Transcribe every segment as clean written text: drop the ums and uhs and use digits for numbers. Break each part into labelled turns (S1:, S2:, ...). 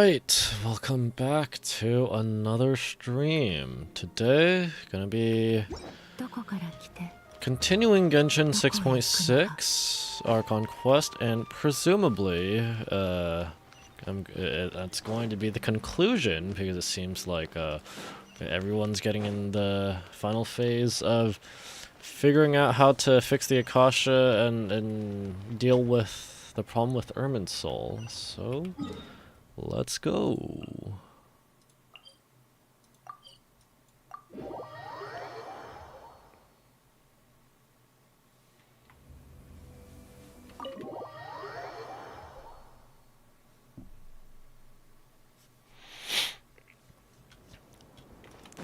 S1: Alright, welcome back to another stream. Today, gonna be continuing Genshin 6.6, Archon Quest, and presumably, that's going to be the conclusion, because it seems like everyone's getting in the final phase of figuring out how to fix the Akasha and deal with the problem with Ermin's soul. So, let's go.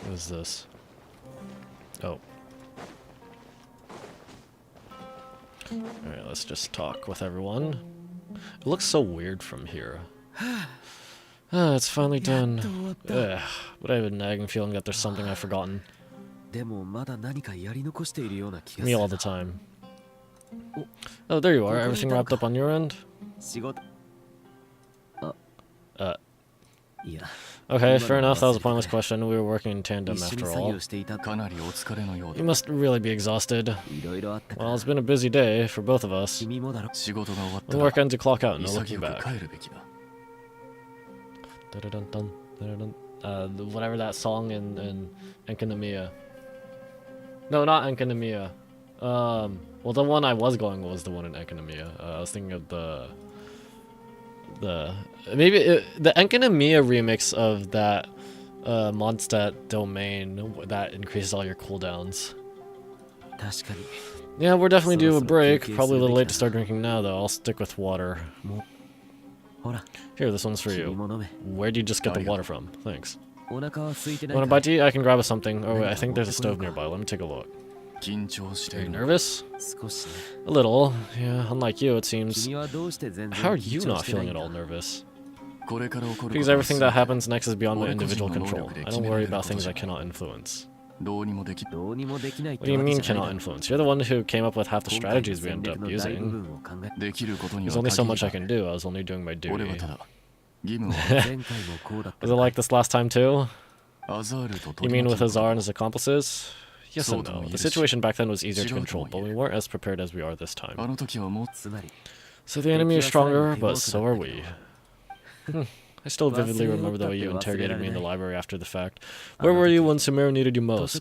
S1: What is this? Oh. Alright, let's just talk with everyone. It looks so weird from here. It's finally done. Ugh, but I have a nagging feeling that there's something I've forgotten. Me all the time. Oh, there you are. Everything wrapped up on your end? Okay, fair enough. That was a pointless question. We were working in tandem after all. You must really be exhausted. Well, it's been a busy day for both of us. When work ends, you clock out, no looking back. Whatever that song in Enkanomiya. No, not Enkanomiya. Well, the one I was going was the one in Enkanomiya. I was thinking of the Enkanomiya remix of that Mondstadt domain that increases all your cooldowns. Yeah, we're definitely due a break. Probably a little late to start drinking now, though. I'll stick with water. Here, this one's for you. Where'd you just get the water from? Thanks. Want a bite to eat? I can grab us something. Oh wait, I think there's a stove nearby. Let me take a look. Are you nervous? A little. Yeah, unlike you, it seems. How are you not feeling at all nervous? Because everything that happens next is beyond my individual control. I don't worry about things I cannot influence. What do you mean cannot influence? You're the one who came up with half the strategies we ended up using. There's only so much I can do. I was only doing my duty. Was it like this last time too? You mean with Azar and his accomplices? Yes and no. The situation back then was easier to control, but we weren't as prepared as we are this time. So the enemy is stronger, but so are we. I still vividly remember the way you interrogated me in the library after the fact. Where were you when Sumeru needed you most?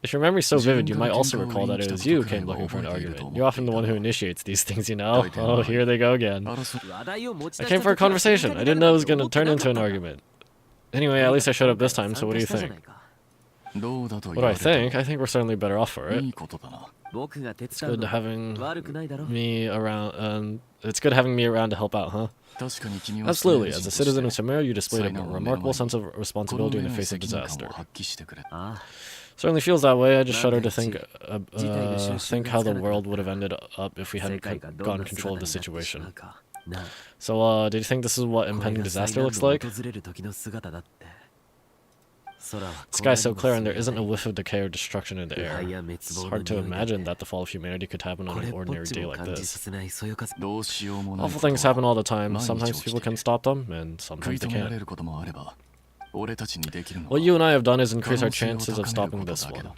S1: If your memory's so vivid, you might also recall that it was you who came looking for an argument. You're often the one who initiates these things, you know? Oh, here they go again. I came for a conversation. I didn't know it was going to turn into an argument. Anyway, at least I showed up this time, so what do you think? What do I think? I think we're certainly better off for it. It's good having me around. It's good having me around to help out, huh? Absolutely. As a citizen of Sumeru, you displayed a remarkable sense of responsibility in the face of disaster. Certainly feels that way. I just shudder to think how the world would have ended up if we hadn't gotten control of the situation. So, do you think this is what impending disaster looks like? The sky's so clear and there isn't a whiff of decay or destruction in the air. It's hard to imagine that the fall of humanity could happen on an ordinary day like this. Awful things happen all the time. Sometimes people can stop them, and sometimes they can't. What you and I have done is increase our chances of stopping this one.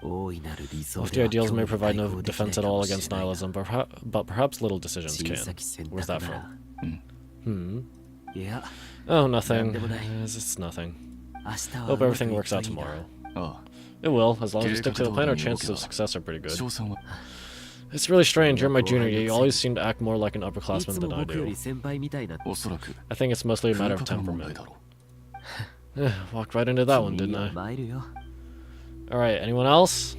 S1: Lofty ideals may provide no defense at all against nihilism, but perhaps little decisions can. Where's that from? Oh, nothing. It's nothing. Hope everything works out tomorrow. It will, as long as you stick to the plan, our chances of success are pretty good. It's really strange, you're my junior, yet you always seem to act more like an upperclassman than I do. I think it's mostly a matter of temperament. Walked right into that one, didn't I? Alright, anyone else?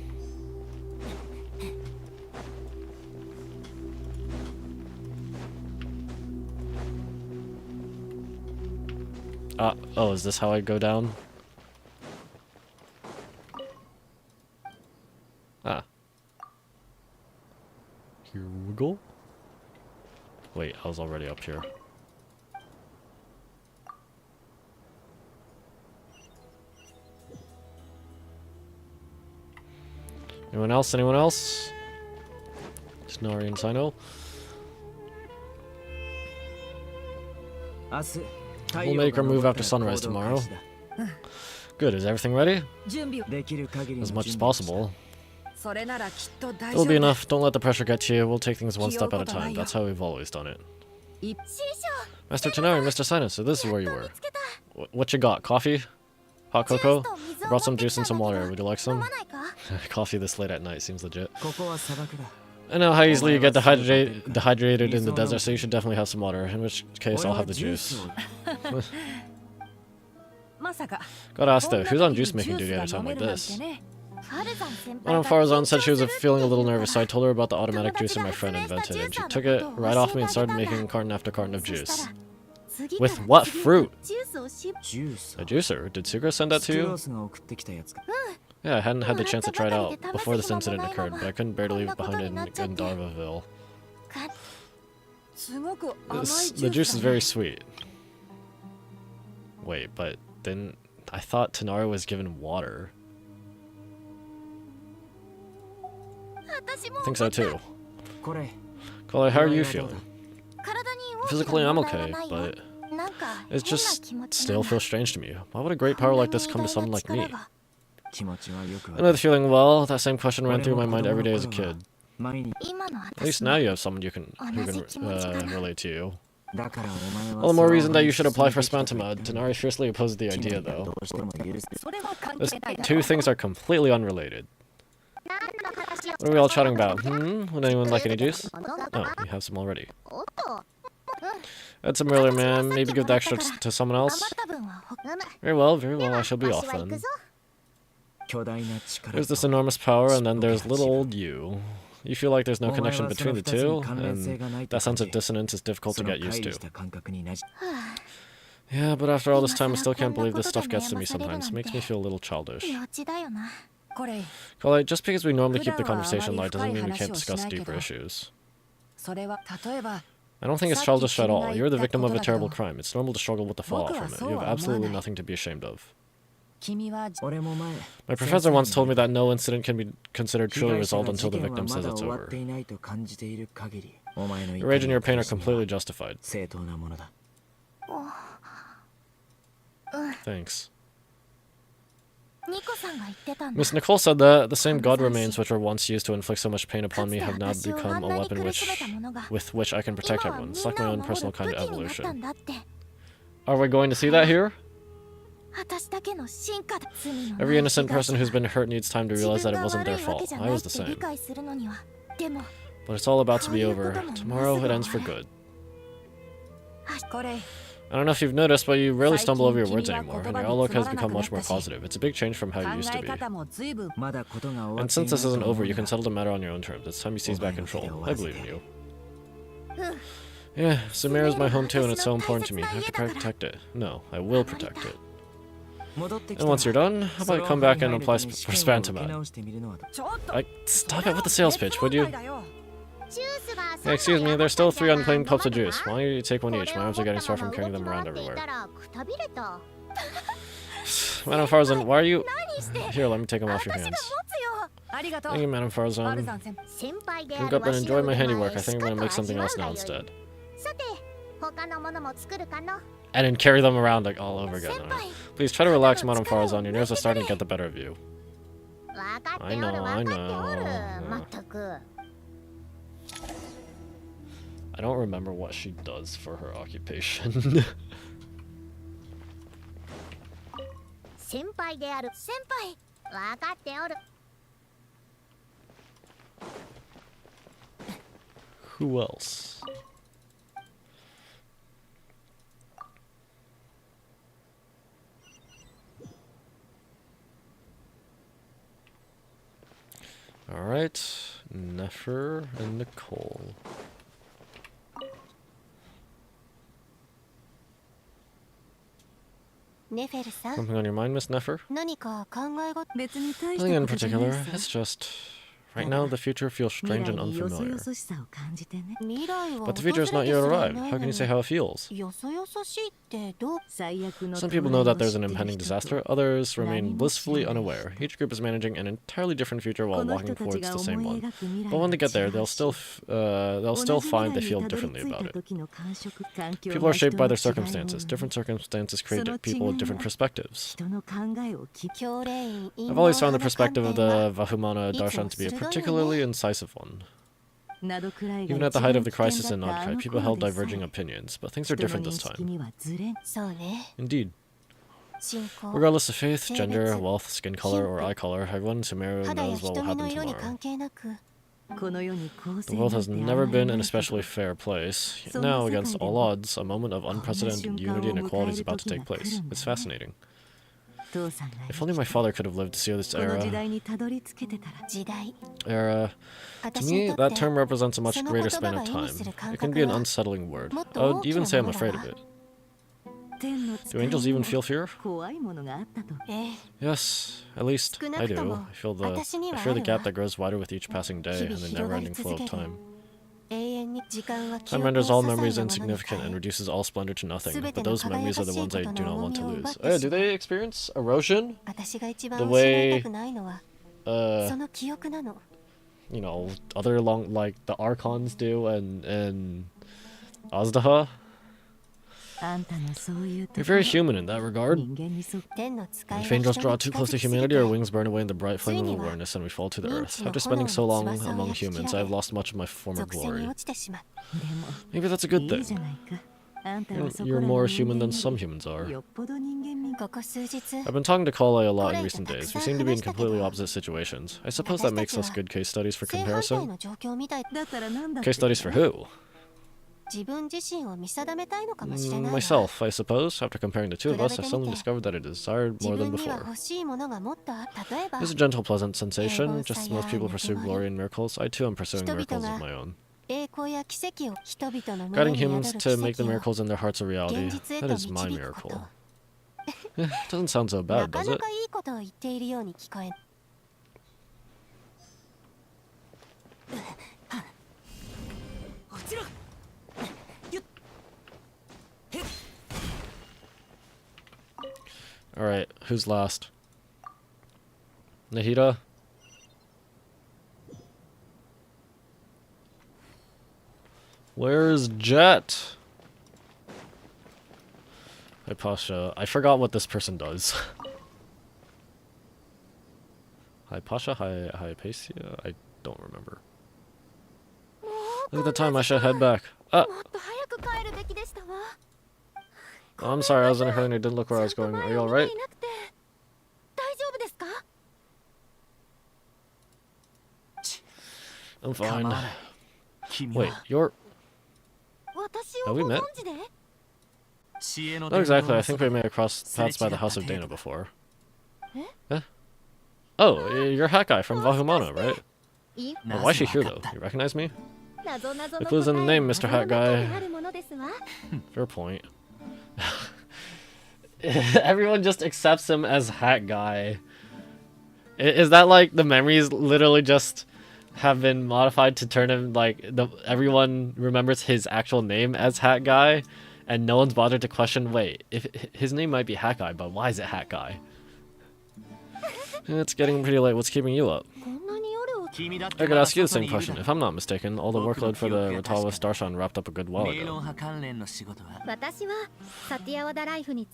S1: Oh, is this how I go down? Ah. Here we go. Wait, I was already up here. Anyone else? Anyone else? Snorri and Sino. We'll make our move after sunrise tomorrow. Good, is everything ready? As much as possible. It'll be enough, don't let the pressure get to you, we'll take things one step at a time, that's how we've always done it. Master Tonari, Mr. Sinus, so this is where you were. What you got, coffee? Hot cocoa? I brought some juice and some water, would you like some? Coffee this late at night seems legit. I know how easily you get dehydrated in the desert, so you should definitely have some water, in which case I'll have the juice. Gotta ask though, who's on juice making duty at a time like this? Madame Farazan said she was feeling a little nervous, so I told her about the automatic juicer my friend invented, and she took it right off me and started making carton after carton of juice. With what fruit? A juicer? Did Sugra send that to you? Yeah, I hadn't had the chance to try it out before this incident occurred, but I couldn't bear to leave it behind in Darvaville. The juice is very sweet. Wait, but then I thought Tonari was given water. I think so too. Kole, how are you feeling? Physically I'm okay, but it just still feels strange to me. Why would a great power like this come to someone like me? I know the feeling well. That same question ran through my mind every day as a kid. At least now you have someone who can relate to you. All the more reason that you should apply for Spantamad. Tonari fiercely opposes the idea, though. Those two things are completely unrelated. What are we all chatting about? Would anyone like any juice? Oh, you have some already. Add some earlier, man. Maybe give the extra to someone else? Very well, I shall be off then. There's this enormous power, and then there's little old you. You feel like there's no connection between the two, and that sense of dissonance is difficult to get used to. Yeah, but after all this time, I still can't believe this stuff gets to me sometimes. It makes me feel a little childish. Kole, just because we normally keep the conversation light doesn't mean we can't discuss deeper issues. I don't think it's childish at all. You're the victim of a terrible crime. It's normal to struggle with the fallout from it. You have absolutely nothing to be ashamed of. My professor once told me that no incident can be considered truly resolved until the victim says it's over. Your rage and your pain are completely justified. Thanks. Miss Nicole said that the same god remains which were once used to inflict so much pain upon me have now become a weapon with which I can protect everyone. It's like my own personal kind of evolution. Are we going to see that here? Every innocent person who's been hurt needs time to realize that it wasn't their fault. I was the same. But it's all about to be over. Tomorrow it ends for good. I don't know if you've noticed, but you rarely stumble over your words anymore, and your outlook has become much more positive. It's a big change from how you used to be. And since this isn't over, you can settle the matter on your own terms. It's time you seize back control. I believe in you. Yeah, Sumeru is my home too, and it's so important to me. I have to protect it. No, I will protect it. And once you're done, how about you come back and apply for Spantamad? Stop it with the sales pitch, would you? Hey, excuse me, there's still 3 unclaimed cups of juice. Why don't you take one each? My arms are getting sore from carrying them around everywhere. Madame Farazan, why are you... Here, let me take them off your hands. Thank you, Madame Farazan. Drink up and enjoy my handiwork. I think I'm gonna make something else now instead. And then carry them around like all over again. Right. Please try to relax, Madame Farazan. Your nerves are starting to get the better of you. I know. I don't remember what she does for her occupation. Who else? Alright, Nefer and Nicole. Something on your mind, Miss Nefer? Nothing in particular. It's just Right now, the future feels strange and unfamiliar. But the future has not yet arrived. How can you say how it feels? Some people know that there's an impending disaster, others remain blissfully unaware. Each group is managing an entirely different future while walking towards the same one. But when they get there, they'll still find they feel differently about it. People are shaped by their circumstances. Different circumstances create people with different perspectives. I've always found the perspective of the Vahumana Darshan to be a particularly incisive one. Even at the height of the crisis in Nodkai, people held diverging opinions, but things are different this time. Indeed. Regardless of faith, gender, wealth, skin color, or eye color, everyone in Sumeru knows what will happen tomorrow. The world has never been an especially fair place. Yet now, against all odds, a moment of unprecedented unity and equality is about to take place. It's fascinating. If only my father could have lived to see this era. To me, that term represents a much greater span of time. It can be an unsettling word. I would even say I'm afraid of it. Do angels even feel fear? Yes, at least I do. I fear the gap that grows wider with each passing day and the never-ending flow of time. Time renders all memories insignificant and reduces all splendor to nothing, but those memories are the ones I do not want to lose. Do they experience erosion? The way, you know, other like the Archons do and Azdaha? You're very human in that regard. If angels draw too close to humanity, our wings burn away in the bright flame of awareness and we fall to the earth. After spending so long among humans, I have lost much of my former glory. Maybe that's a good thing. You're more human than some humans are. I've been talking to Kale a lot in recent days. We seem to be in completely opposite situations. I suppose that makes us good case studies for comparison. Case studies for who? Myself, I suppose. After comparing the two of us, I suddenly discovered that I desired more than before. It's a gentle, pleasant sensation. Just as most people pursue glory and miracles, I too am pursuing miracles of my own. Guiding humans to make the miracles in their hearts a reality, that is my miracle. Doesn't sound so bad, does it? Alright, who's last? Nahida? Where's Jet? Hi Pasha. I forgot what this person does. Hi Pasha, hi Pacia? I don't remember. Look at the time, I should head back. Oh, I'm sorry, I was in a hurry and I didn't look where I was going. Are you alright? I'm fine. Wait, you're... Have we met? Not exactly, I think we may have crossed paths by the House of Dana before. Eh? Oh, you're Hat Guy from Vahumana, right? Well, why is she here though? You recognize me? The clue's in the name, Mr. Hat Guy. Fair point. Everyone just accepts him as Hat Guy. Is that like the memories literally just have been modified to turn him like everyone remembers his actual name as Hat Guy, and no one's bothered to question, wait, if his name might be Hat Guy, but why is it Hat Guy? It's getting pretty late. What's keeping you up? I could ask you the same question. If I'm not mistaken, all the workload for the Ratalis Darshan wrapped up a good while ago.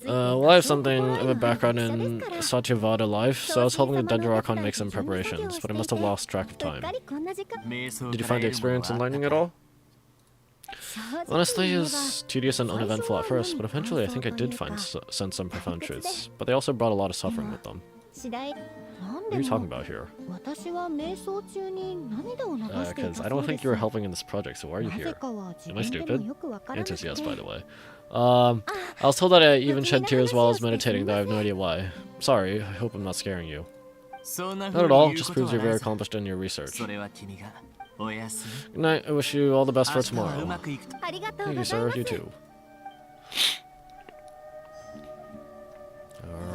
S1: Well, I have something of a background in Satyavada life, so I was hoping the Dendro make some preparations, but I must have lost track of time. Did you find the experience enlightening at all? Honestly, it was tedious and uneventful at first, but eventually I think I did sense some profound truths. But they also brought a lot of suffering with them. What are you talking about here? Because I don't think you were helping in this project, so why are you here? Am I stupid? Answer's yes, by the way. I was told that I even shed tears while I was meditating, though I have no idea why. Sorry, I hope I'm not scaring you. Not at all, just proves you're very accomplished in your research. Good night, I wish you all the best for tomorrow. Thank you, sir, you too.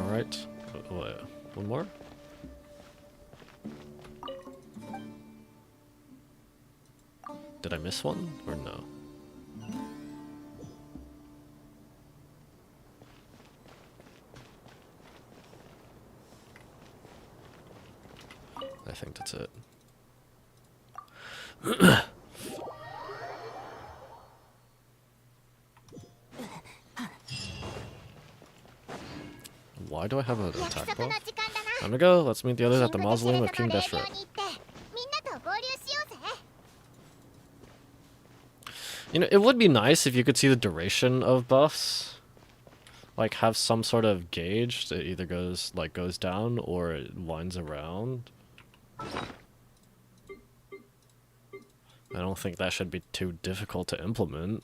S1: Alright. One more? Did I miss one or no? I think that's it. Why do I have an attack buff? Time to go. Let's meet the others at the mausoleum of King Deshret. You know, it would be nice if you could see the duration of buffs. Like, have some sort of gauge that either goes down or it winds around. I don't think that should be too difficult to implement.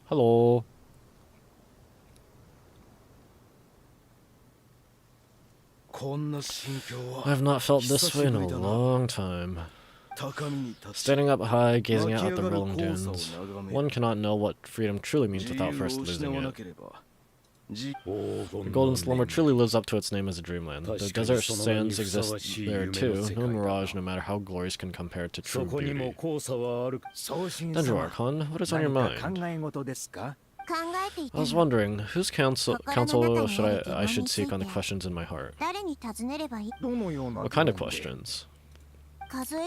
S1: Hello. I have not felt this way in a long time. Standing up high, gazing out at the rolling dunes, one cannot know what freedom truly means without first losing it. The Golden Slumber truly lives up to its name as a dreamland. The desert sands exist there too. No mirage, no matter how glorious, can compare to true beauty. Dendro Archon, what is on your mind? I was wondering, whose counsel should I should seek on the questions in my heart? What kind of questions?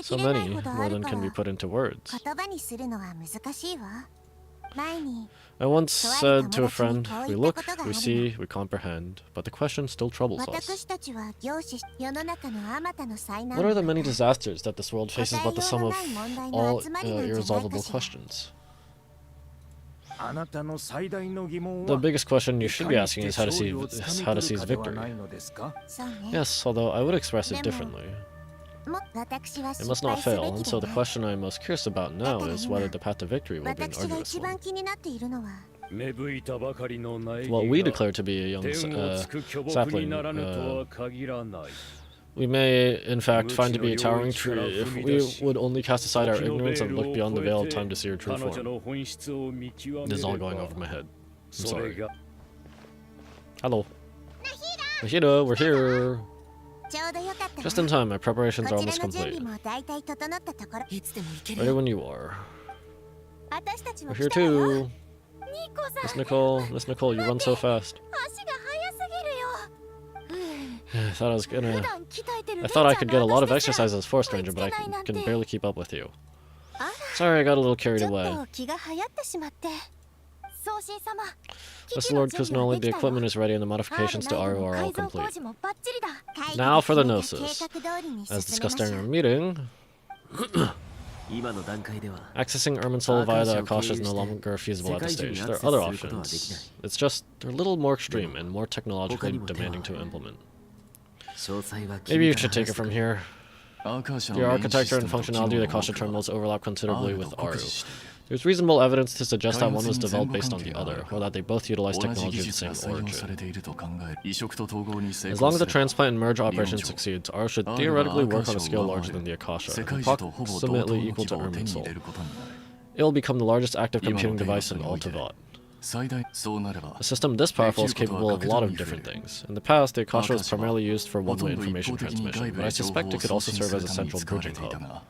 S1: So many, more than can be put into words. I once said to a friend, we look, we see, we comprehend, but the question still troubles us. What are the many disasters that this world faces but the sum of all irresolvable questions? The biggest question you should be asking is how to seize victory. Yes, although I would express it differently. It must not fail, and so the question I am most curious about now is whether the path to victory will be an arduous one. What we declare to be a young sapling, we may, in fact, find to be a towering tree if we would only cast aside our ignorance and look beyond the veil of time to see her true form. This is all going over my head. I'm sorry. Hello. Nahida, we're here. Just in time, my preparations are almost complete. Ready when you are. We're here too. Miss Nicole, you run so fast. I thought I could get a lot of exercise as Forest Ranger, but I can barely keep up with you. Sorry, I got a little carried away. Mr. Lord Kuznali, the equipment is ready and the modifications to Aru are all complete. Now for the Gnosis. As discussed during our meeting, accessing Irminsul via the Akasha is no longer feasible at this stage. There are other options. It's just, they're a little more extreme and more technologically demanding to implement. Maybe you should take it from here. The architecture and functionality of the Akasha terminals overlap considerably with Aru. There's reasonable evidence to suggest that one was developed based on the other, or that they both utilize technology of the same origin. As long as the transplant and merge operation succeeds, Aru should theoretically work on a scale larger than the Akasha, approximately equal to Irminsul. It will become the largest active computing device in all Teyvat. A system this powerful is capable of a lot of different things. In the past, the Akasha was primarily used for one-way information transmission, but I suspect it could also serve as a central bridging hub.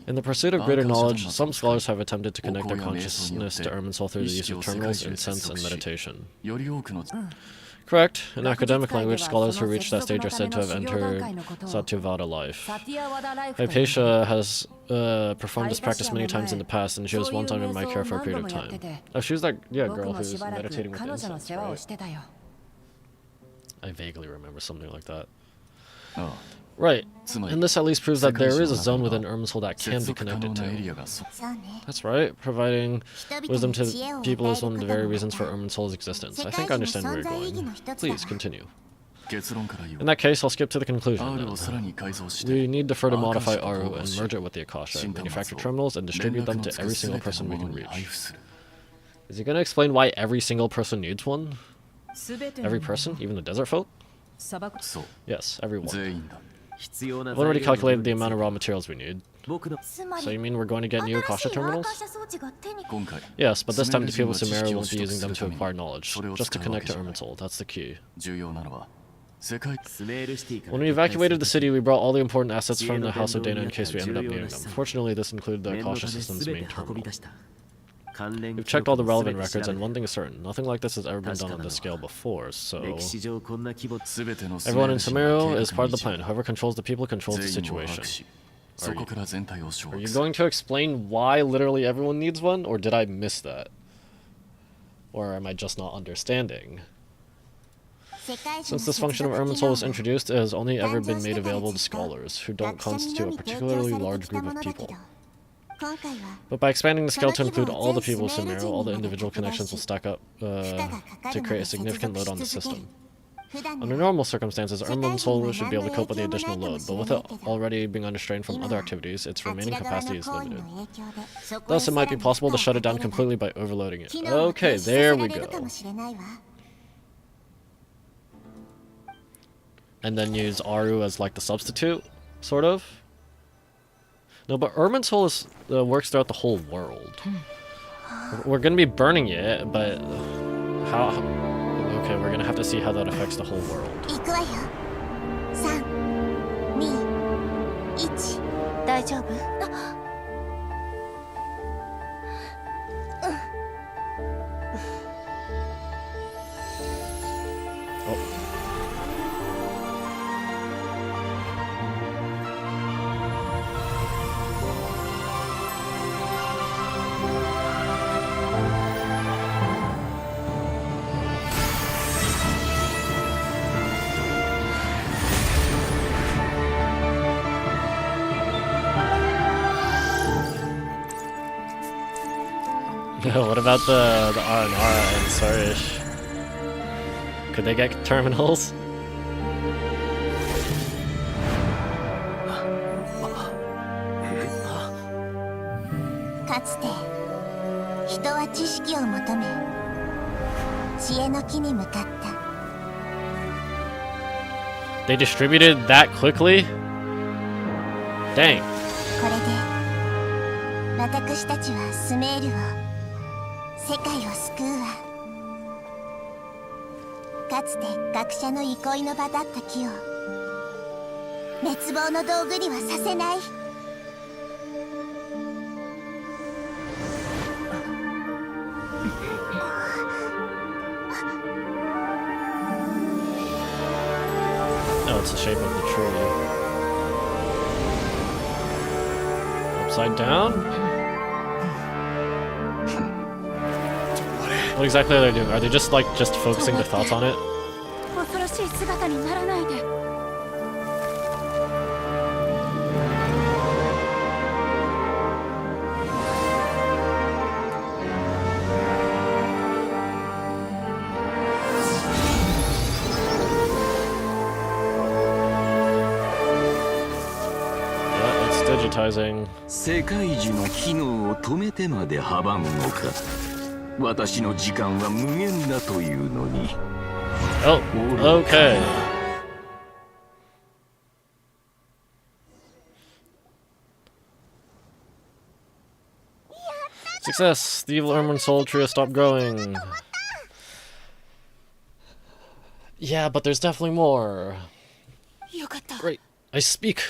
S1: In the pursuit of greater knowledge, some scholars have attempted to connect their consciousness to Irminsul through the use of terminals, incense, and meditation. Correct. In academic language, scholars who reach that stage are said to have entered Satyavada life. Hypatia has performed this practice many times in the past, and she was one time in my care for a period of time. Oh, she was that girl who's meditating with incense, right? I vaguely remember something like that. Oh. Right, and this at least proves that there is a zone within Irminsul that can be connected to. That's right, providing wisdom to people is one of the very reasons for Irminsul's existence. I think I understand where you're going. Please, continue. In that case, I'll skip to the conclusion. We need to further modify Aru and merge it with the Akasha, manufacture terminals, and distribute them to every single person we can reach. Is he going to explain why every single person needs one? Every person? Even the desert folk? Yes, everyone. I've already calculated the amount of raw materials we need. So you mean we're going to get new Akasha terminals? Yes, but this time the people of Sumeria won't be using them to acquire knowledge, just to connect to Irminsul. That's the key. When we evacuated the city, we brought all the important assets from the House of Dana in case we ended up needing them. Fortunately, this included the Akasha System's main terminal. We've checked all the relevant records, and one thing is certain, nothing like this has ever been done on this scale before, so... Everyone in Sumeru is part of the plan. Whoever controls the people controls the situation. Are you going to explain why literally everyone needs one, or did I miss that? Or am I just not understanding? Since this function of Irminsul was introduced, it has only ever been made available to scholars, who don't constitute a particularly large group of people. But by expanding the scale to include all the people of Sumeru, all the individual connections will stack up to create a significant load on the system. Under normal circumstances, Irminsul should be able to cope with the additional load, but with it already being under strain from other activities, its remaining capacity is limited. Thus, it might be possible to shut it down completely by overloading it. Okay, there we go. And then use Aru as like the substitute, sort of. No, but Irminsul is works throughout the whole world. We're gonna be burning it, but how? Okay, we're gonna have to see how that affects the whole world.
S2: 3、2、1、大丈夫？What
S1: about the R&R and Sarish? Could they get terminals? They distributed that quickly? Dang.
S2: 世界を救うわ。かつて学者の憩いの場だった木を滅亡の道具にはさせない。
S1: Oh, it's the shape of the tree. Upside down? What exactly are they doing? Are they just like focusing their thoughts on it? Yeah, it's digitizing.
S3: 世界樹の機能を止めてまで阻むのか。私の時間は無限だというのに。
S1: Oh, okay. Success! The evil Irminsul trio stopped growing. Yeah, but there's definitely more. Great. I speak.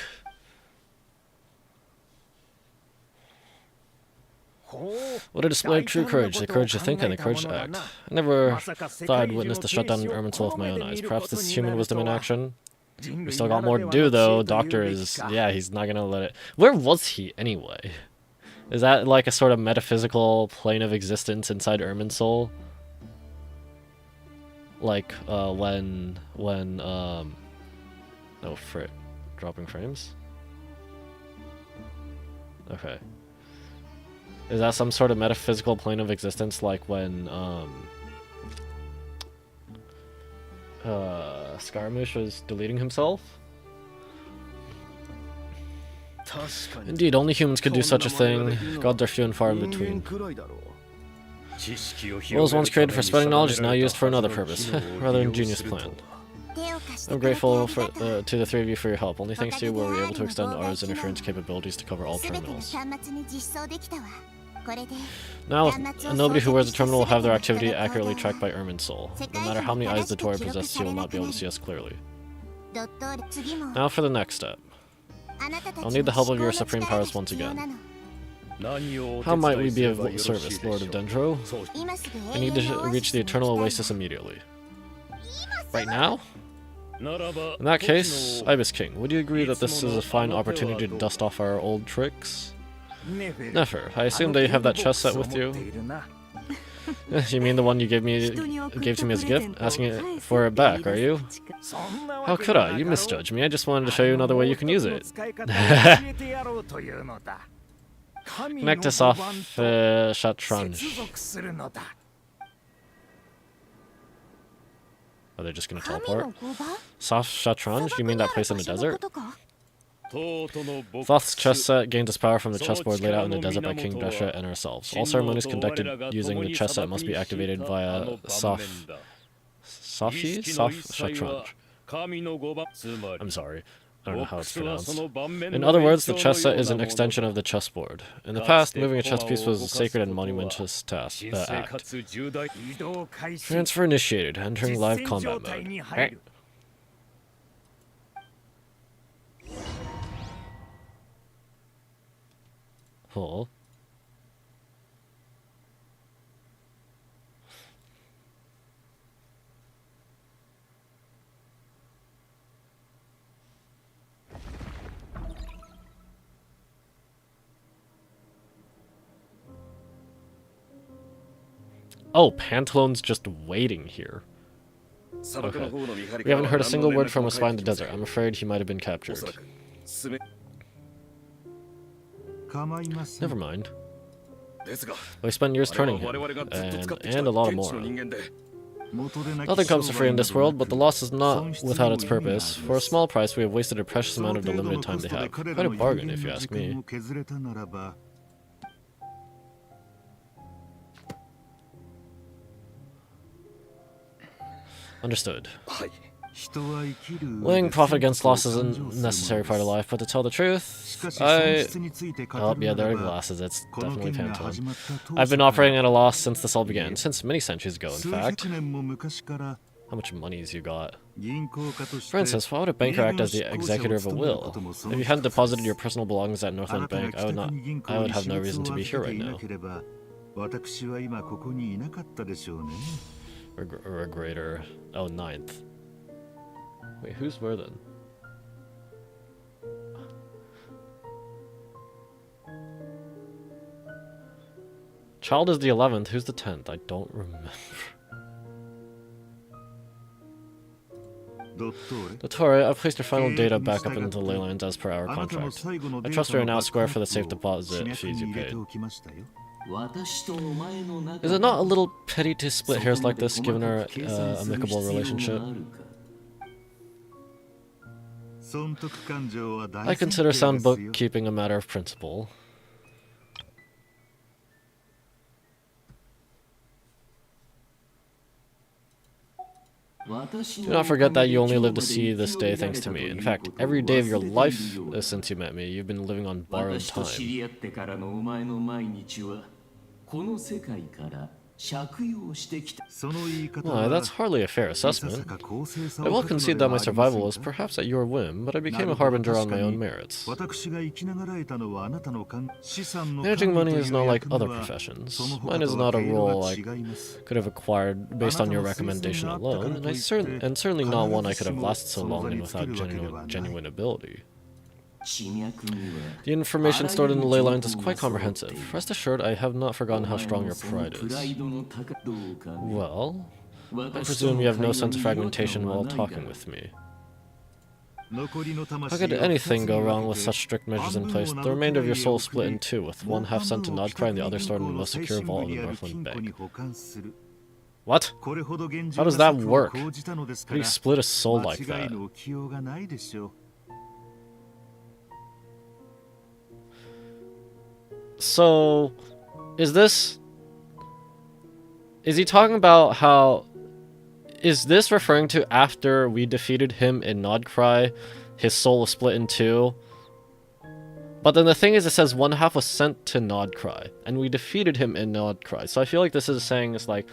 S1: What a display of true courage, the courage to think and the courage to act. I never thought I'd witness the shutdown in Irminsul with my own eyes. Perhaps this is human wisdom in action? We still got more to do though. Doctor is, yeah, he's not gonna let it. Where was he anyway? Is that like a sort of metaphysical plane of existence inside Irminsul? Like, when, oh frick, dropping frames? Okay. Is that some sort of metaphysical plane of existence, like when, Scaramouche was deleting himself? Indeed, only humans could do such a thing. Gods are few and far in between. What was once created for spreading knowledge is now used for another purpose. Rather ingenious plan. I'm grateful to the three of you for your help. Only thanks to you were we able to extend ours interference capabilities to cover all terminals. Now, nobody who wears a terminal will have their activity accurately tracked by Irminsul. No matter how many eyes the Tori possesses, he will not be able to see us clearly. Now for the next step. I'll need the help of your supreme powers once again. How might we be of service, Lord of Dendro? I need to reach the Eternal Oasis immediately. Right now? In that case, Ibis King, would you agree that this is a fine opportunity to dust off our old tricks? Never. I assume that you have that chess set with you? You mean the one you gave to me as a gift? Asking for it back, are you? How could I? You misjudged me. I just wanted to show you another way you can use it. Connect us off Shatranj. Are they just gonna teleport? Soft Shatranj? You mean that place in the desert? Thoth's chess set gains its power from the chessboard laid out in the desert by King Dresha and ourselves. All ceremonies conducted using the chess set must be activated via Soft Shatranj. I'm sorry. I don't know how it's pronounced. In other words, the chess set is an extension of the chessboard. In the past, moving a chess piece was a sacred and monumentous act. Transfer initiated. Entering live combat mode. Right. Oh. Oh, Pantaloon's just waiting here. Okay. We haven't heard a single word from a spy in the desert. I'm afraid he might have been captured. Never mind. We spent years training him, and a lot more. Nothing comes for free in this world, but the loss is not without its purpose. For a small price, we have wasted a precious amount of the limited time they have. Quite a bargain, if you ask me. Understood. Weighing profit against loss is a necessary part of life, but to tell the truth, oh yeah, there are glasses, it's definitely Pantone. I've been operating at a loss since this all began, since many centuries ago, in fact. How much money has you got? For instance, why would a banker act as the executor of a will? If you hadn't deposited your personal belongings at Northland Bank, I would have no reason to be here right now. Regrator. Oh, 9th. Wait, who's where then? Child is the 11th. Who's the 10th? I don't remember. Dottore, I've placed your final data back up into the Leylands as per our contract. I trust we are now square for the safe deposit fees you paid. Is it not a little petty to split hairs like this, given our amicable relationship? I consider sound bookkeeping a matter of principle. Do not forget that you only live to see this day thanks to me. In fact, every day of your life since you met me, you've been living on borrowed time. Why, that's hardly a fair assessment. I will concede that my survival was perhaps at your whim, but I became a harbinger on my own merits. Managing money is not like other professions. Mine is not a role I could have acquired based on your recommendation alone, and certainly not one I could have lasted so long in without genuine ability. The information stored in the ley lines is quite comprehensive. Rest assured, I have not forgotten how strong your pride is. Well, I presume you have no sense of fragmentation while talking with me. How could anything go wrong with such strict measures in place? The remainder of your soul is split in two, with one half sent to Nodcry and the other stored in the most secure vault of the Northland Bank. What? How does that work? How do you split a soul like that? So, is he talking about how, is this referring to after we defeated him in Nodcry, his soul was split in two? But then the thing is, it says one half was sent to Nodcry, and we defeated him in Nodcry. So I feel like this is saying it's like,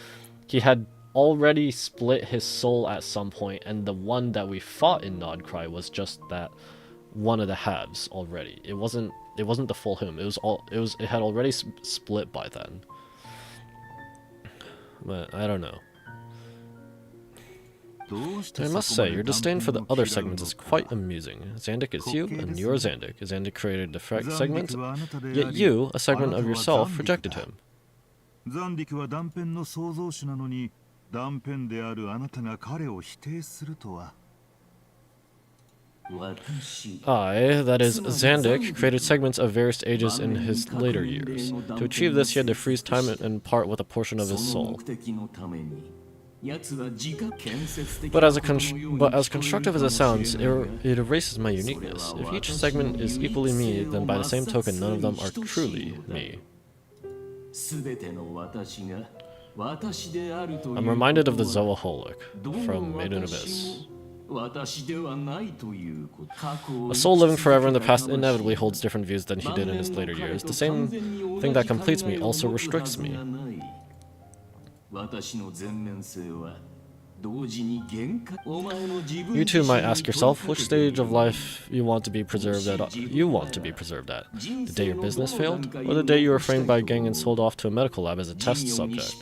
S1: he had already split his soul at some point, and the one that we fought in Nodcry was just that one of the halves already. It wasn't the full him. It had already split by then. But I don't know. I must say, your disdain for the other segments is quite amusing. Zandik is you, and you're Zandik. Zandik created the segment, yet you, a segment of yourself, rejected him. I, that is, Zandik, created segments of various ages in his later years. To achieve this, he had to freeze time and part with a portion of his soul. But as constructive as it sounds, it erases my uniqueness. If each segment is equally me, then by the same token, none of them are truly me. I'm reminded of the Zoaholic from Made in Abyss. A soul living forever in the past inevitably holds different views than he did in his later years. The same thing that completes me also restricts me. You too might ask yourself which stage of life you want to be preserved at. The day your business failed, or the day you were framed by a gang and sold off to a medical lab as a test subject.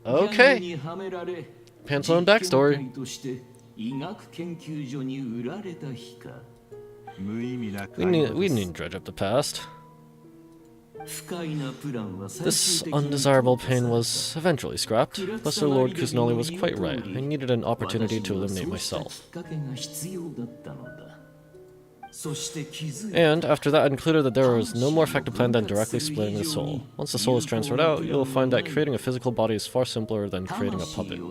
S1: Okay. Pantaloon backstory. We needn't dredge up the past. This undesirable pain was eventually scrapped. Lesser Lord Kuznoli was quite right. I needed an opportunity to eliminate myself. And after that, I concluded that there was no more effective plan than directly splitting the soul. Once the soul is transferred out, you'll find that creating a physical body is far simpler than creating a puppet.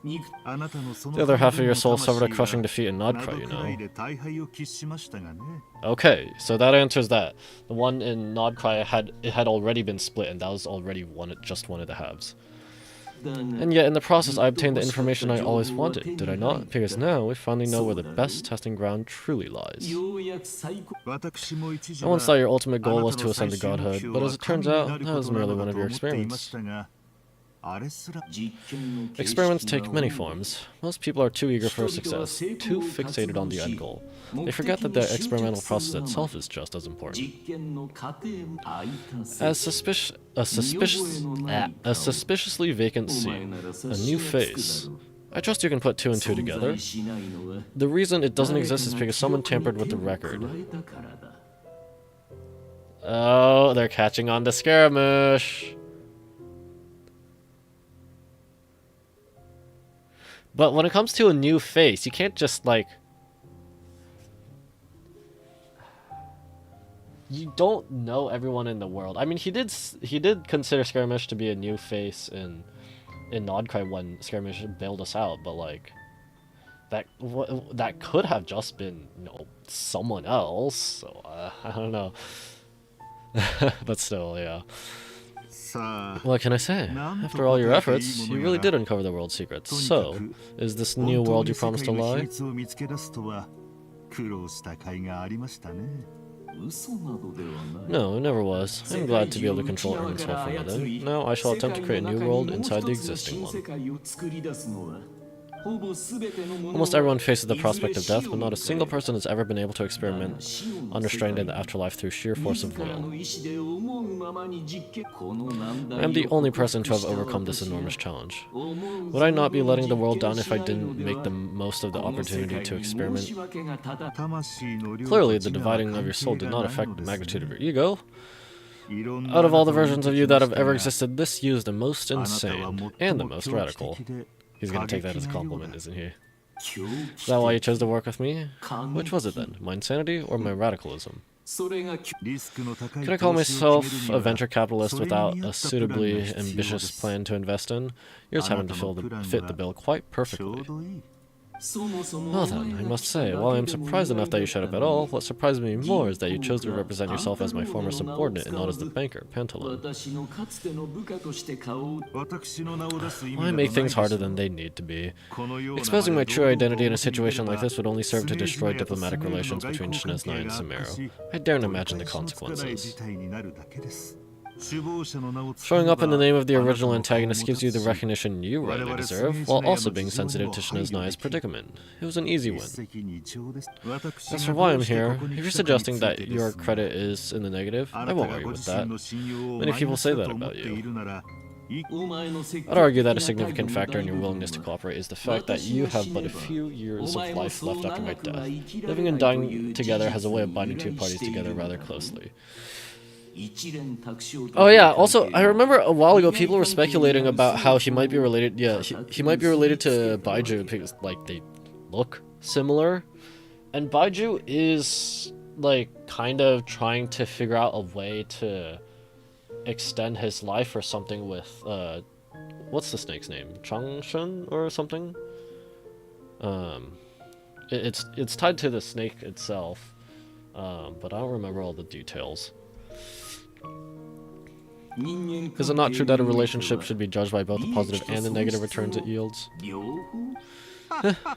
S1: The other half of your soul suffered a crushing defeat in Nodcry, you know. Okay, so that answers that. The one in Nodcry had already been split, and that was already just one of the halves. And yet, in the process, I obtained the information I always wanted, did I not? Because now, we finally know where the best testing ground truly lies. I once thought your ultimate goal was to ascend to godhood, but as it turns out, that was merely one of your experiments. Experiments take many forms. Most people are too eager for success, too fixated on the end goal. They forget that the experimental process itself is just as important. A suspiciously vacant scene, a new face. I trust you can put two and two together. The reason it doesn't exist is because someone tampered with the record. Oh, they're catching on to Scaramouche. But when it comes to a new face, you can't just, like... You don't know everyone in the world. I mean, he did consider Scaramouche to be a new face in Nodcry when Scaramouche bailed us out, but, like... That could have just been, you know, someone else, so, I don't know. But still, yeah. What can I say? After all your efforts, you really did uncover the world's secrets. So, is this new world you promised to lie? No, it never was. I'm glad to be able to control Ermin's soul from within. Now I shall attempt to create a new world inside the existing one. Almost everyone faces the prospect of death, but not a single person has ever been able to experiment unrestrained in the afterlife through sheer force of will. I am the only person to have overcome this enormous challenge. Would I not be letting the world down if I didn't make the most of the opportunity to experiment? Clearly, the dividing of your soul did not affect the magnitude of your ego. Out of all the versions of you that have ever existed, this you is the most insane, and the most radical. He's gonna take that as a compliment, isn't he? Is that why you chose to work with me? Which was it then? My insanity or my radicalism? Can I call myself a venture capitalist without a suitably ambitious plan to invest in? Yours happen to fit the bill quite perfectly. Well then, I must say, while I am surprised enough that you showed up at all, what surprised me more is that you chose to represent yourself as my former subordinate and not as the banker, Pantaloon. Why make things harder than they need to be? Exposing my true identity in a situation like this would only serve to destroy diplomatic relations between Shinesnai and Samaro. I daren't imagine the consequences. Showing up in the name of the original antagonist gives you the recognition you rightly deserve, while also being sensitive to Shinazna's predicament. It was an easy win. As for why I'm here, if you're suggesting that your credit is in the negative, I won't argue with that. Many people say that about you. I'd argue that a significant factor in your willingness to cooperate is the fact that you have but a few years of life left after my death. Living and dying together has a way of binding two parties together rather closely. Oh yeah, also, I remember a while ago people were speculating about how he might be related, he might be related to Baiju because, like, they look similar. And Baiju is, like, kind of trying to figure out a way to extend his life or something with, what's the snake's name? Changshun or something? It's tied to the snake itself, but I don't remember all the details. Is it not true that a relationship should be judged by both the positive and the negative returns it yields?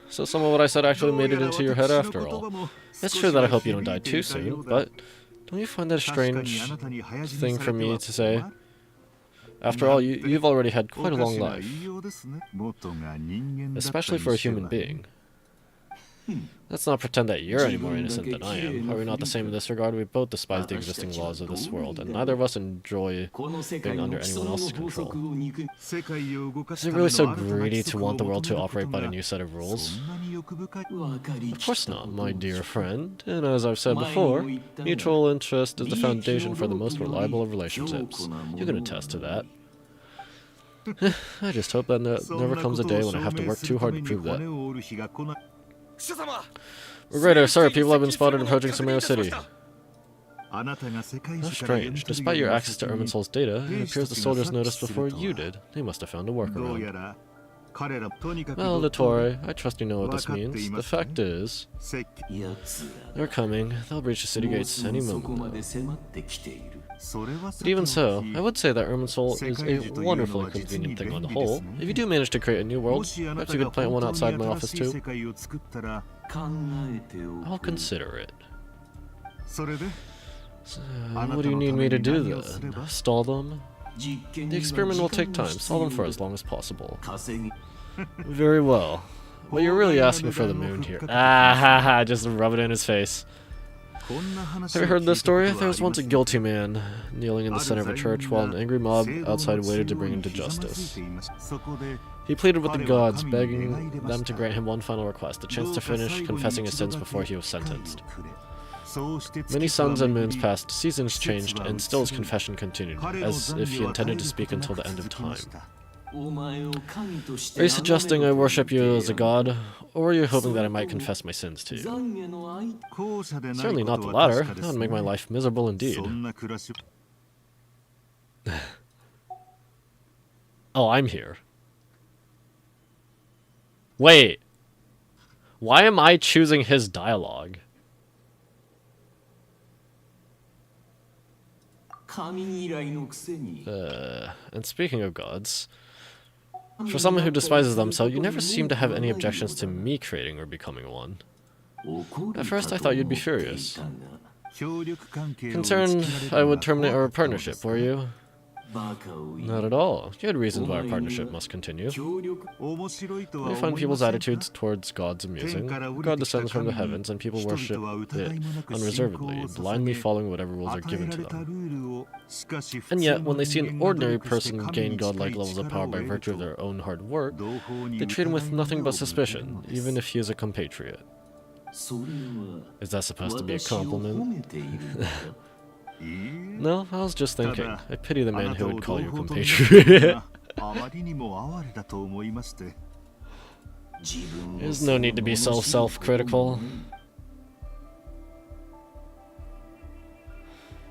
S1: So some of what I said actually made it into your head after all. It's true that I hope you don't die too soon, but don't you find that a strange thing for me to say? After all, you've already had quite a long life. Especially for a human being. Let's not pretend that you're any more innocent than I am. Are we not the same in this regard? We both despise the existing laws of this world, and neither of us enjoy being under anyone else's control. Is it really so greedy to want the world to operate by a new set of rules? Of course not, my dear friend. And as I've said before, mutual interest is the foundation for the most reliable of relationships. You can attest to that. I just hope that never comes a day when I have to work too hard to prove that. Regrettor, sorry, people have been spotted approaching Sumeru City. How strange. Despite your access to Irminsol's data, it appears the soldiers noticed before you did. They must have found a workaround. Well, Dottore, I trust you know what this means. The fact is, they're coming. They'll breach the city gates any moment now. But even so, I would say that Irminsol is a wonderful and convenient thing on the whole. If you do manage to create a new world, perhaps you could plant one outside my office too. I'll consider it. So, what do you need me to do then? Stall them? The experiment will take time. Stall them for as long as possible. Very well. But you're really asking for the moon here. Ah ha ha, just rub it in his face. Have you heard this story? There was once a guilty man kneeling in the center of a church while an angry mob outside waited to bring him to justice. He pleaded with the gods, begging them to grant him one final request, the chance to finish confessing his sins before he was sentenced. Many suns and moons passed, seasons changed, and still his confession continued, as if he intended to speak until the end of time. Are you suggesting I worship you as a god, or are you hoping that I might confess my sins to you? Certainly not the latter. That would make my life miserable indeed. Oh, I'm here. Wait. Why am I choosing his dialogue? And speaking of gods, for someone who despises them so, you never seem to have any objections to me creating or becoming one. At first I thought you'd be furious. Concerned I would terminate our partnership, were you? Not at all. You had reasons why our partnership must continue. I find people's attitudes towards gods amusing. God descends from the heavens and people worship it unreservedly, blindly following whatever rules are given to them. And yet, when they see an ordinary person gain godlike levels of power by virtue of their own hard work, they treat him with nothing but suspicion, even if he is a compatriot. Is that supposed to be a compliment? No, I was just thinking. I pity the man who would call you a compatriot. There's no need to be so self-critical.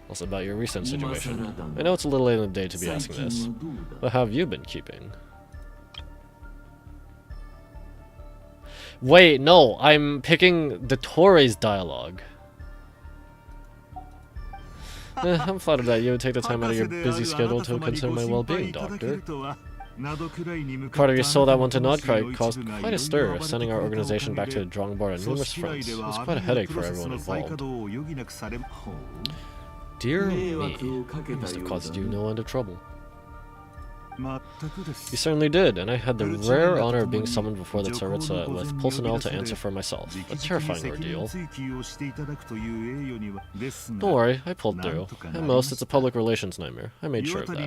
S1: Also about your recent situation. I know it's a little late in the day to be asking this, but how have you been keeping? Wait, no, I'm picking Dottore's dialogue. I'm flattered that you would take the time out of your busy schedule to consider my well-being, Doctor. Part of your soul that went to Nodcry caused quite a stir, sending our organization back to the drawing board on numerous fronts. It was quite a headache for everyone involved. Dear me, I must have caused you no end of trouble. You certainly did, and I had the rare honor of being summoned before the Tsaritsa with Pulsinel to answer for myself. A terrifying ordeal. Don't worry, I pulled through. At most, it's a public relations nightmare. I made sure of that.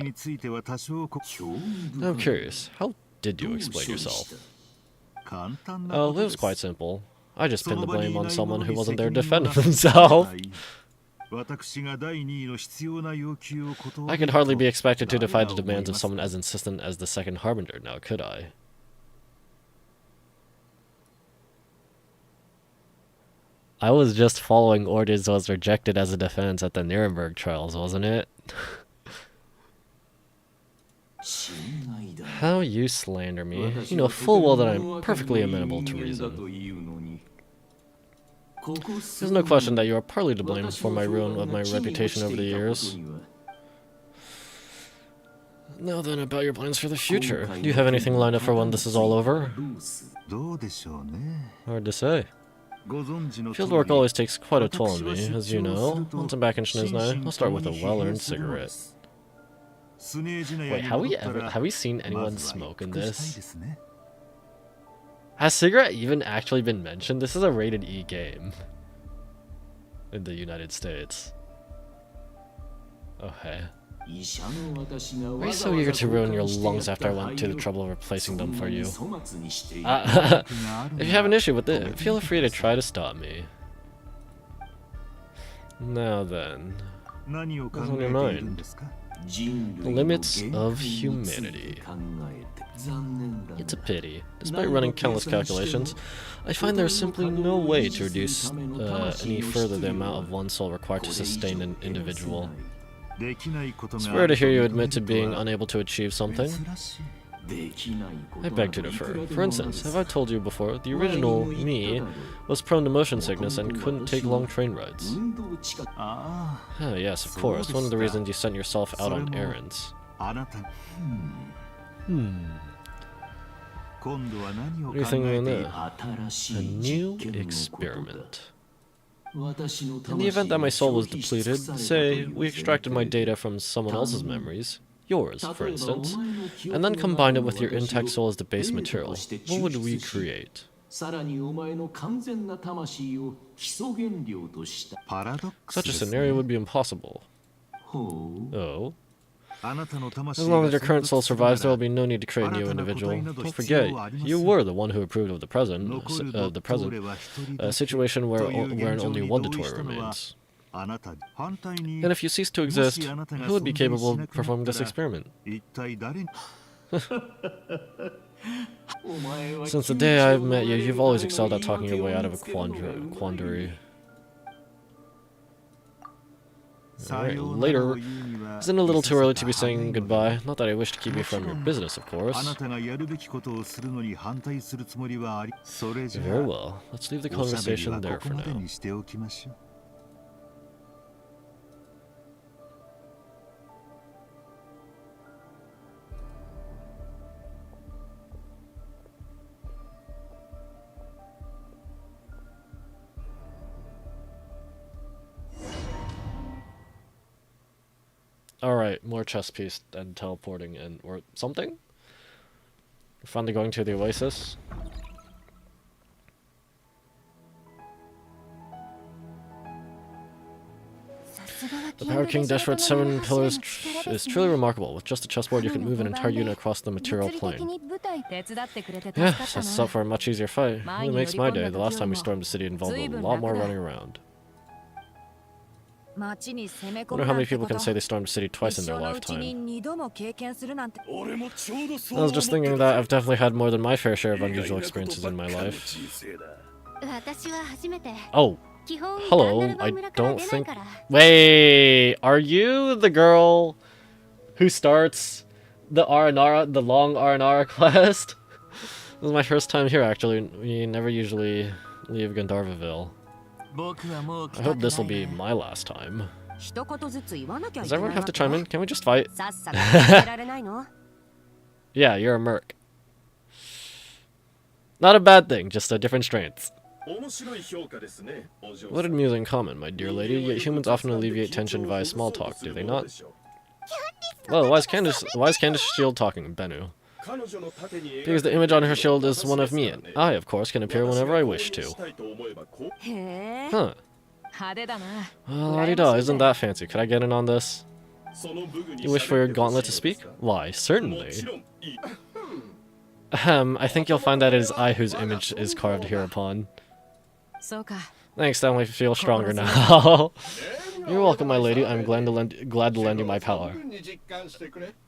S1: I'm curious, how did you explain yourself? Oh, it was quite simple. I just pinned the blame on someone who wasn't there to defend himself. I could hardly be expected to defy the demands of someone as insistent as the second Harbinger, now could I? I was just following orders was rejected as a defense at the Nuremberg trials, wasn't it? How you slander me. You know full well that I'm perfectly amenable to reason. There's no question that you are partly to blame for my ruin of my reputation over the years. Now then, about your plans for the future. Do you have anything lined up for when this is all over? Hard to say. Field work always takes quite a toll on me, as you know. Once I'm back in Snizny, I'll start with a well-earned cigarette. Wait, have we seen anyone smoke in this? Has cigarette even actually been mentioned? This is a rated E game in the United States. Okay. Are you so eager to ruin your lungs after I went to the trouble of replacing them for you? If you have an issue with it, feel free to try to stop me. Now then, what's on your mind? The limits of humanity. It's a pity. Despite running countless calculations, I find there's simply no way to reduce any further the amount of one soul required to sustain an individual. It's rare to hear you admit to being unable to achieve something. I beg to differ. For instance, have I told you before, the original me was prone to motion sickness and couldn't take long train rides. Ah, yes, of course. One of the reasons you sent yourself out on errands. What are you thinking on that? A new experiment. In the event that my soul was depleted, say, we extracted my data from someone else's memories, yours, for instance, and then combined it with your intact soul as the base material, what would we create? Such a scenario would be impossible. Oh? As long as your current soul survives, there will be no need to create a new individual. Don't forget, you were the one who approved of the present situation wherein only one Dotori remains. Then if you cease to exist, who would be capable of performing this experiment? Since the day I've met you, you've always excelled at talking your way out of a quandary. Alright, later. Isn't it a little too early to be saying goodbye? Not that I wish to keep you from your business, of course. Very well. Let's leave the conversation there for now. Alright, more chess piece and teleporting and or something? We're finally going to the Oasis. The Power King dash for its 7 pillars is truly remarkable. With just a chessboard, you can move an entire unit across the material plane. Yeah, sets us up for a much easier fight. It really makes my day. The last time we stormed the city involved a lot more running around. I wonder how many people can say they stormed a city twice in their lifetime. I was just thinking that I've definitely had more than my fair share of unusual experiences in my life. Oh, hello, I don't think... Wait, are you the girl who starts the the long Aranara quest? This is my first time here, actually. We never usually leave Gandharvaville. I hope this will be my last time. Does everyone have to chime in? Can we just fight? Yeah, you're a merc. Not a bad thing, just a different strengths. What an amusing comment, my dear lady, yet humans often alleviate tension via small talk, do they not? Well, why is Candace's shield talking, Bennu? Because the image on her shield is one of me, and I, of course, can appear whenever I wish to. Huh. Well, la-di-da, isn't that fancy? Could I get in on this? You wish for your gauntlet to speak? Why, certainly. I think you'll find that it is I whose image is carved hereupon. Thanks, that makes me feel stronger now. You're welcome, my lady. I'm glad to lend you my power.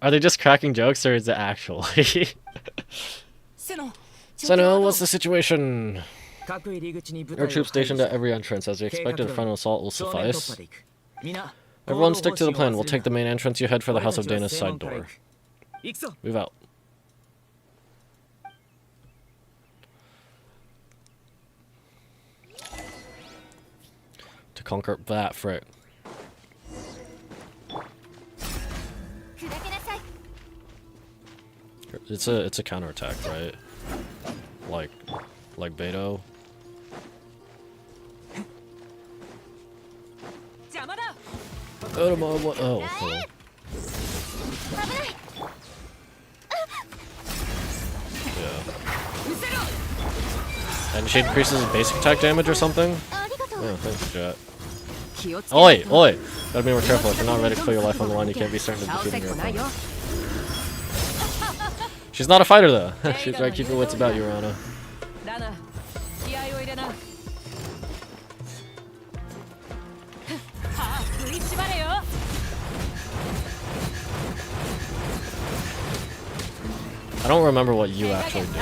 S1: Are they just cracking jokes, or is it actually? Senno, what's the situation? There are troops stationed at every entrance. As we expected, a frontal assault will suffice. Everyone stick to the plan. We'll take the main entrance. You head for the House of Dana's side door. Move out. To conquer that frick. It's a counterattack, right? Like Beto. Oh, hello. Yeah. And she increases basic attack damage or something? Yeah, thanks, chat. Oi! Oi! Gotta be more careful. If you're not ready to put your life on the line, you can't be certain of defeating your opponent. She's not a fighter, though. She's right. Keep your wits about you, Rana. I don't remember what you actually do.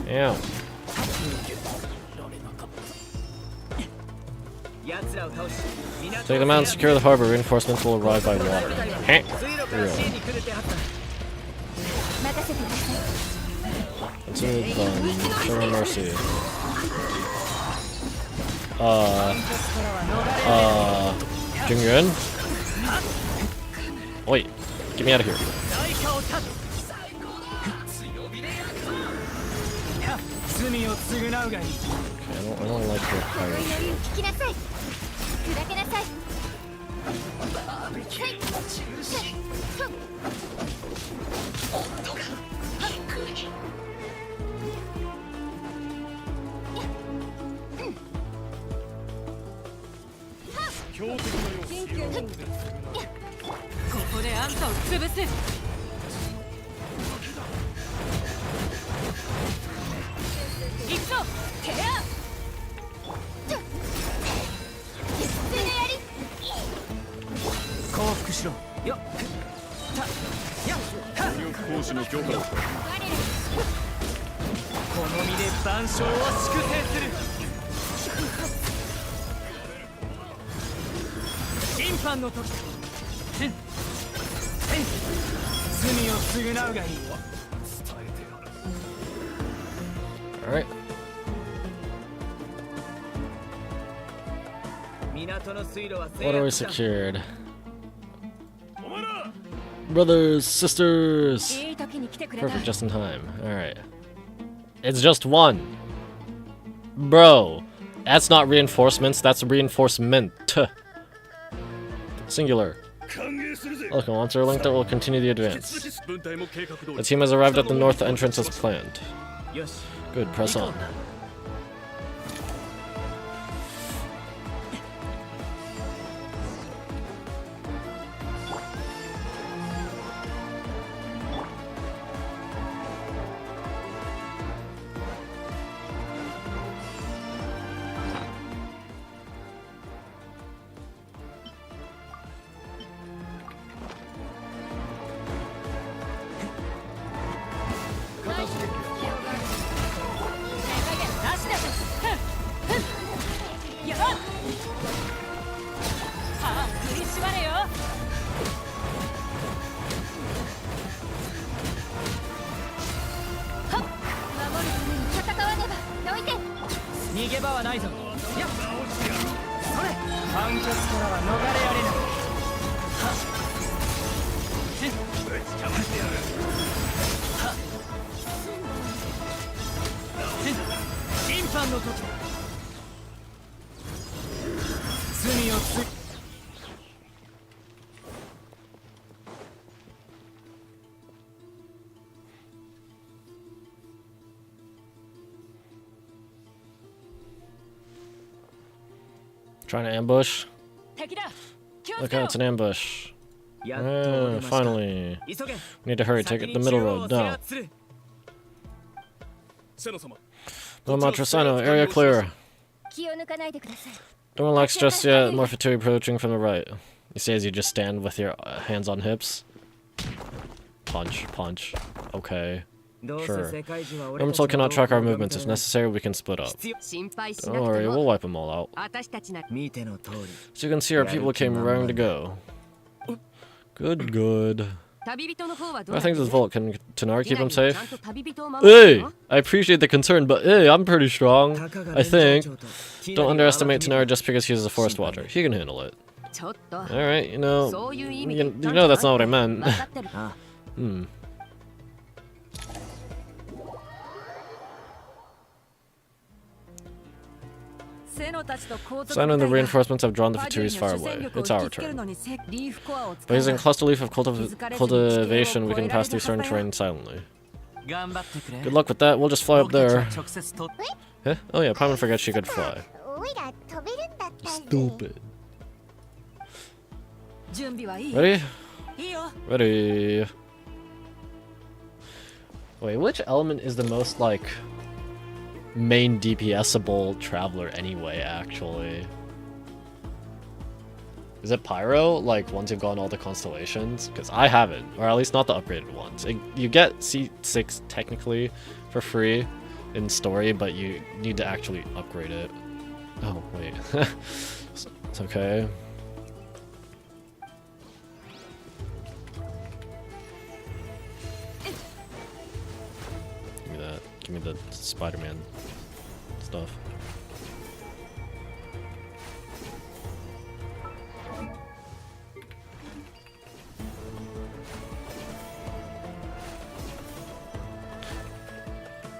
S1: Yeah. Take them out and secure the harbor. Reinforcements will arrive by water. Continue show her mercy. Jungyuan? Wait, get me out of here. Okay, I don't like your pirate shit. Alright. What are we secured? Brothers, sisters! Perfect, just in time. Alright. It's just one! Bro! That's not reinforcements, that's reinforcement. Singular. Welcome, once we're linked, we'll continue the advance. The team has arrived at the north entrance as planned. Good, press on. Trying to ambush. Look out, it's an ambush. Finally. We need to hurry, take it the middle road. No. No Matrosano, area clear. Don't relax just yet, more fatigue approaching from the right. You see as you just stand with your hands on hips. Punch, punch. Okay. Sure. Orbital cannot track our movements. If necessary, we can split up. Don't worry, we'll wipe them all out. So you can see our people came raring to go. Good, good. I think this vault can Tanar keep him safe. Hey! I appreciate the concern, but hey, I'm pretty strong. I think. Don't underestimate Tanar just because he's a forest watcher. He can handle it. Alright, you know that's not what I meant. Sign and the reinforcements have drawn the Fatuis far away. It's our turn. By using cluster leaf of cultivation, we can pass through certain terrain silently. Good luck with that, we'll just fly up there. Huh? Oh yeah, Paimon forgot she could fly. Stupid. Ready? Ready. Wait, which element is the most, like, main DPS-able traveler anyway, actually? Is it Pyro, like, once you've gotten all the constellations? Because I haven't, or at least not the upgraded ones. You get C6 technically for free in story, but you need to actually upgrade it. Oh, wait. It's okay. Give me that. Give me the Spider-Man stuff.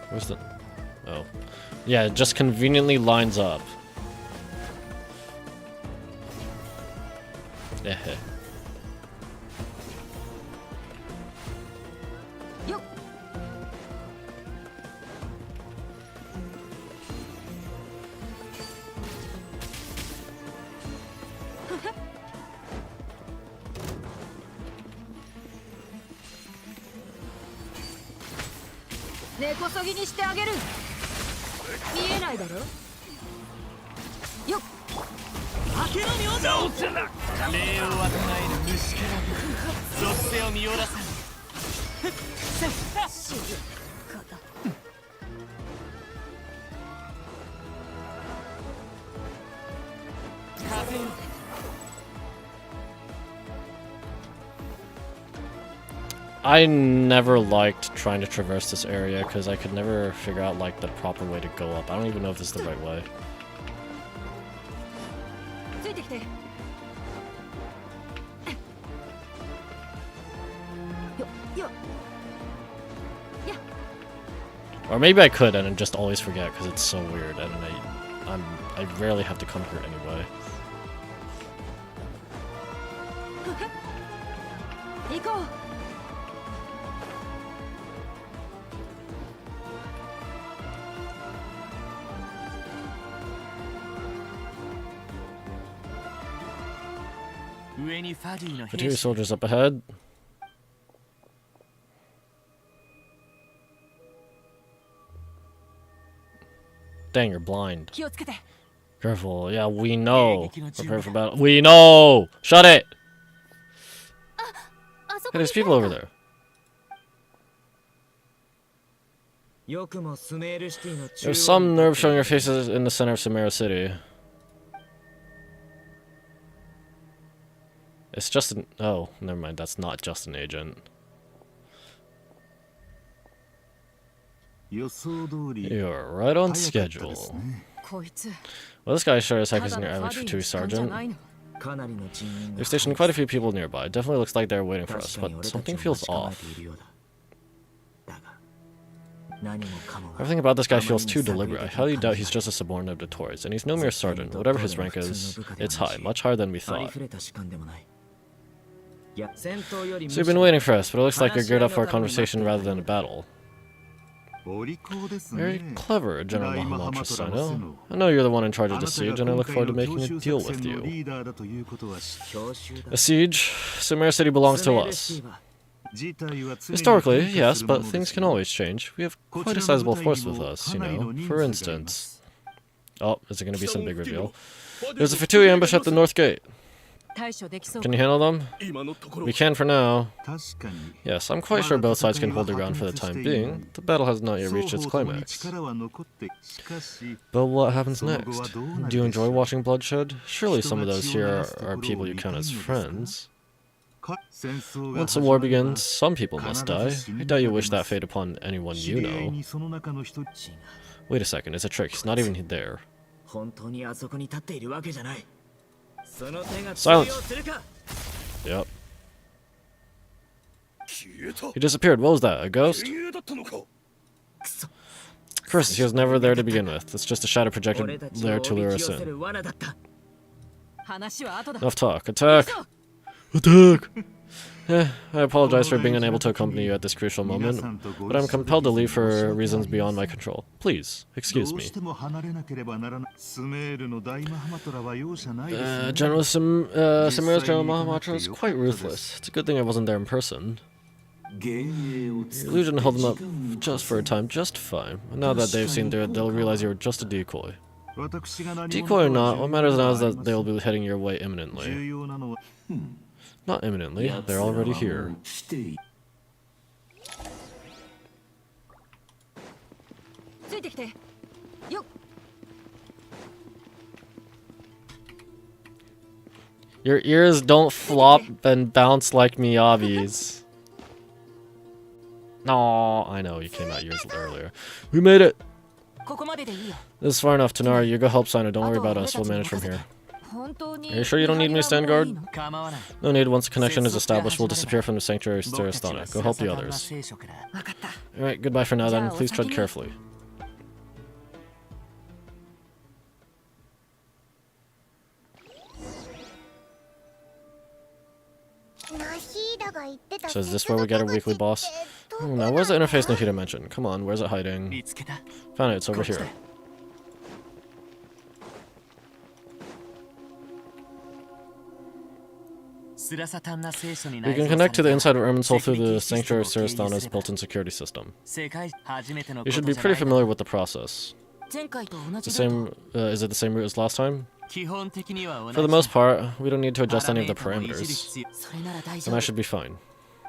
S1: Where's the... Oh. Yeah, it just conveniently lines up. Eh. I never liked trying to traverse this area because I could never figure out like the proper way to go up. I don't even know if this is the right way. Or maybe I could and just always forget because it's so weird and I rarely have to come here anyway. Fatui soldiers up ahead. Dang, you're blind. Careful. Yeah, we know. Prepare for battle. We know! Shut it! Hey, there's people over there. There's some nerve showing your faces in the center of Samara City. It's just an... Oh, never mind. That's not just an agent. You're right on schedule. Well, this guy sure as heck isn't your average Fatui sergeant. They've stationed quite a few people nearby. It definitely looks like they're waiting for us, but something feels off. Everything about this guy feels too deliberate. I highly doubt he's just a subordinate of Tori's, and he's no mere sergeant. Whatever his rank is, it's high, much higher than we thought. So you've been waiting for us, but it looks like you're geared up for a conversation rather than a battle. Very clever, General Mahamatra Sino. I know you're the one in charge of the siege, and I look forward to making a deal with you. A siege? Sumeru City belongs to us. Historically, yes, but things can always change. We have quite a sizable force with us, you know. For instance... Oh, is it going to be some big reveal? There's a Fatui ambush at the north gate. Can you handle them? We can for now. Yes, I'm quite sure both sides can hold their ground for the time being. The battle has not yet reached its climax. But what happens next? Do you enjoy watching bloodshed? Surely some of those here are people you count as friends. Once the war begins, some people must die. I doubt you wish that fate upon anyone you know. Wait a second, it's a trick. He's not even there. Silence! Yep. He disappeared. What was that? A ghost? Curses, he was never there to begin with. It's just a shadow projected there to lure us in. Enough talk. Attack! Attack! I apologize for being unable to accompany you at this crucial moment, but I'm compelled to leave for reasons beyond my control. Please, excuse me. General Sumeru's General Mahamatra is quite ruthless. It's a good thing I wasn't there in person. Your illusion held them up just for a time, just fine. And now that they've seen through it, they'll realize you were just a decoy. Decoy or not, what matters now is that they'll be heading your way imminently. Not imminently, they're already here. Your ears don't flop and bounce like Miyabi's. No, I know you came out years earlier. We made it! This is far enough, Tanara. You go help Sino. Don't worry about us. We'll manage from here. Are you sure you don't need me to stand guard? No need. Once the connection is established, we'll disappear from the sanctuary Sarasthana. Go help the others. Alright, goodbye for now then. Please tread carefully. So is this where we get our weekly boss? Oh, now where's the interface Nahida mentioned? Come on, where's it hiding? Found it, it's over here. We can connect to the inside of Irmin's Soul through the Sanctuary Sarasthana's built-in security system. You should be pretty familiar with the process. It's the same, is it the same route as last time? For the most part, we don't need to adjust any of the parameters. And I should be fine.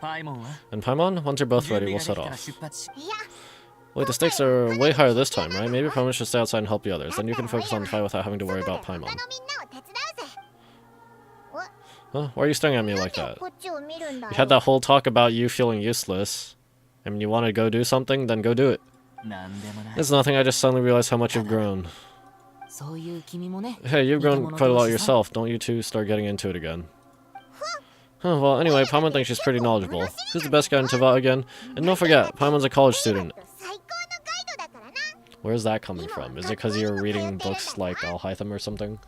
S1: And Paimon, once you're both ready, we'll set off. Wait, the stakes are way higher this time, right? Maybe Paimon should stay outside and help the others. Then you can focus on the fight without having to worry about Paimon. Huh? Why are you staring at me like that? You had that whole talk about you feeling useless. I mean, you want to go do something? Then go do it. It's nothing, I just suddenly realized how much you've grown. Hey, you've grown quite a lot yourself. Don't you two start getting into it again. Huh, well, anyway, Paimon thinks she's pretty knowledgeable. Who's the best guy in Tava again? And don't forget, Paimon's a college student. Where's that coming from? Is it because you're reading books like Alhaitham or something?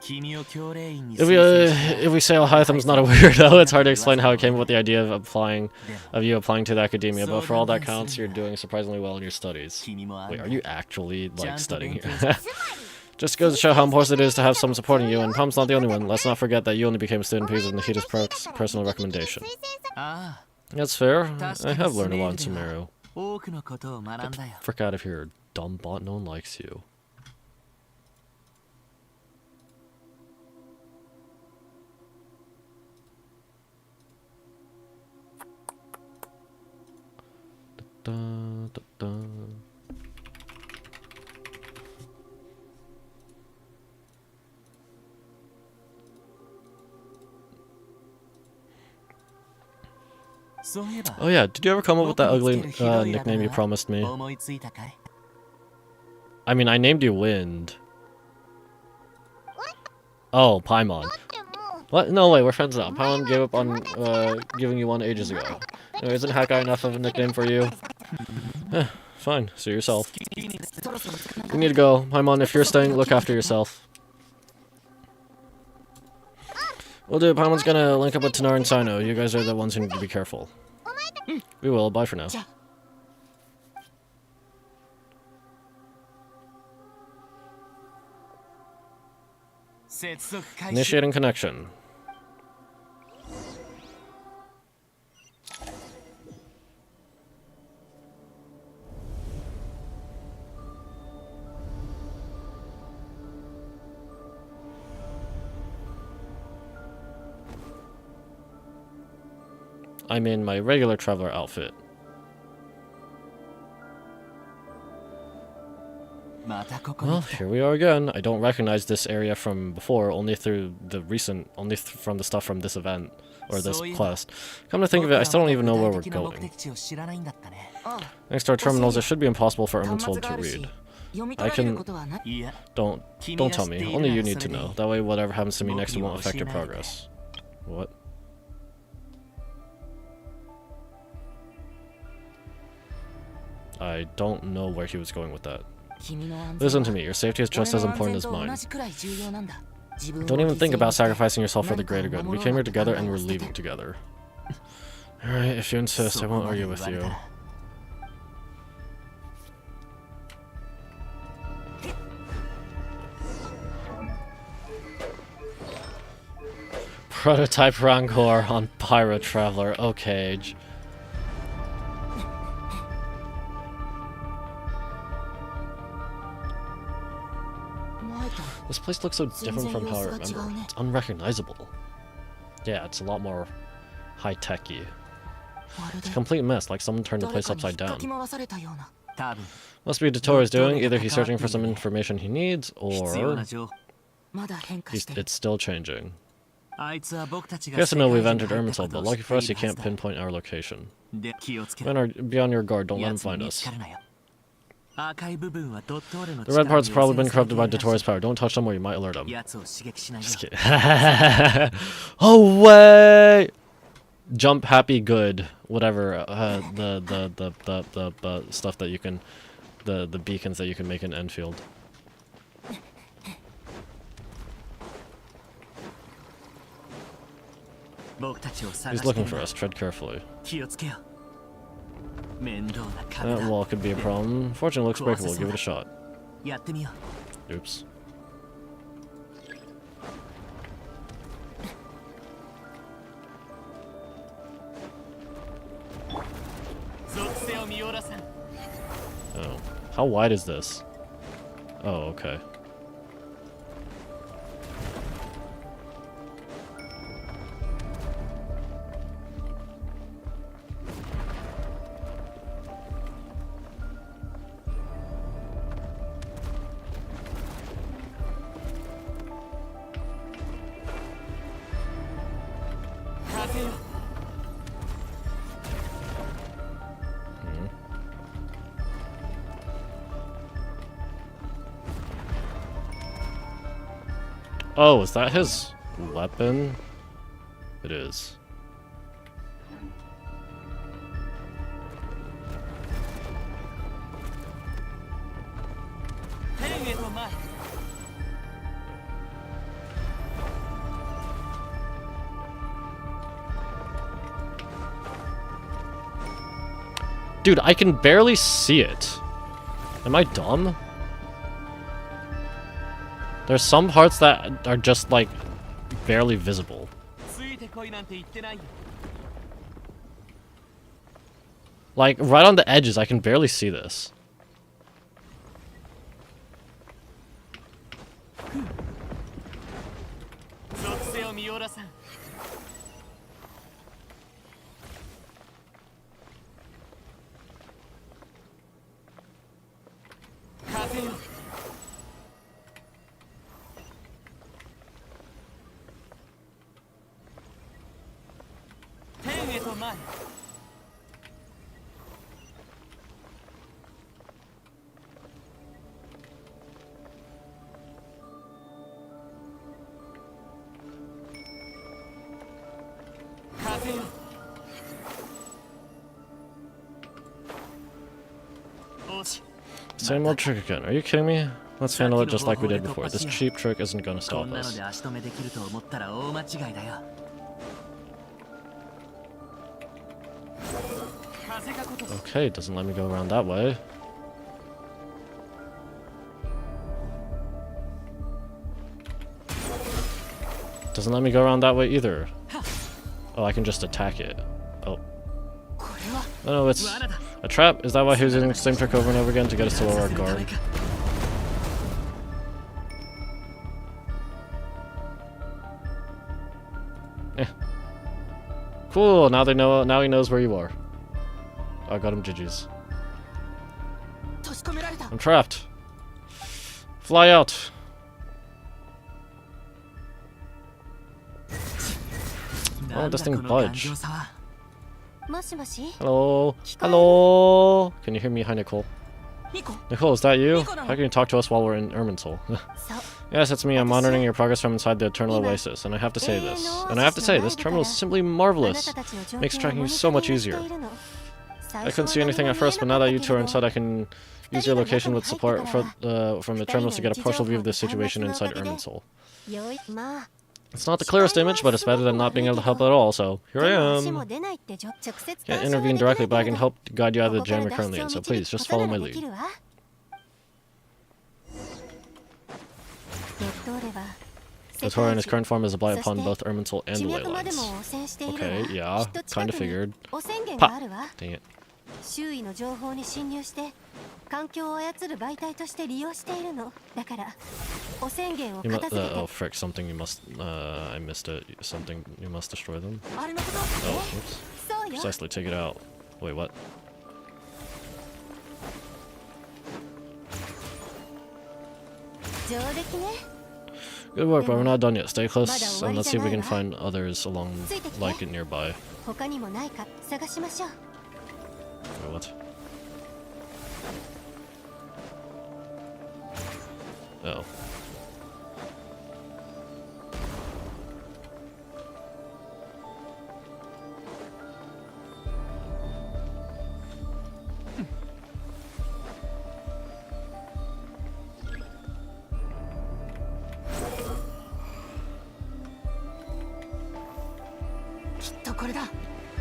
S1: If we say Alhaitham's not a weirdo, it's hard to explain how it came up with the idea of you applying to the academia, but for all that counts, you're doing surprisingly well in your studies. Wait, are you actually, like, studying here? Just goes to show how important it is to have someone supporting you, and Pom's not the only one. Let's not forget that you only became a student because of Nahida's personal recommendation. That's fair. I have learned a lot in Sumeru. Get the frick out of here, dumb bot. No one likes you. Da, da, da. Oh yeah, did you ever come up with that ugly nickname you promised me? I mean, I named you Wind. Oh, Paimon. What? No way, we're friends now. Paimon gave up on giving you one ages ago. Isn't Hawkeye enough of a nickname for you? Fine, suit yourself. You need to go. Paimon, if you're staying, look after yourself. Well, dude, Paimon's gonna link up with Tanar and Sino. You guys are the ones who need to be careful. We will. Bye for now. Initiating connection. I'm in my regular traveler outfit. Well, here we are again. I don't recognize this area from before, only through the recent, from the stuff from this event, or this quest. Come to think of it, I still don't even know where we're going. Next to our terminals, it should be impossible for Irminsul to read. I can... Don't tell me. Only you need to know. That way whatever happens to me next, it won't affect your progress. What? I don't know where he was going with that. Listen to me, your safety is just as important as mine. Don't even think about sacrificing yourself for the greater good. We came here together and we're leaving together. Alright, if you insist, I won't argue with you. Prototype Rancor on Pyro Traveler. Okay. This place looks so different from how I remember. It's unrecognizable. Yeah, it's a lot more high-techy. It's a complete mess, like someone turned the place upside down. Must be what Dottoro's doing. Either he's searching for some information he needs, or it's still changing. Yes, I know we've entered Irminsul, but lucky for us, he can't pinpoint our location. Be on your guard, don't let him find us. The red part's probably been corrupted by Dottoro's power. Don't touch them or you might alert him. Just kidding. Oh, way! Jump, happy, good. Whatever. The stuff that you can... The beacons that you can make in Enfield. He's looking for us. Tread carefully. That wall could be a problem. Fortunately, it looks breakable. Give it a shot. Oops. Oh. How wide is this? Oh, okay. Oh, is that his weapon? It is. Dude, I can barely see it. Am I dumb? There's some parts that are just, like, barely visible. Like, right on the edges, I can barely see this. Same old trick again. Are you kidding me? Let's handle it just like we did before. This cheap trick isn't gonna stop us. Okay, doesn't let me go around that way. Doesn't let me go around that way either. Oh, I can just attack it. Oh. No, it's a trap. Is that why he was using the same trick over and over again to get us to lower our guard? Eh. Cool, now they know. Now he knows where you are. Oh, I got him GG's. I'm trapped. Fly out. Oh, this thing budge. Hello? Hello? Can you hear me? Hi, Nicole. Nicole, is that you? How can you talk to us while we're in Irminsul? Yes, it's me. I'm monitoring your progress from inside the Eternal Oasis, and I have to say this. This terminal is simply marvelous. Makes tracking you so much easier. I couldn't see anything at first, but now that you two are inside, I can use your location with support from the terminals to get a partial view of the situation inside Irminsul. It's not the clearest image, but it's better than not being able to help at all, so here I am. Can't intervene directly, but I can help guide you out of the jam you're currently in, so please, just follow my lead. The Tora in his current form is a blight upon both Irminsul and the ley lines. Okay, yeah, kinda figured. Pah! Dang it. Oh frick, something you must, I missed it. Something, you must destroy them. Oh, oops. Precisely, take it out. Wait, what? Good work, but we're not done yet. Stay close, and let's see if we can find others along, like it nearby. Wait, what? Oh.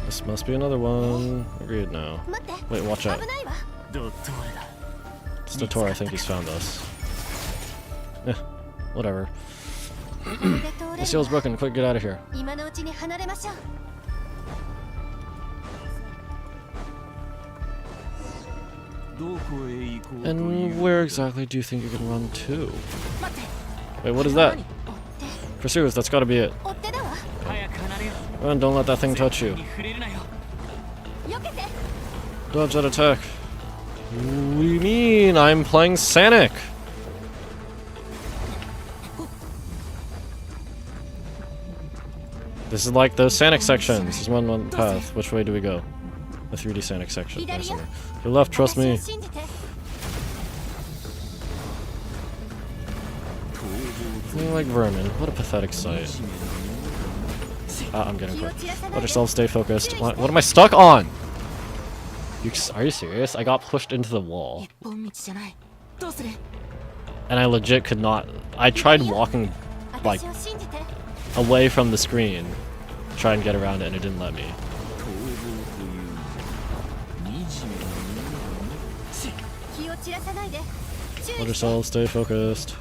S1: This must be another one. Agreed now. Wait, watch out. It's the Tor, I think he's found us. Eh, whatever. The seal's broken, quick, get out of here. And where exactly do you think you can run to? Wait, what is that? Pursuers, that's gotta be it. Run, don't let that thing touch you. Dodge that attack. What do you mean? I'm playing Sanic! This is like those Sanic sections. This is one path. Which way do we go? The 3D Sanic section. Nice. Your left, trust me. Feeling like vermin. What a pathetic sight. Ah, I'm getting caught. Let yourself stay focused. What am I stuck on? Are you serious? I got pushed into the wall. And I legit could not. I tried walking, like, away from the screen to try and get around it, and it didn't let me. Let yourself stay focused.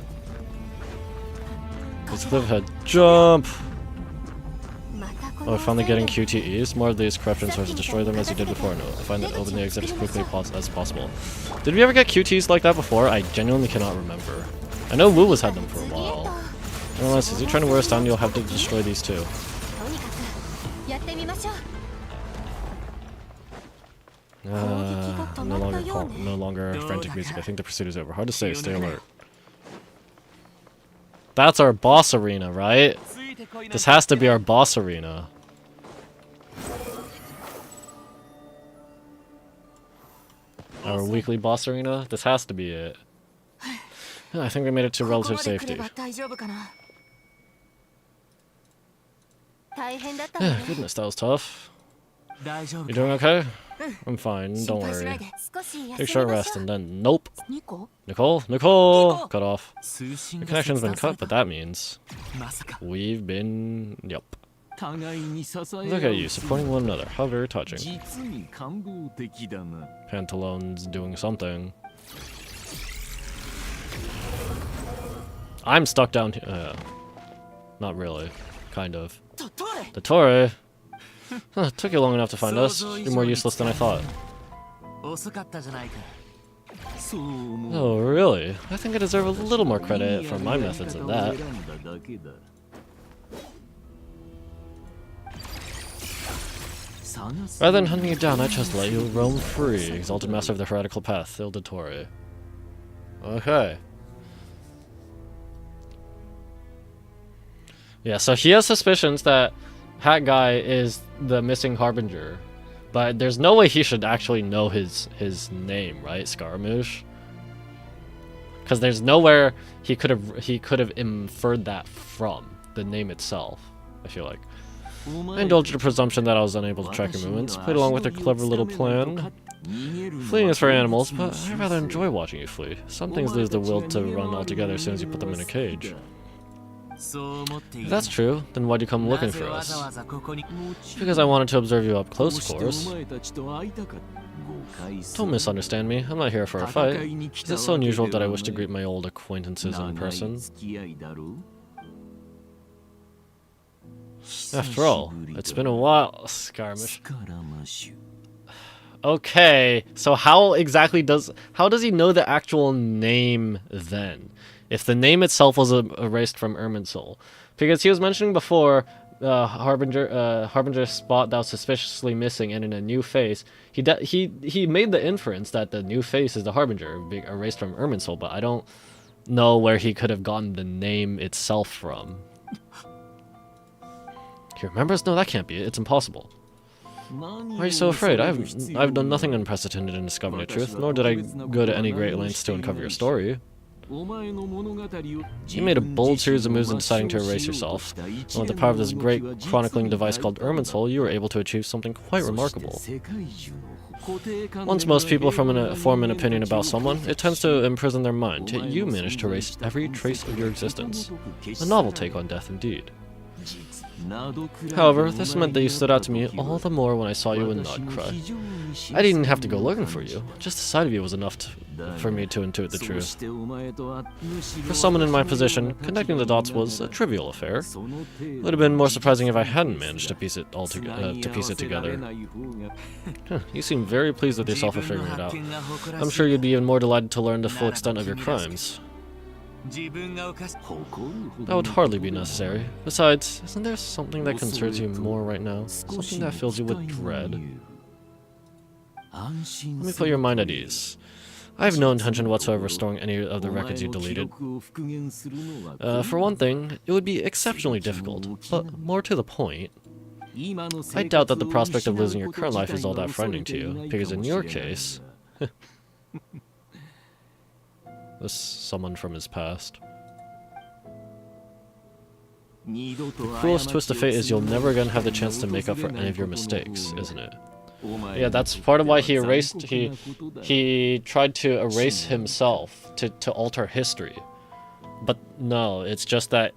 S1: It's cliff head. Jump! Oh, finally getting QTEs. More of these corruption sources. Destroy them as you did before. No, find that open the exit as quickly as possible. Did we ever get QTs like that before? I genuinely cannot remember. I know Wu has had them for a while. Unless, is he trying to wear us down? You'll have to destroy these too. No longer frantic music. I think the pursuit is over. Hard to say. Stay alert. That's our boss arena, right? This has to be our boss arena. Our weekly boss arena? This has to be it. I think we made it to relative safety. Goodness, that was tough. You doing okay? I'm fine, don't worry. Take a short rest and then nope. Nicole! Cut off. The connection's been cut, but that means we've been... Yup. Look at you, supporting one another. How very touching. Pantalone's doing something. I'm stuck down here. Not really. Kind of. The Torre! Huh, took you long enough to find us. You're more useless than I thought. Oh, really? I think I deserve a little more credit for my methods than that. Rather than hunting you down, I just let you roam free. Exalted Master of the Heretical Path, Il Torre. Okay. Yeah, so he has suspicions that Hat Guy is the missing Harbinger. But there's no way he should actually know his name, right? Scaramouche? Because there's nowhere he could have inferred that from, the name itself, I feel like. I indulged the presumption that I was unable to track your movements, played along with their clever little plan. Fleeing is for animals, but I rather enjoy watching you flee. Some things lose the will to run altogether as soon as you put them in a cage. If that's true, then why'd you come looking for us? Because I wanted to observe you up close, of course. Don't misunderstand me, I'm not here for a fight. Is it so unusual that I wish to greet my old acquaintances in person? After all, it's been a while, Skirmish. Okay, so how does he know the actual name then? If the name itself was erased from Irminsul? Because he was mentioning before, Harbinger spot that was suspiciously missing, and in a new face, he made the inference that the new face is the Harbinger, being erased from Irminsul, but I don't know where he could have gotten the name itself from. He remembers? No, that can't be it. It's impossible. Why are you so afraid? I've done nothing unprecedented in discovering the truth, nor did I go to any great lengths to uncover your story. You made a bold series of moves in deciding to erase yourself, and with the power of this great chronicling device called Irminsul, you were able to achieve something quite remarkable. Once most people form an opinion about someone, it tends to imprison their mind, yet you managed to erase every trace of your existence. A novel take on death indeed. However, this meant that you stood out to me all the more when I saw you in Nodcry. I didn't have to go looking for you, just the sight of you was enough for me to intuit the truth. For someone in my position, connecting the dots was a trivial affair. It would have been more surprising if I hadn't managed to piece it together. You seem very pleased with yourself for figuring it out. I'm sure you'd be even more delighted to learn the full extent of your crimes. That would hardly be necessary. Besides, isn't there something that concerns you more right now? Something that fills you with dread? Let me put your mind at ease. I have no intention whatsoever of storing any of the records you deleted. For one thing, it would be exceptionally difficult, but more to the point, I doubt that the prospect of losing your current life is all that frightening to you, because in your case... This someone from his past. The cruelest twist of fate is you'll never again have the chance to make up for any of your mistakes, isn't it? Yeah, that's part of why he erased... He tried to erase himself, to alter history. But no, it's just that...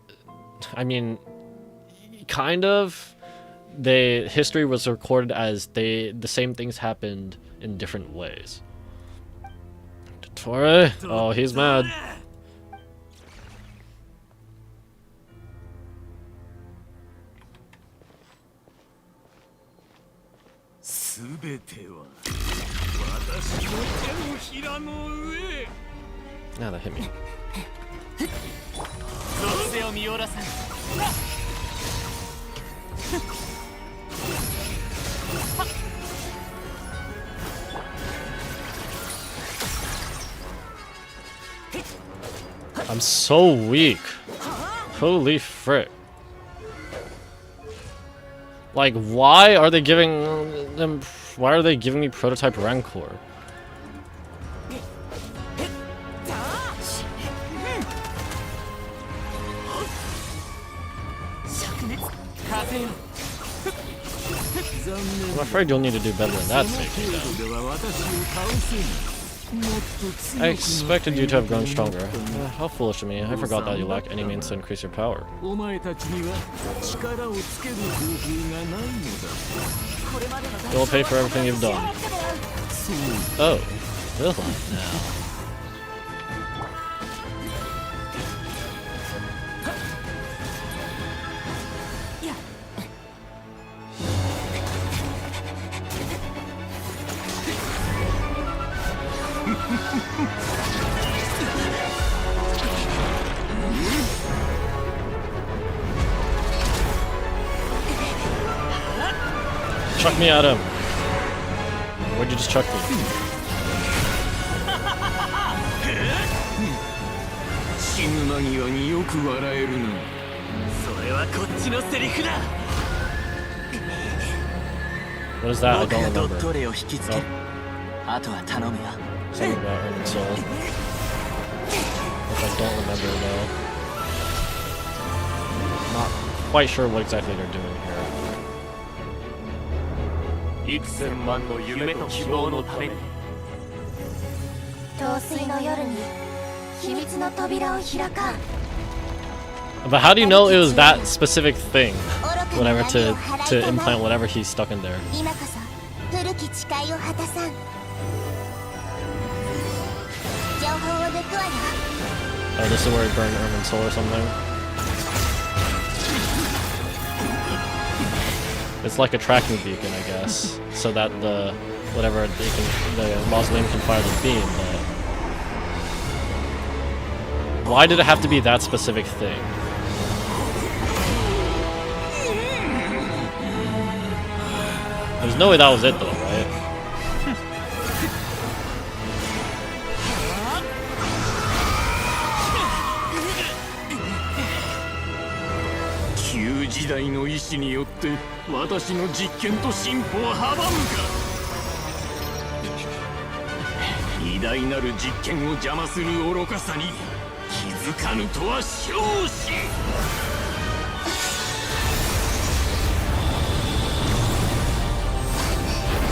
S1: I mean... Kind of... History was recorded as the same things happened in different ways. Torre? Oh, he's mad. Now that hit me. I'm so weak. Holy frick. Like, why are they giving them... Why are they giving me Prototype Rancor? I'm afraid you'll need to do better than that, Seiki, though. I expected you to have grown stronger. How foolish of me. I forgot that you lack any means to increase your power. You'll pay for everything you've done. Oh, will I now? Chuck me at him. Where'd you just chuck me? What is that? I don't remember. Oh. Something about Urban Soul. Which I don't remember though. Not quite sure what exactly they're doing here. But how do you know it was that specific thing? Whatever to implant whatever he's stuck in there. Oh, this is where he burned Urban Soul or something. It's like a tracking beacon, I guess, so that the mausoleum can fire the beam. But why did it have to be that specific thing? There's no way that was it, though, right?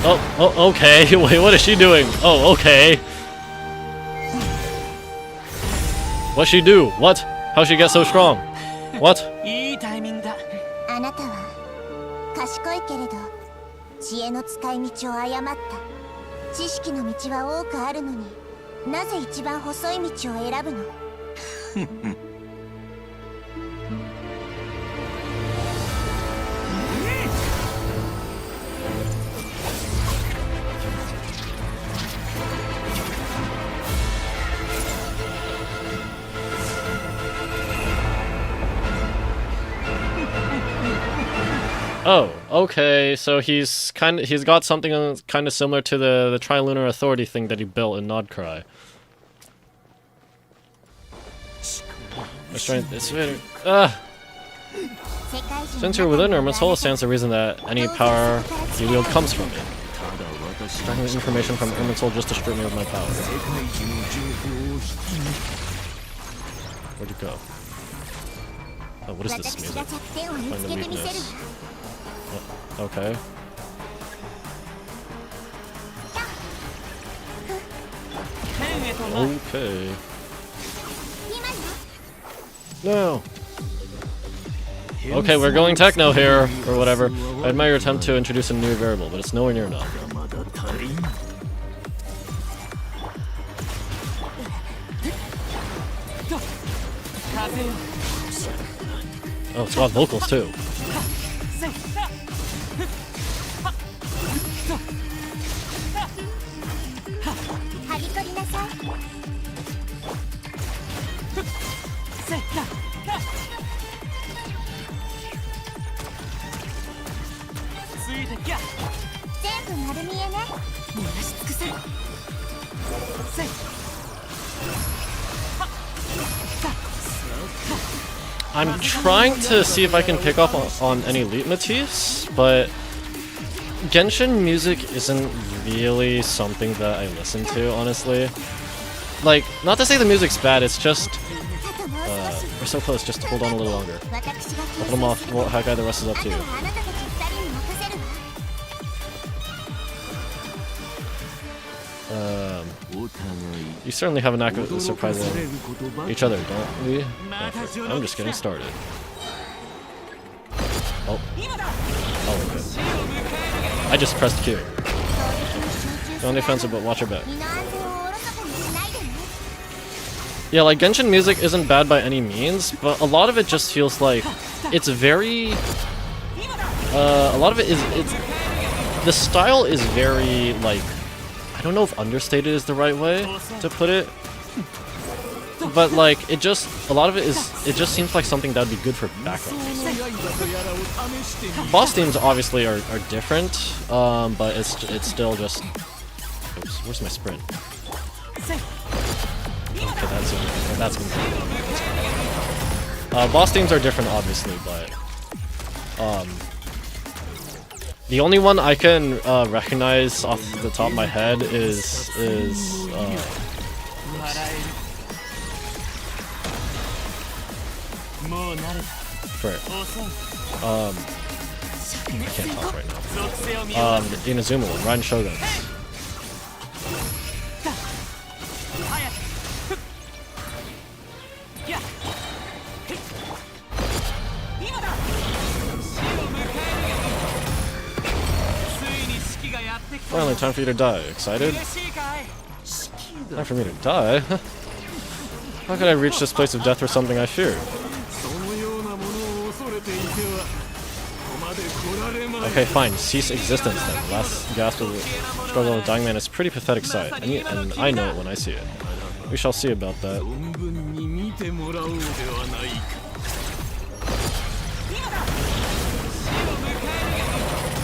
S1: Oh, okay. Wait, what is she doing? Oh, okay. What'd she do? What? How'd she get so strong? What?
S2: あなたは賢いけれど知恵の使い道を誤った。知識の道は多くあるのになぜ一番細い道を選ぶの？Oh,
S1: okay. So he's got something kind of similar to the Trilunar Authority thing that he built in Nodcry. Since you're within Irma's Soul, stands the reason that any power you wield comes from it. Extracting this information from Irma's Soul just to strip me of my power. Where'd you go? Oh, what is this music? Find the weakness. Okay. Okay. No. Okay, we're going techno here, or whatever. I admire your attempt to introduce a new variable, but it's nowhere near enough. Oh, it's got vocals too. I'm trying to see if I can pick up on any leitmotifs, but Genshin music isn't really something that I listen to, honestly. Like, not to say the music's bad, it's just... we're so close, just hold on a little longer. I'll put him off, well, Haggai, the rest is up to you. You certainly have a knack of surprising each other, don't we? I'm just getting started. Oh. Oh, okay. I just pressed Q. Don't defensive, but watch your back. Yeah, like, Genshin music isn't bad by any means, but a lot of it just feels like it's very... a lot of it is... The style is very, like... I don't know if understated is the right way to put it. But, like, it just... A lot of it is... It just seems like something that would be good for background music. Boss themes obviously are different, but it's still just... Oops, where's my sprint? Okay, that's gonna be boss themes are different, obviously, but the only one I can recognize off the top of my head is frick. I can't talk right now. The Inazuma one, Raiden Shoguns. Finally, time for you to die. Excited? Time for me to die? How could I reach this place of death for something I feared? Okay, fine. Cease existence then. Last gasp of the struggle of a dying man is a pretty pathetic sight. And I know it when I see it. We shall see about that.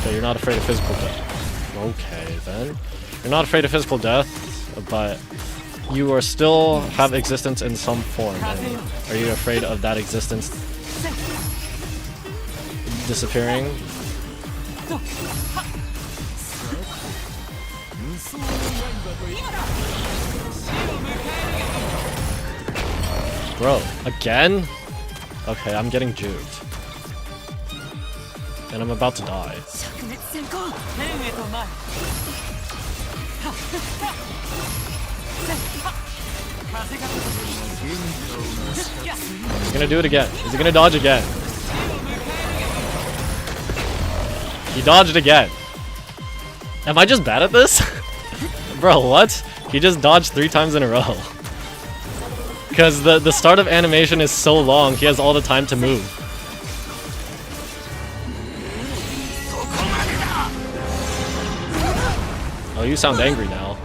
S1: Okay, you're not afraid of physical death. Okay, then. You're not afraid of physical death, but you are still have existence in some form. And are you afraid of that existence disappearing? Bro, again? Okay, I'm getting juked. And I'm about to die. He's gonna do it again. Is he gonna dodge again? He dodged again. Am I just bad at this? Bro, what? He just dodged 3 times in a row. Because the start of animation is so long, he has all the time to move. Oh, you sound angry now.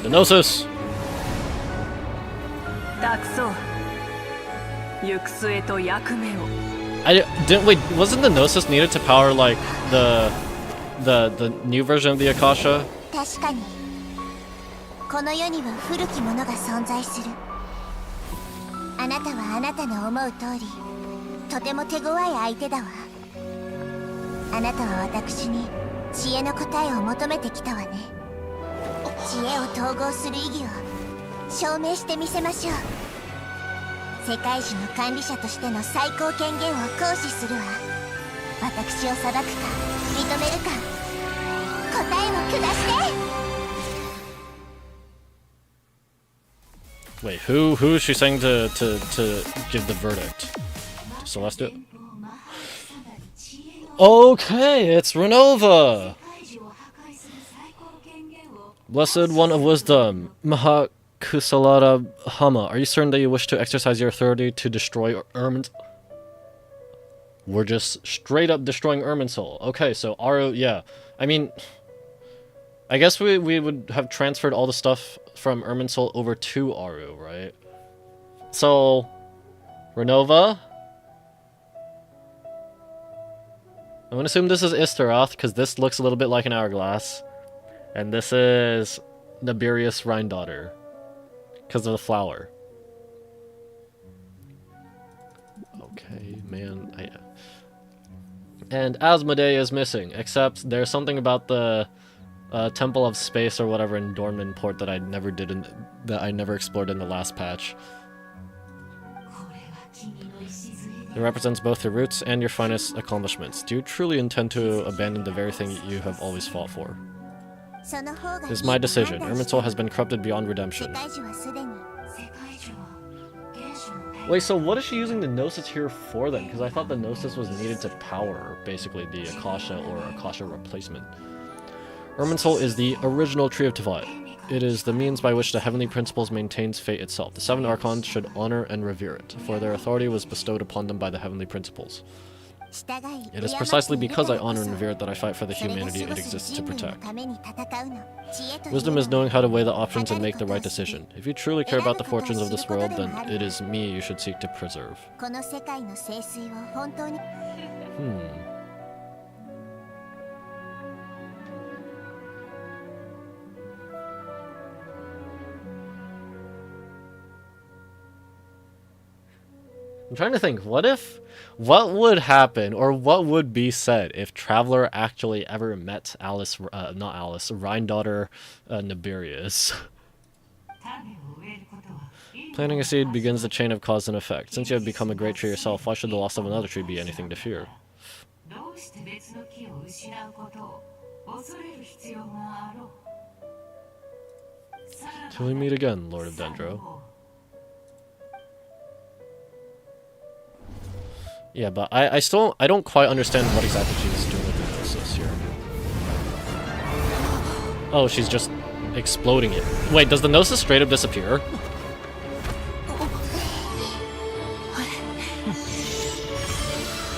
S1: The Gnosis! I didn't wait. Wasn't the Gnosis needed to power like the new version of the Akasha?
S2: 確かにこの世には古きものが存在する。あなたはあなたの思う通りとても手強い相手だわ。あなたは私に知恵の答えを求めてきたわね。知恵を統合する意義を証明してみせましょう。世界樹の管理者としての最高権限を行使するわ。私を裁くか認めるか答えを下して。
S1: Wait, who is she saying to give the verdict? Celeste? Okay, it's Renova! Blessed One of Wisdom, Mahakusalada Hama, are you certain that you wish to exercise your authority to destroy Irmin's... We're just straight up destroying Irminsul. Okay, so Aru, yeah. I mean... I guess we would have transferred all the stuff from Irminsul over to Aru, right? So... Renova? I'm gonna assume this is Istaroth, because this looks a little bit like an hourglass. And this is Nabirius Rhine-daughter, because of the flower. Okay, man. And Asmodee is missing, except there's something about the Temple of Space or whatever in Dornman Port that I never explored in the last patch. It represents both your roots and your finest accomplishments. Do you truly intend to abandon the very thing you have always fought for? It is my decision. Irminsul has been corrupted beyond redemption. Wait, so what is she using the Gnosis here for then? Because I thought the Gnosis was needed to power, basically, the Akasha or Akasha replacement. Irminsul is the original Tree of Tevai. It is the means by which the Heavenly Principles maintains fate itself. The 7 Archons should honor and revere it, for their authority was bestowed upon them by the Heavenly Principles. It is precisely because I honor and revere it that I fight for the humanity it exists to protect. Wisdom is knowing how to weigh the options and make the right decision. If you truly care about the fortunes of this world, then it is me you should seek to preserve. I'm trying to think, what would happen, or what would be said if Traveler actually ever met Rhine-daughter Nibirius? Planting a seed begins the chain of cause and effect. Since you have become a great tree yourself, why should the loss of another tree be anything to fear? Till we meet again, Lord of Dendro. Yeah, but I don't quite understand what exactly she's doing with the Gnosis here. Oh, she's just exploding it. Wait, does the Gnosis straight up disappear?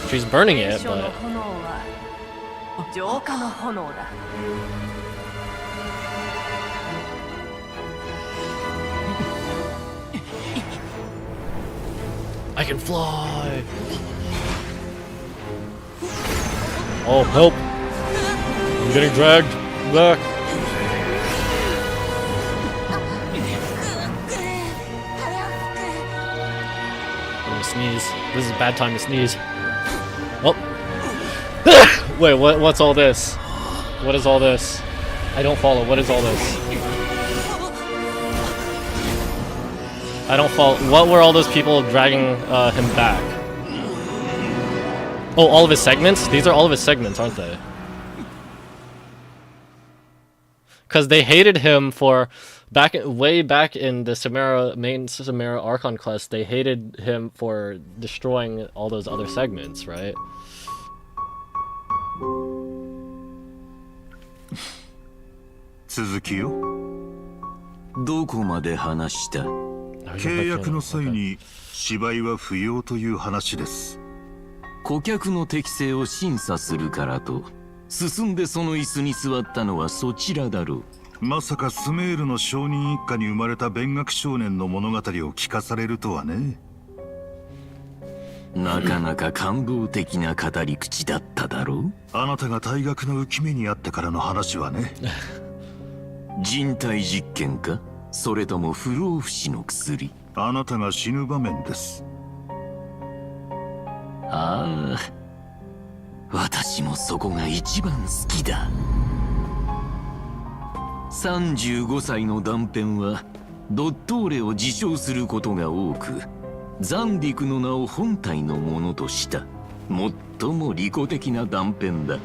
S1: She's burning it, but... I can fly! Oh, help! I'm getting dragged back. I'm gonna sneeze. This is a bad time to sneeze. Oh. Wait, what's all this? What is all this? I don't follow. What is all this? I don't follow. What were all those people dragging him back? Oh, all of his segments? These are all of his segments, aren't they? Because they hated him for way back in the main Samara Archon quest. They hated him for destroying all those other segments, right?
S4: 続きよ。どこまで話した？契約の際に芝居は不要という話です。
S3: 顧客の適性を審査するからと進んでその椅子に座ったのはそちらだろう。
S4: まさかスメールの商人一家に生まれた勉学少年の物語を聞かされるとはね。
S3: なかなか感動的な語り口だっただろう。
S4: あなたが大学の浮き目にあってからの話はね。
S3: 人体実験か、それとも不老不死の薬。
S4: あなたが死ぬ場面です。
S3: ああ、私もそこが一番好きだ。35歳の断片はドットーレを自称することが多く、ザンディクの名を本体のものとした最も利己的な断片だ。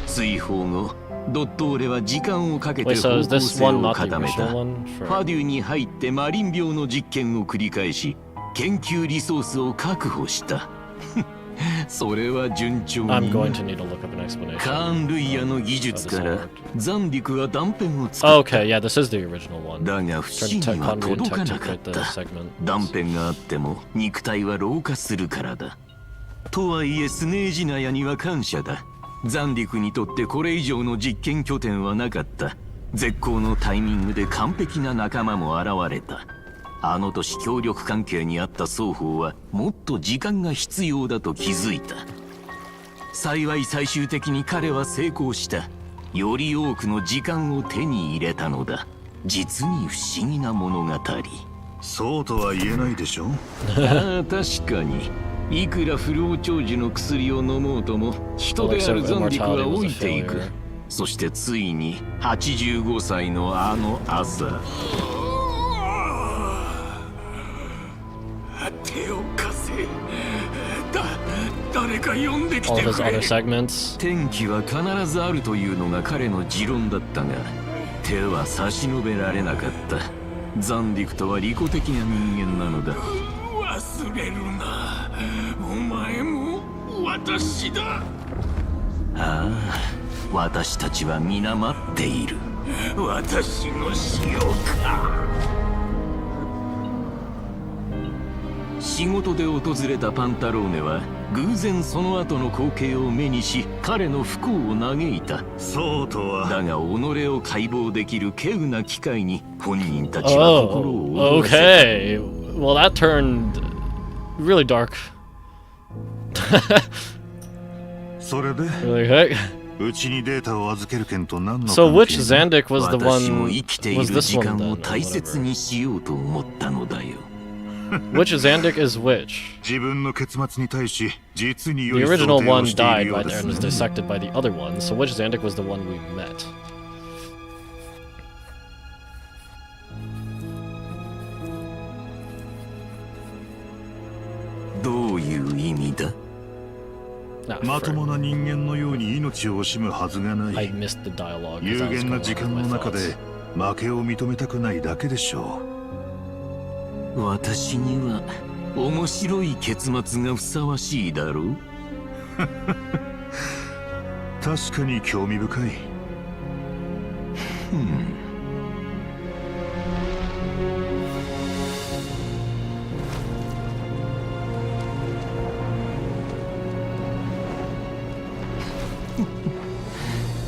S3: 追放後、ドットーレは時間をかけて方向性を固めた。ファデュに入ってマリン病の実験を繰り返し、研究リソースを確保した。それは順調に。カーン・ルイヤの技術からザンディクは断片を作った。
S1: Okay, yeah, this is the original one.
S3: だが不思議には届かなかった。断片があっても肉体は老化するからだ。とはいえスネージナヤには感謝だ。ザンディクにとってこれ以上の実験拠点はなかった。絶好のタイミングで完璧な仲間も現れた。あの年協力関係にあった双方はもっと時間が必要だと気づいた。幸い最終的に彼は成功した。より多くの時間を手に入れたのだ。実に不思議な物語。
S4: そうとは言えないでしょ。
S3: ああ、確かに。いくら不老長寿の薬を飲もうとも人であるザンディクは老いていく。そしてついに85歳のあの朝。手を貸せ。誰か呼んできてくれ。
S1: All of his other segments.
S3: 天気は必ずあるというのが彼の持論だったが、手は差し伸べられなかった。ザンディクとは利己的な人間なのだ。忘れるな。お前も私だ。ああ、私たちは皆待っている。私の死をか。仕事で訪れたパンタローネは偶然その後の光景を目にし、彼の不幸を嘆いた。
S4: そうとは。
S3: だが己を解剖できる稀有な機会に本人たちは心を
S1: Oh, okay. Well, that turned really dark.
S4: それで
S1: Really quick.
S4: うちにデータを預ける件と何の
S1: So
S4: 関
S1: which
S4: 係？
S1: Zandik was the
S3: 私も
S1: one?
S3: 生きてい
S1: Was
S3: る
S1: this
S3: 時
S1: one
S3: 間
S1: then?
S3: を
S1: Or
S3: 大切
S1: whatever?
S3: にしようと思ったのだよ。
S1: Which Zandik is which?
S4: 自分の結末に対し実に
S1: The
S4: 良い想
S1: original
S4: 定を
S1: one
S4: している
S1: died
S4: よう
S1: by
S4: で
S1: there
S4: す
S1: and was
S4: ね。
S1: dissected by the other one. So which Zandik was the one we met?
S3: どういう意味だ？
S1: Nah,
S4: まと
S1: frick.
S4: もな人間のように命を惜しむはずがな
S1: I
S4: い。
S1: missed the dialogue. 'Cause
S4: 有
S1: I was
S4: 限な
S1: going
S4: 時
S1: on
S4: 間
S1: with
S4: の
S1: my
S4: 中で
S1: thoughts.
S4: 負けを認めたくないだけでしょ
S3: 私には面白い結末がふさわしいだろう。
S4: う。確かに興味深い。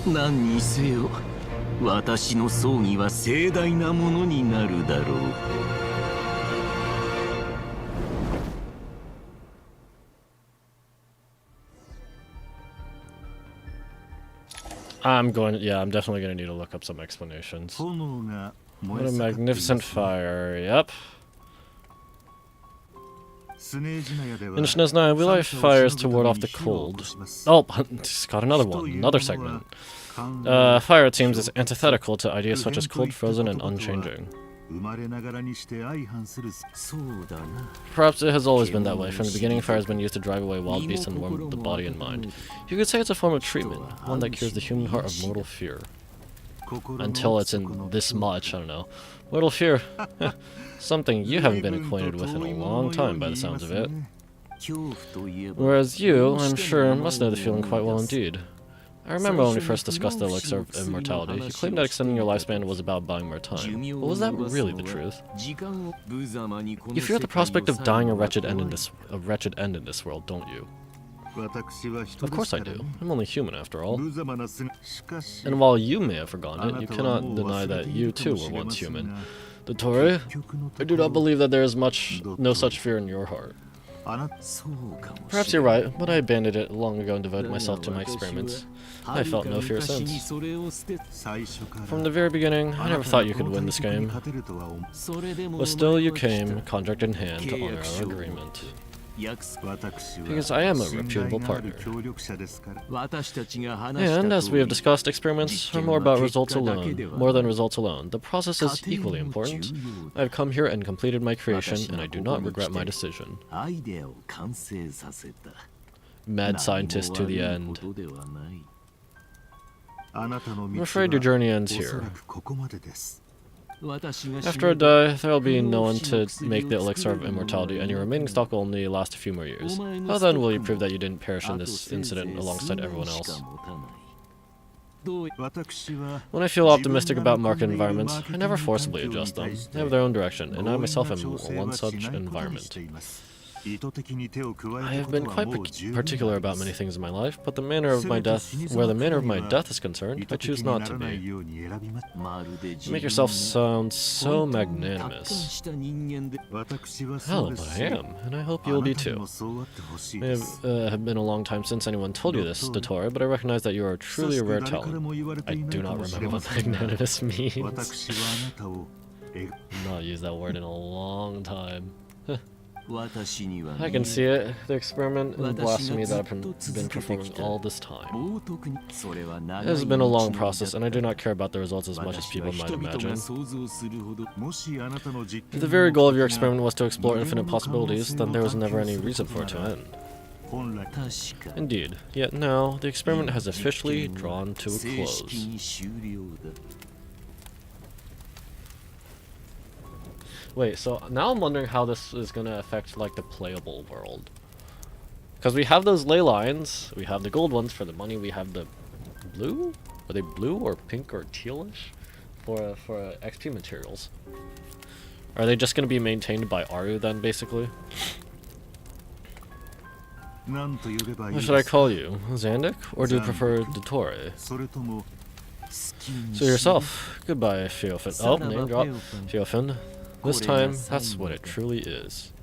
S3: 何にせよ、私の葬儀は盛大なものになるだろう。
S1: I'm definitely going to need to look up some explanations.
S4: 炎が
S1: What
S4: 燃
S1: a
S4: え盛っています
S1: magnificent fire. Yep.
S4: スネージナヤでは
S1: In Shinezna, we light fires to ward off the cold. Oh, just got another one. Another segment. Fire, it seems, is antithetical to ideas such as cold, frozen, and unchanging.
S4: 生まれながらにして相反する。
S3: そうだな。
S1: Perhaps it has always been that way. From the beginning, fire has been used to drive away wild beasts and warm the body and mind. You could say it's a form of treatment, one that cures the human heart of mortal fear. Until it's in this much, I don't know. Mortal fear. Something you haven't been acquainted with in a long time, by the sounds of it.
S3: 恐怖といえば、
S1: Whereas you, I'm sure, must know the feeling quite well indeed. I remember when we first discussed the elixir of immortality, you claimed that extending your lifespan was about buying more time. But was that really the truth? You fear the prospect of dying a wretched end in this world, don't you? Of course I do. I'm only human after all. And while you may have forgotten it, you cannot deny that you too were once human. Dottore, I do not believe that there is no such fear in your heart. Perhaps you're right, but I abandoned it long ago and devoted myself to my experiments. I felt no fear since. From the very beginning, I never thought you could win this game. But still you came, contract in hand, to honor our agreement. Because I am a reputable partner. And as we have discussed, experiments are more about results alone, more than results alone. The process is equally important. I have come here and completed my creation, and I do not regret my decision. Mad scientist to the end. I'm afraid your journey ends here. After I die, there will be no one to make the elixir of immortality, and your remaining stock will only last a few more years. How then will you prove that you didn't perish in this incident alongside everyone else? When I feel optimistic about market environments, I never forcibly adjust them. They have their own direction, and I myself am one such environment. I have been quite particular about many things in my life, but the manner of my death, where the manner of my death is concerned, I choose not to be. You make yourself sound so magnanimous. Hell, but I am, and I hope you will be too. It may have been a long time since anyone told you this, Dottore, but I recognize that you are truly a rare talent. I do not remember what magnanimous means. I've not used that word in a long time. I can see it. The experiment and blasphemy that I've been performing all this time. It has been a long process, and I do not care about the results as much as people might imagine. If the very goal of your experiment was to explore infinite possibilities, then there was never any reason for it to end. Indeed. Yet now, the experiment has officially drawn to a close. Wait, so now I'm wondering how this is gonna affect, like, the playable world. Because we have those ley lines, we have the gold ones for the money, we have the blue? Are they blue or pink or tealish? For XP materials. Are they just gonna be maintained by Aru then, basically? What should I call you? Zandik? Or do you prefer Dottore? So yourself. Goodbye, Fiofin. Oh, name drop. Fiofin. This time, that's what it truly is.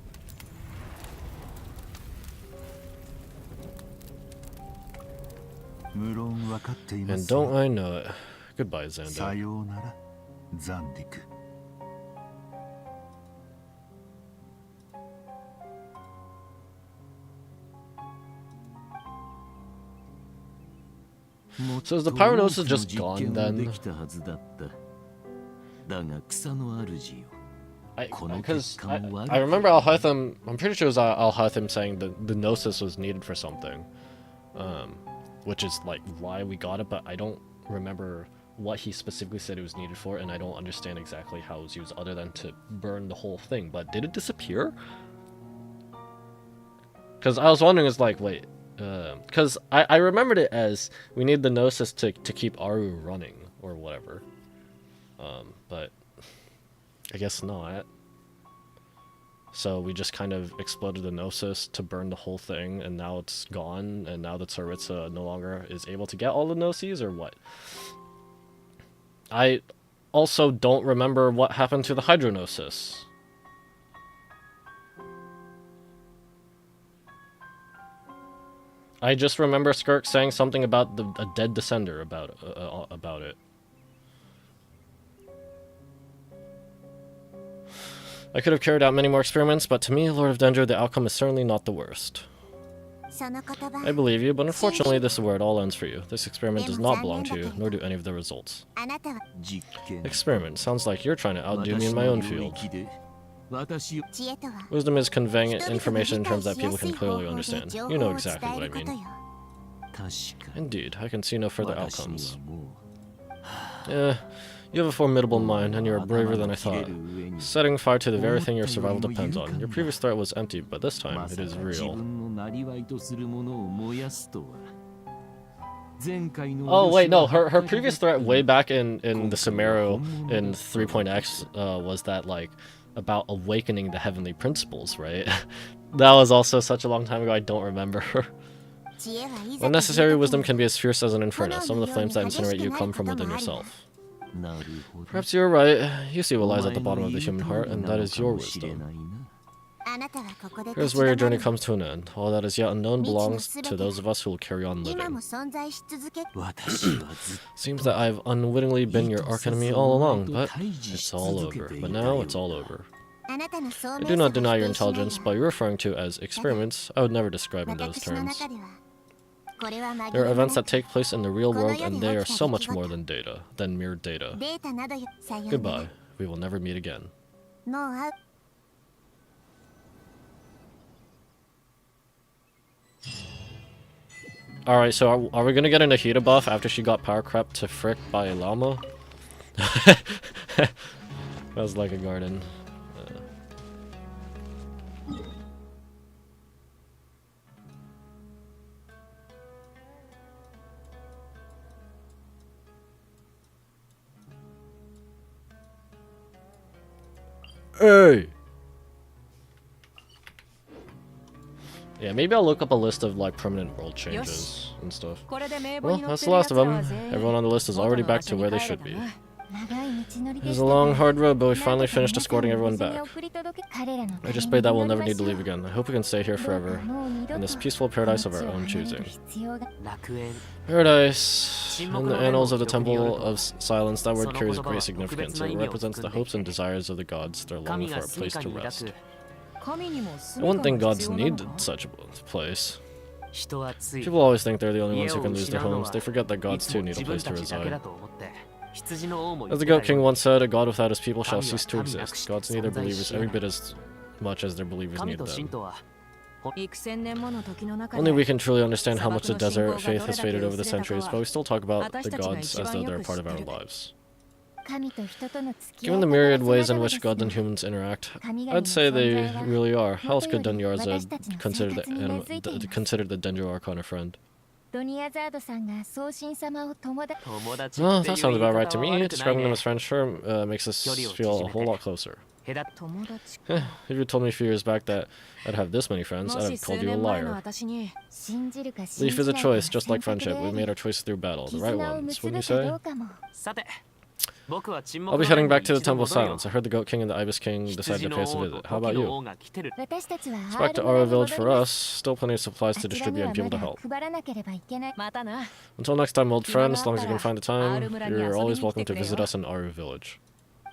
S1: And don't I know it. Goodbye, Zandik. So is the Pyronosis just gone then? Because I remember Alhaitham, I'm pretty sure it was Alhaitham saying that the Gnosis was needed for something. Which is like why we got it, but I don't remember what he specifically said it was needed for, and I don't understand exactly how it was used other than to burn the whole thing. But did it disappear? Because I was wondering, it's like, wait, because I remembered it as we need the Gnosis to keep Aru running or whatever. But I guess not. So we just kind of exploded the Gnosis to burn the whole thing, and now it's gone, and now the Tsaritsa no longer is able to get all the Gnoses, or what? I also don't remember what happened to the Hydrognosis. I just remember Skirk saying something about a dead descender about it. I could have carried out many more experiments, but to me, Lord of Danger, the outcome is certainly not the worst. I believe you, but unfortunately this is where it all ends for you. This experiment does not belong to you, nor do any of the results. Experiment. Sounds like you're trying to outdo me in my own field. Wisdom is conveying information in terms that people can clearly understand. You know exactly what I mean. Indeed, I can see no further outcomes. You have a formidable mind, and you are braver than I thought. Setting fire to the very thing your survival depends on. Your previous threat was empty, but this time, it is real. Oh wait, no, her previous threat way back in the Sumeru in 3.x was that, like, about awakening the heavenly principles, right? That was also such a long time ago, I don't remember. When necessary, wisdom can be as fierce as an inferno. Some of the flames that incinerate you come from within yourself. Perhaps you're right. You see what lies at the bottom of the human heart, and that is your wisdom. Here's where your journey comes to an end. All that is yet unknown belongs to those of us who will carry on living. Seems that I've unwittingly been your archenemy all along, but it's all over. But now it's all over. I do not deny your intelligence, but you're referring to as experiments. I would never describe in those terms. There are events that take place in the real world, and they are so much more than data, than mere data. Goodbye. We will never meet again. Alright, so are we gonna get a Nahida buff after she got power crept to frick by a llama? That was like a garden. Hey! Yeah, maybe I'll look up a list of, like, permanent world changes and stuff. Well, that's the last of them. Everyone on the list is already back to where they should be. It was a long, hard road, but we finally finished escorting everyone back. I just pray that we'll never need to leave again. I hope we can stay here forever, in this peaceful paradise of our own choosing. Paradise. In the annals of the Temple of Silence, that word carries great significance. It represents the hopes and desires of the gods. They're longing for a place to rest. I wouldn't think gods need such a place. People always think they're the only ones who can lose their homes. They forget that gods too need a place to reside. As the Goat King once said, a god without his people shall cease to exist. Gods need their believers every bit as much as their believers need them. Only we can truly understand how much the desert faith has faded over the centuries, but we still talk about the gods as though they're a part of our lives. Given the myriad ways in which gods and humans interact, I'd say they really are. How else could Dunyarzad consider the Dendro Arcana friend? Well, that sounds about right to me. Describing them as friends sure makes us feel a whole lot closer. If you told me a few years back that I'd have this many friends, I'd have called you a liar. Belief is a choice, just like friendship. We made our choices through battle, the right ones, wouldn't you say? I'll be heading back to the Temple of Silence. I heard the Goat King and the Ibis King decided to pay us a visit. How about you? It's back to Aro Village for us. Still plenty of supplies to distribute and people to help. Until next time, old friend, as long as you can find the time, you're always welcome to visit us in Aro Village.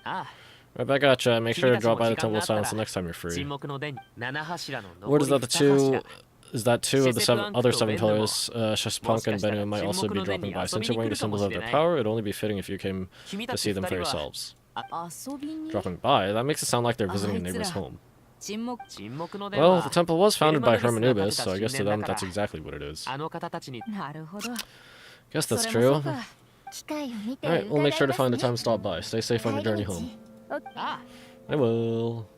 S1: Right back at ya. Make sure to drop by the Temple of Silence the next time you're free. Word is that two of the other seven pillars, Shashpunk and Bennu, might also be dropping by. Since you're wearing the symbols of their power, it'd only be fitting if you came to see them for yourselves. Dropping by? That makes it sound like they're visiting a neighbor's home. Well, the temple was founded by Hermanubis, so I guess to them that's exactly what it is. Guess that's true. Alright, we'll make sure to find the time to stop by. Stay safe on your journey home. I will.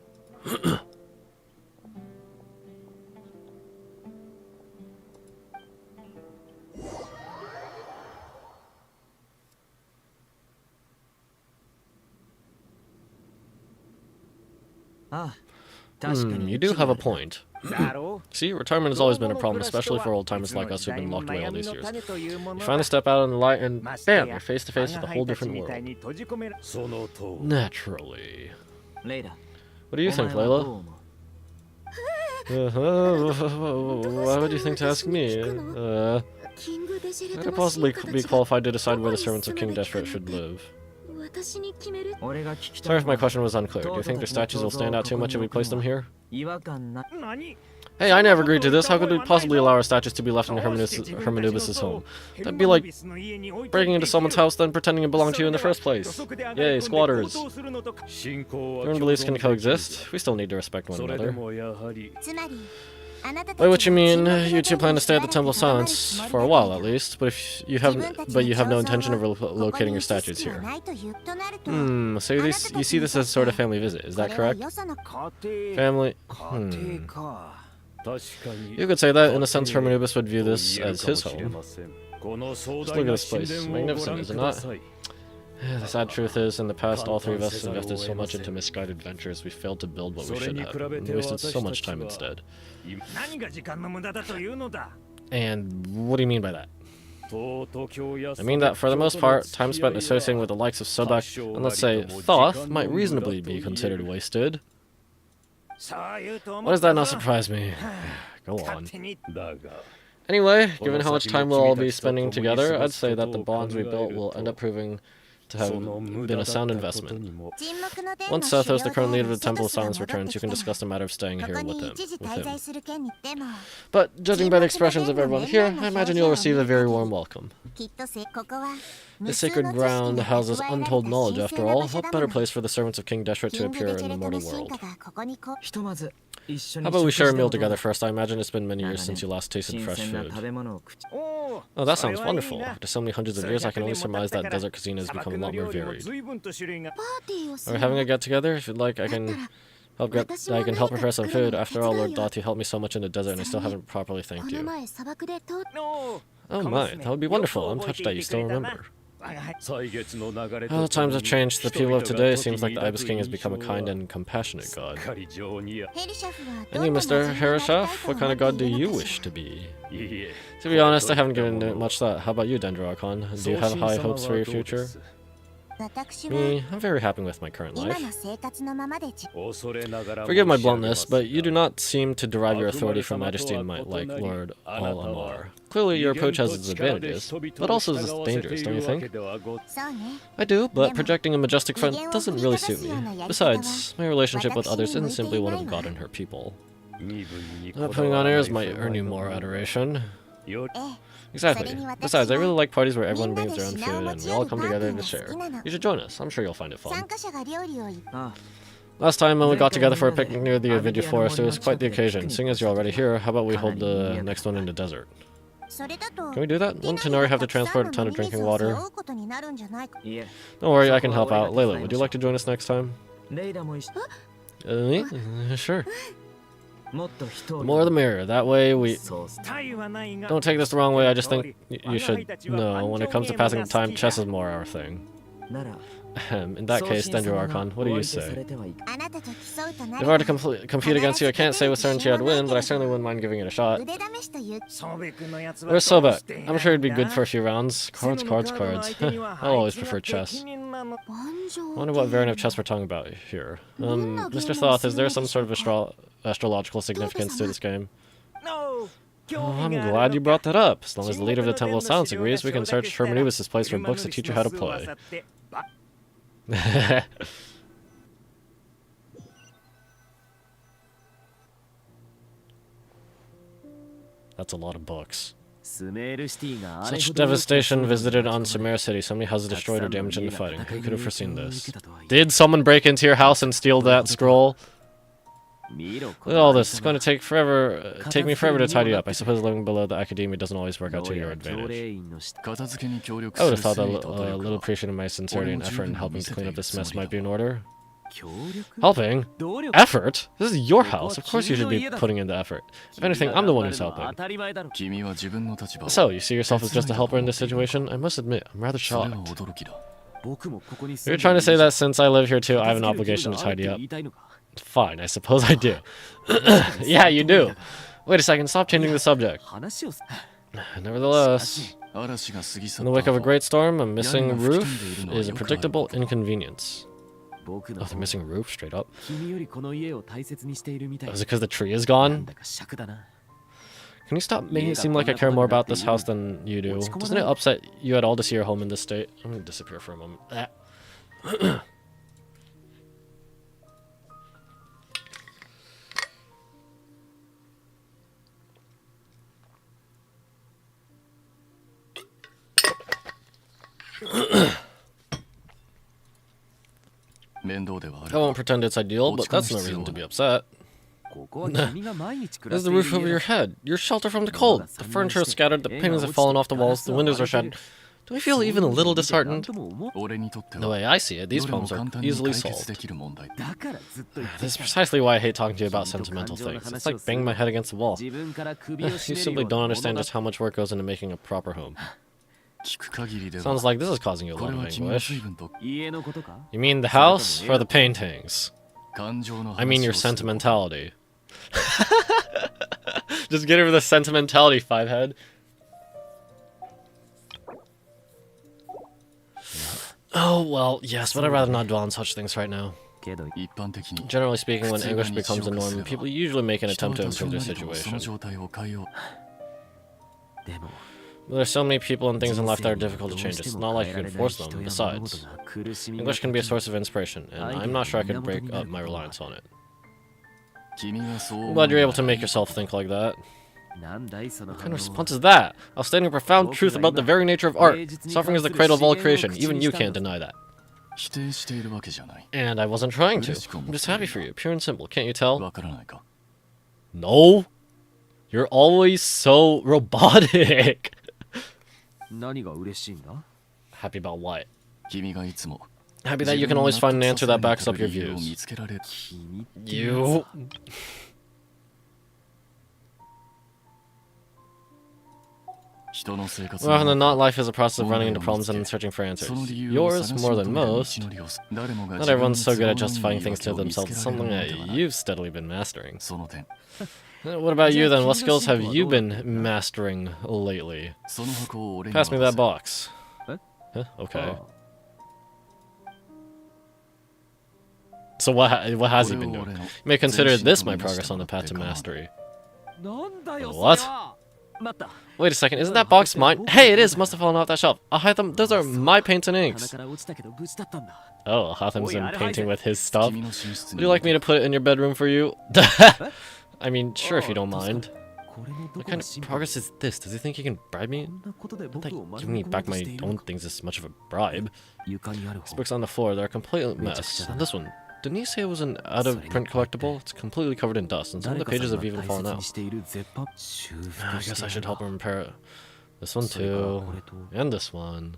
S1: You do have a point. See, retirement has always been a problem, especially for old-timers like us who've been locked away all these years. You finally step out in the light and bam, you're face-to-face with a whole different world. Naturally. What do you think, Layla? Why would you think to ask me? I could possibly be qualified to decide where the servants of King Deshret should live. Sorry if my question was unclear. Do you think their statues will stand out too much if we place them here? Hey, I never agreed to this. How could we possibly allow our statues to be left in Hermanubis' home? That'd be like breaking into someone's house then pretending it belonged to you in the first place. Yay, squatters. Different beliefs can coexist. We still need to respect one another. By what you mean, you two plan to stay at the Temple of Silence for a while at least, but you have no intention of locating your statues here. So you see this as a sort of family visit, is that correct? Family. You could say that. In a sense, Hermanubis would view this as his home. Just look at this place. Magnificent, is it not? The sad truth is, in the past, all three of us invested so much into misguided ventures, we failed to build what we should have, and wasted so much time instead. And what do you mean by that? I mean that, for the most part, time spent associating with the likes of Sobek and, let's say, Thoth might reasonably be considered wasted. Why does that not surprise me? Go on. Anyway, given how much time we'll all be spending together, I'd say that the bonds we built will end up proving to have been a sound investment. Once Sethos, the current leader of the Temple of Silence, returns, you can discuss the matter of staying here with him. But judging by the expressions of everyone here, I imagine you'll receive a very warm welcome. This sacred ground houses untold knowledge, after all. What better place for the servants of King Deshret to appear in the mortal world? How about we share a meal together first? I imagine it's been many years since you last tasted fresh food. Oh, that sounds wonderful. After so many hundreds of years, I can only surmise that desert cuisine has become a lot more varied. Are we having a get-together? If you'd like, I can help prepare some food. After all, Lord Dati helped me so much in the desert, and I still haven't properly thanked you. Oh my, that would be wonderful. I'm touched that you still remember. Well, times have changed. The people of today seems like the Ibis King has become a kind and compassionate god. And you, Mr. Herishaf, what kind of god do you wish to be? To be honest, I haven't given it much thought. How about you, Dendro Archon? Do you have high hopes for your future? Me, I'm very happy with my current life. Forgive my bluntness, but you do not seem to derive your authority from majesty and might like Lord Al-Amar. Clearly, your approach has its advantages, but also is dangerous, don't you think? I do, but projecting a majestic front doesn't really suit me. Besides, my relationship with others isn't simply one of God and her people. Not putting on airs might earn you more adoration. Exactly. Besides, I really like parties where everyone brings their own food and we all come together to share. You should join us. I'm sure you'll find it fun. Last time when we got together for a picnic near the Avidya forest, it was quite the occasion. Seeing as you're already here, how about we hold the next one in the desert? Can we do that? Won't Tenori have to transport a ton of drinking water? Don't worry, I can help out. Layla, would you like to join us next time? Sure. The more the merrier. That way we... Don't take this the wrong way, I just think you should know. When it comes to passing the time, chess is more our thing. In that case, Dendro Archon, what do you say? If I were to compete against you, I can't say with certainty I'd win, but I certainly wouldn't mind giving it a shot. Where's Sobek? I'm sure he'd be good for a few rounds. Cards. I'll always prefer chess. I wonder what variant of chess we're talking about here. Mr. Thoth, is there some sort of astrological significance to this game? Oh, I'm glad you brought that up. As long as the leader of the Temple of Silence agrees, we can search Hermanubis' place for books to teach you how to play. That's a lot of books. Such devastation visited on Sumer City. So many houses destroyed or damaged in the fighting. Who could have foreseen this? Did someone break into your house and steal that scroll? Look at all this. It's going to take me forever to tidy up. I suppose living below the academia doesn't always work out to your advantage. I would have thought that a little appreciation of my sincerity and effort in helping to clean up this mess might be in order. Helping? Effort? This is your house. Of course you should be putting in the effort. If anything, I'm the one who's helping. So, you see yourself as just a helper in this situation? I must admit, I'm rather shocked. You're trying to say that since I live here too, I have an obligation to tidy up. Fine, I suppose I do. Yeah, you do. Wait a second, stop changing the subject. Nevertheless, in the wake of a great storm, a missing roof is a predictable inconvenience. Oh, the missing roof, straight up. Oh, is it because the tree is gone? Can you stop making it seem like I care more about this house than you do? Doesn't it upset you at all to see your home in this state? I'm gonna disappear for a moment. I won't pretend it's ideal, but that's no reason to be upset. This is the roof over your head. Your shelter from the cold. The furniture is scattered, the paintings have fallen off the walls, the windows are shattered. Do I feel even a little disheartened? The way I see it, these problems are easily solved. This is precisely why I hate talking to you about sentimental things. It's like banging my head against the wall. You simply don't understand just how much work goes into making a proper home. Sounds like this is causing you a lot of anguish. You mean the house or the paintings? I mean your sentimentality. Just get over the sentimentality, Fivehead. Oh, well, yes, but I'd rather not dwell on such things right now. Generally speaking, when anguish becomes the norm, people usually make an attempt to improve their situation. There's so many people and things in life that are difficult to change. It's not like you can force them. Besides, English can be a source of inspiration, and I'm not sure I could break up my reliance on it. I'm glad you're able to make yourself think like that. What kind of response is that? I was stating a profound truth about the very nature of art. Suffering is the cradle of all creation. Even you can't deny that. And I wasn't trying to. I'm just happy for you. Pure and simple. Can't you tell? No. You're always so robotic. Happy about what? Happy that you can always find an answer that backs up your views. You... More often than not, life is a process of running into problems and searching for answers. Yours, more than most. Not everyone's so good at justifying things to themselves. It's something that you've steadily been mastering. What about you then? What skills have you been mastering lately? Pass me that box. Huh? Okay. So what has he been doing? You may consider this my progress on the path to mastery. What? Wait a second, isn't that box mine? Hey, it is! Must have fallen off that shelf. I'll hide them. Those are my paints and inks. Oh, Hatham's been painting with his stuff. Would you like me to put it in your bedroom for you? I mean, sure, if you don't mind. What kind of progress is this? Does he think he can bribe me? Not that giving me back my own things is much of a bribe. These books on the floor, they're a complete mess. And this one, didn't he say it was an out-of-print collectible? It's completely covered in dust, and some of the pages have even fallen out. I guess I should help him repair it. This one too, and this one.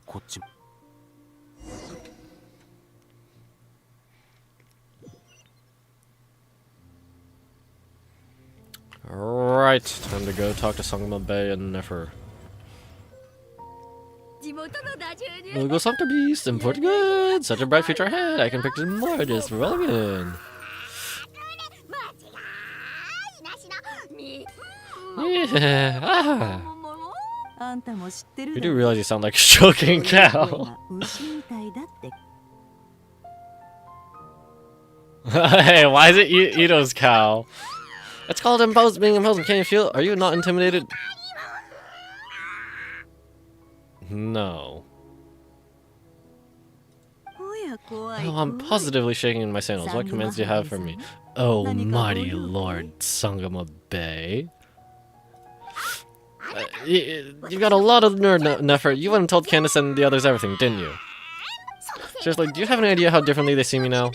S1: Right, time to go talk to Sangma Bay and Nefer. Logo Softer Beast, import good! Such a bright future ahead, I can picture more just relevant. Yeah, You do realize you sound like a choking cow. Hey, why is it Ito's cow? It's called being imposing. Can you feel it? Are you not intimidated? No. Oh, I'm positively shaking in my sandals. What commands do you have for me? Oh, mighty Lord Sangama Bay. You got a lot of nerd Nefer. You went and told Candace and the others everything, didn't you? Seriously, do you have any idea how differently they see me now?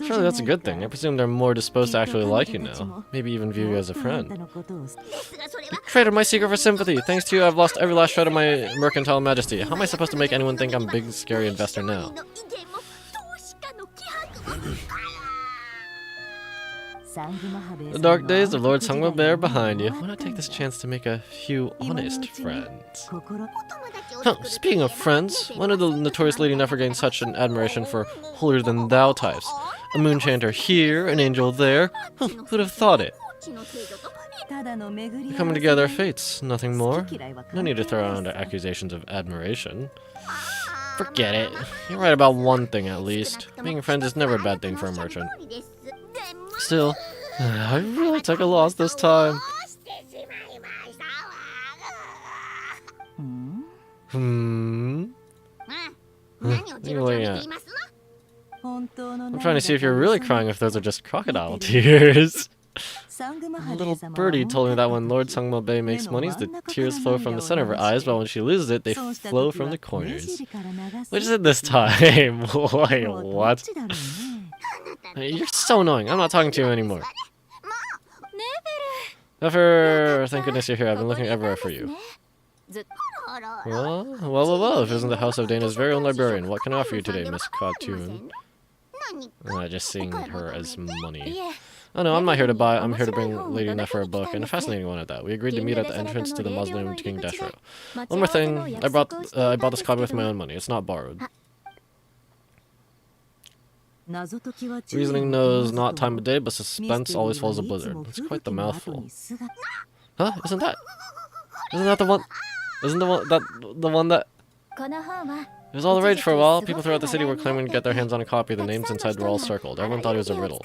S1: Surely that's a good thing. I presume they're more disposed to actually like you now. Maybe even view you as a friend. You traded my secret for sympathy. Thanks to you, I've lost every last shred of my mercantile majesty. How am I supposed to make anyone think I'm a big, scary investor now? The dark days of Lord Sangma Bay are behind you. Why not take this chance to make a few honest friends? Huh, speaking of friends, when did the notorious Lady Nefer gain such an admiration for holier-than-thou types? A moon chanter here, an angel there. Huh, who'd have thought it? They're coming together fates, nothing more. No need to throw out accusations of admiration. Forget it. You're right about one thing at least. Being friends is never a bad thing for a merchant. Still, I really took a loss this time. What are you looking at? I'm trying to see if you're really crying, if those are just crocodile tears. A little birdie told me that when Lord Sangma Bay makes money, the tears flow from the center of her eyes, but when she loses it, they flow from the corners. Which is it this time? Wait, what? You're so annoying. I'm not talking to you anymore. Never. Thank goodness you're here. I've been looking everywhere for you. Well. If it isn't the house of Dana's very own librarian, what can I offer you today, Miss Cartoon? Just seeing her as money. Oh no, I'm not here to buy. I'm here to bring Lady Nefer a book, and a fascinating one at that. We agreed to meet at the entrance to the mausoleum to King Deshro. One more thing. I bought this copy with my own money. It's not borrowed. Reasoning knows not time of day, but suspense always follows a blizzard. It's quite the mouthful. Huh? Isn't that the one? Isn't the one that? It was all the rage for a while. People throughout the city were claiming to get their hands on a copy. The names inside were all circled. Everyone thought it was a riddle.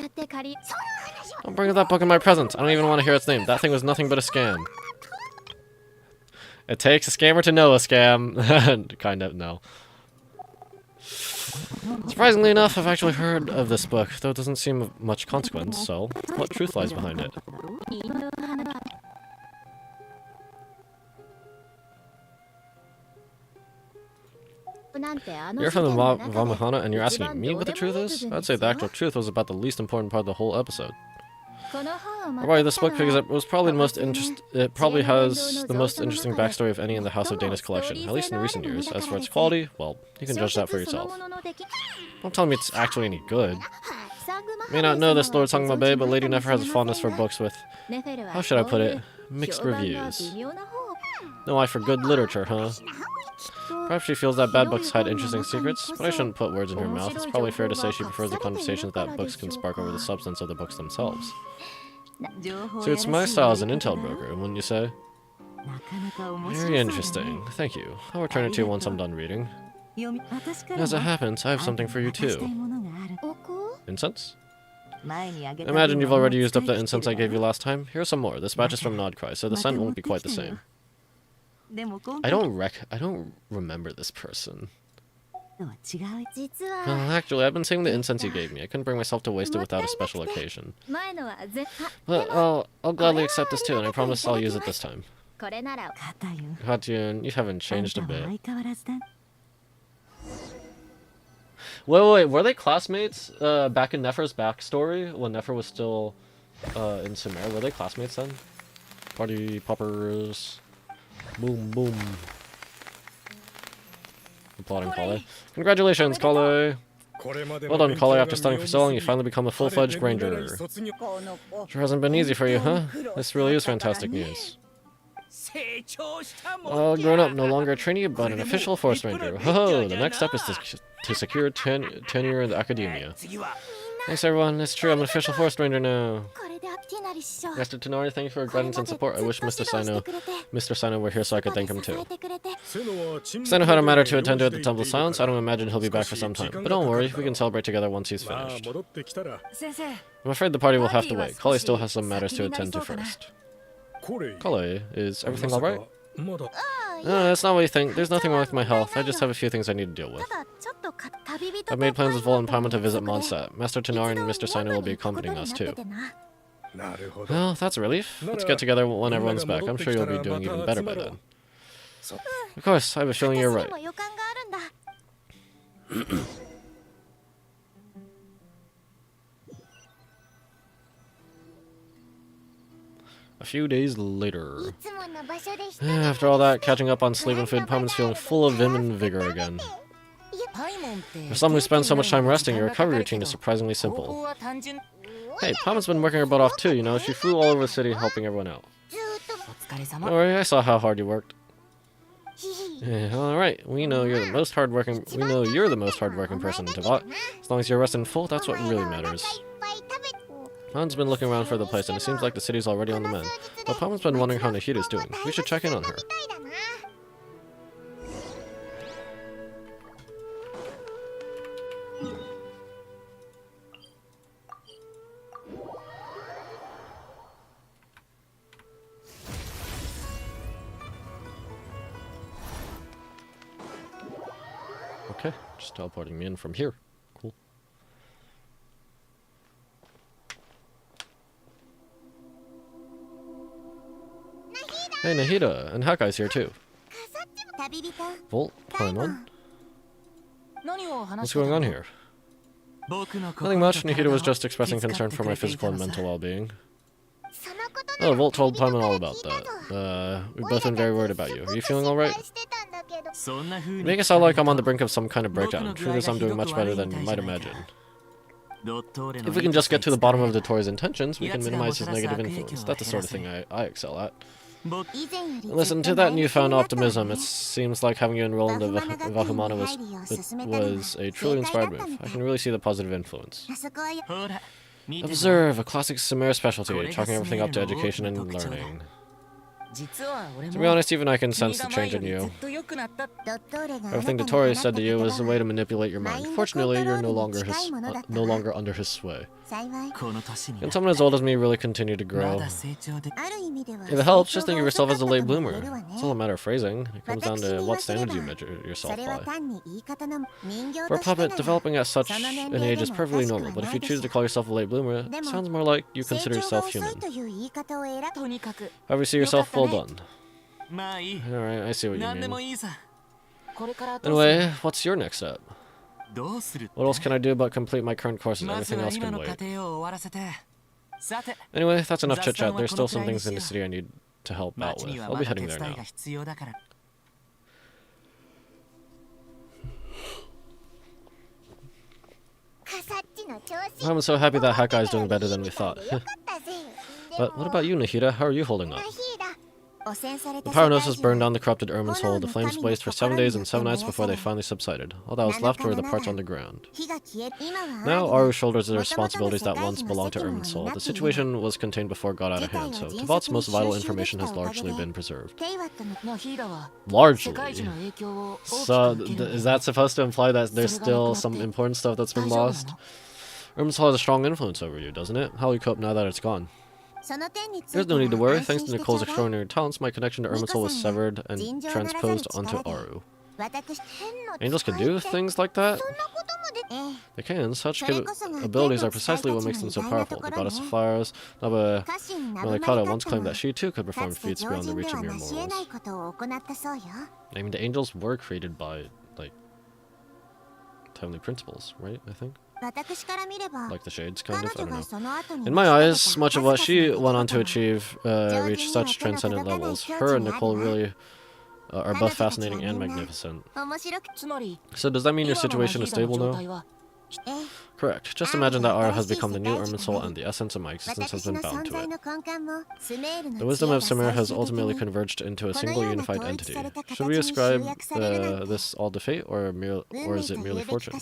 S1: Don't bring that book in my presence. I don't even want to hear its name. That thing was nothing but a scam. It takes a scammer to know a scam. Kind of, no. Surprisingly enough, I've actually heard of this book, though it doesn't seem of much consequence, so what truth lies behind it? You're from the Vamahana and you're asking me what the truth is? I'd say the actual truth was about the least important part of the whole episode. Probably this book because it was probably the most it probably has the most interesting backstory of any in the House of Dana's collection, at least in recent years. As for its quality, well, you can judge that for yourself. Don't tell me it's actually any good. You may not know this Lord Sangma Bay, but Lady Nefer has a fondness for books with, how should I put it, mixed reviews. No eye for good literature, huh? Perhaps she feels that bad books hide interesting secrets, but I shouldn't put words in her mouth. It's probably fair to say she prefers the conversations that books can spark over the substance of the books themselves. So it's my style as an intel broker, wouldn't you say? Very interesting. Thank you. I'll return it to you once I'm done reading. As it happens, I have something for you too. Incense? Imagine you've already used up the incense I gave you last time. Here's some more. This batch is from Nodcry, so the scent won't be quite the same. I don't remember this person. Well, actually, I've been saving the incense you gave me. I couldn't bring myself to waste it without a special occasion. But I'll gladly accept this too, and I promise I'll use it this time. Hatun, you haven't changed a bit. Wait, were they classmates back in Nefer's backstory when Nefer was still in Sumer? Were they classmates then? Party poppers. Boom, boom. Applauding Kale. Congratulations, Kale! Well done, Kale. After studying for so long, you finally become a full-fledged ranger. Sure hasn't been easy for you, huh? This really is fantastic news. Well, grown up, no longer a trainee, but an official forest ranger. Ho-ho! The next step is to secure tenure in academia. Thanks, everyone. It's true, I'm an official forest ranger now. Master Tenori, thank you for your guidance and support. I wish Mr. Sino were here so I could thank him too. Sino had a matter to attend to at the Temple of Silence. I don't imagine he'll be back for some time. But don't worry, we can celebrate together once he's finished. I'm afraid the party will have to wait. Kale still has some matters to attend to first. Kale, is everything alright? No, that's not what you think. There's nothing wrong with my health. I just have a few things I need to deal with. I've made plans with Vol and Paimon to visit Mondstadt. Master Tenori and Mr. Sino will be accompanying us too. Well, that's a relief. Let's get together when everyone's back. I'm sure you'll be doing even better by then. Of course, I have a feeling you're right. A few days later. After all that, catching up on sleep and food, Paimon's feeling full of vim and vigor again. For someone who spends so much time resting, your recovery routine is surprisingly simple. Hey, Paimon's been working her butt off too, you know. She flew all over the city helping everyone out. Don't worry, I saw how hard you worked. Yeah, alright, we know you're the most hardworking person in Teyvat. As long as you're resting full, that's what really matters. Paimon's been looking around for the place, and it seems like the city's already on the mend. But Paimon's been wondering how Nahida's doing. We should check in on her. Okay, just teleporting me in from here. Cool. Hey, Nahida, and Hakai's here too. Volt, Paimon. What's going on here? Nothing much. Nahida was just expressing concern for my physical and mental well-being. Oh, Volt told Paimon all about that. We've both been very worried about you. Are you feeling alright? You make it sound like I'm on the brink of some kind of breakdown. Truth is, I'm doing much better than you might imagine. If we can just get to the bottom of Dottoro's intentions, we can minimize his negative influence. That's the sort of thing I excel at. Listen, to that newfound optimism, it seems like having you enroll in the Vahumana was a truly inspired move. I can really see the positive influence. Observe, a classic Sumer specialty, chalking everything up to education and learning. To be honest, even I can sense the change in you. Everything Dottori said to you was a way to manipulate your mind. Fortunately, you're no longer under his sway. Can someone as old as me really continue to grow? If it helps, just think of yourself as a late bloomer. It's all a matter of phrasing. It comes down to what standards you measure yourself by. For a puppet, developing at such an age is perfectly normal, but if you choose to call yourself a late bloomer, it sounds more like you consider yourself human. However you see yourself, well done. Alright, I see what you mean. Anyway, what's your next step? What else can I do but complete my current courses? Everything else can wait. Anyway, that's enough chit-chat. There's still some things in the city I need to help out with. I'll be heading there now. I'm so happy that Hakai is doing better than we thought. But what about you, Nahida? How are you holding up? The Pyronosis burned down the corrupted Ermin's Hole. The flames blazed for 7 days and 7 nights before they finally subsided. All that was left were the parts on the ground. Now Aru shoulders the responsibilities that once belonged to Ermin's Soul. The situation was contained before it got out of hand, so Teyvat's most vital information has largely been preserved. Largely? So, is that supposed to imply that there's still some important stuff that's been lost? Irminsul has a strong influence over you, doesn't it? How will you cope now that it's gone? There's no need to worry. Thanks to Nicole's extraordinary talents, my connection to Irminsul was severed and transposed onto Aru. Angels can do things like that? They can. Such abilities are precisely what makes them so powerful. The goddess of flowers, Naba Malikata, once claimed that she too could perform feats beyond the reach of mere mortals. I mean, the angels were created by, like, heavenly principles, right? I think? Like the shades, kind of? I don't know. In my eyes, much of what she went on to achieve reached such transcendent levels. Her and Nicole really are both fascinating and magnificent. So does that mean your situation is stable now? Correct. Just imagine that Aru has become the new Irminsul and the essence of my existence has been bound to it. The wisdom of Samira has ultimately converged into a single unified entity. Should we ascribe this all to fate, or is it merely fortune?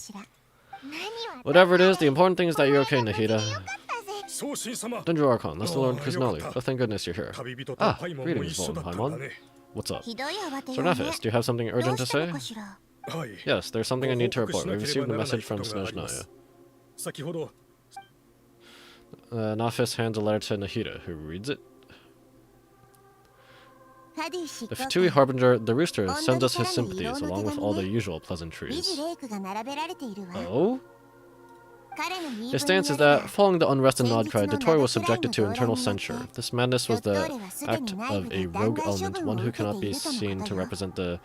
S1: Whatever it is, the important thing is that you're okay, Nahida. Dendro Archon, that's the Lord Kuznali. Oh, thank goodness you're here. Ah, greetings, Volin Paimon. What's up? Sir Nephis, do you have something urgent to say? Yes, there's something I need to report. We received a message from Snezhnaya. Nephis hands a letter to Nahida, who reads it. The Fatui Harbinger, the Rooster, sends us his sympathies, along with all the usual pleasantries. Oh? His stance is that, following the unrest in Nodcry, Dottore was subjected to internal censure. This madness was the act of a rogue element, one who cannot be seen to represent the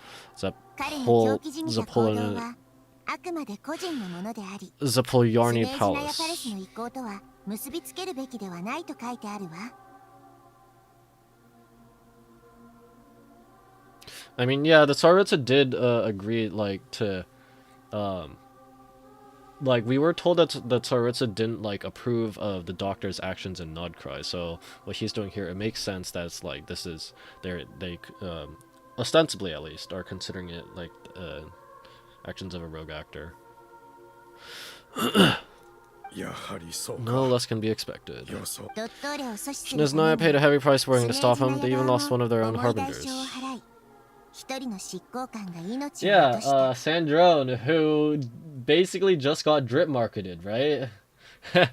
S1: Zapolyarny Palace. I mean, yeah, the Tsaritsa did agree, like, to, like, we were told that the Tsaritsa didn't, like, approve of the Doctor's actions in Nodcry, so what he's doing here, it makes sense that it's, like, this is, they ostensibly, at least, are considering it, like, actions of a rogue actor. No less can be expected. Snezhnaya paid a heavy price working to stop him. They even lost one of their own harbingers. Yeah, Sandrone, who basically just got drip marketed, right? And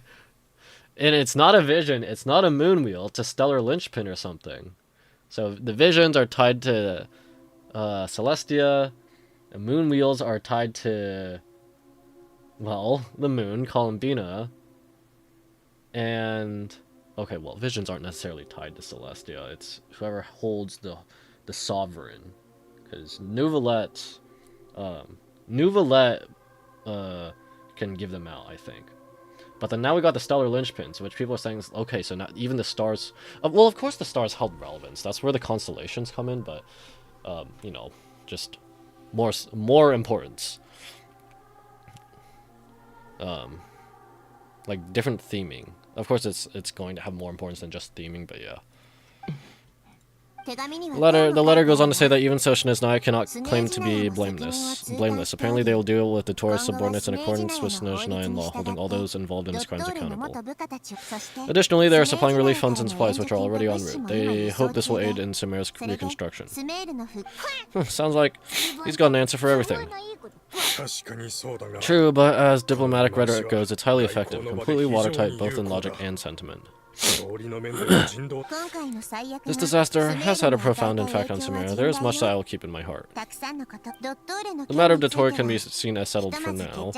S1: it's not a vision, it's not a moon wheel, it's a stellar linchpin or something. So the visions are tied to Celestia, the moon wheels are tied to, well, the moon, Columbina, and, okay, well, visions aren't necessarily tied to Celestia, it's whoever holds the sovereign. Because Nouvelette can give them out, I think. But then now we got the stellar linchpins, which people are saying, okay, so now even the stars... well, of course the stars held relevance. That's where the constellations come in, but, you know, just more importance. Like, different theming. Of course, it's going to have more importance than just theming, but yeah. The letter goes on to say that even so, Snezhnaya cannot claim to be blameless. Apparently, they will deal with the Taurus subordinates in accordance with Snezhnayan law, holding all those involved in his crimes accountable. Additionally, they are supplying relief funds and supplies, which are already en route. They hope this will aid in Samira's reconstruction. Sounds like he's got an answer for everything. True, but as diplomatic rhetoric goes, it's highly effective, completely watertight both in logic and sentiment. This disaster has had a profound impact on Samira. There is much that I will keep in my heart. The matter of Dottore can be seen as settled for now.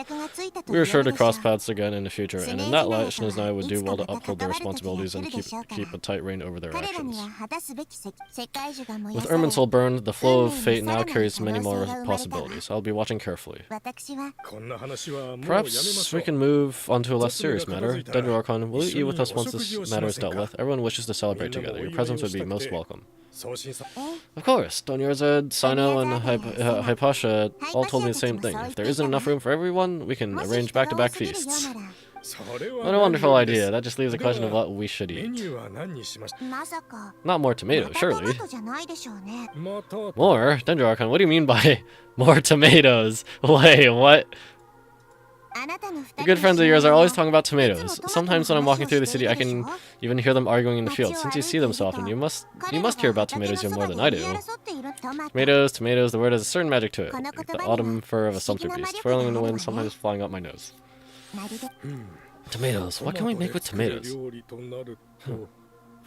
S1: We are sure to cross paths again in the future, and in that light, Snezhnaya would do well to uphold their responsibilities and keep a tight rein over their actions. With Irminsul burned, the flow of fate now carries many more possibilities. I'll be watching carefully. Perhaps we can move on to a less serious matter. Dendro Archon, will you eat with us once this matter is dealt with? Everyone wishes to celebrate together. Your presence would be most welcome. Of course, Don Yerzad, Sino, and Hypatia all told me the same thing. If there isn't enough room for everyone, we can arrange back-to-back feasts. What a wonderful idea. That just leaves the question of what we should eat. Not more tomatoes, surely. More? Dendro Archon, what do you mean by more tomatoes? Wait, what? The good friends of yours are always talking about tomatoes. Sometimes when I'm walking through the city, I can even hear them arguing in the field. Since you see them so often, you must hear about tomatoes even more than I do. Tomatoes, the word has a certain magic to it. Like the autumn fur of a sumpter beast, swirling in the wind, sometimes flying up my nose. Tomatoes. What can we make with tomatoes?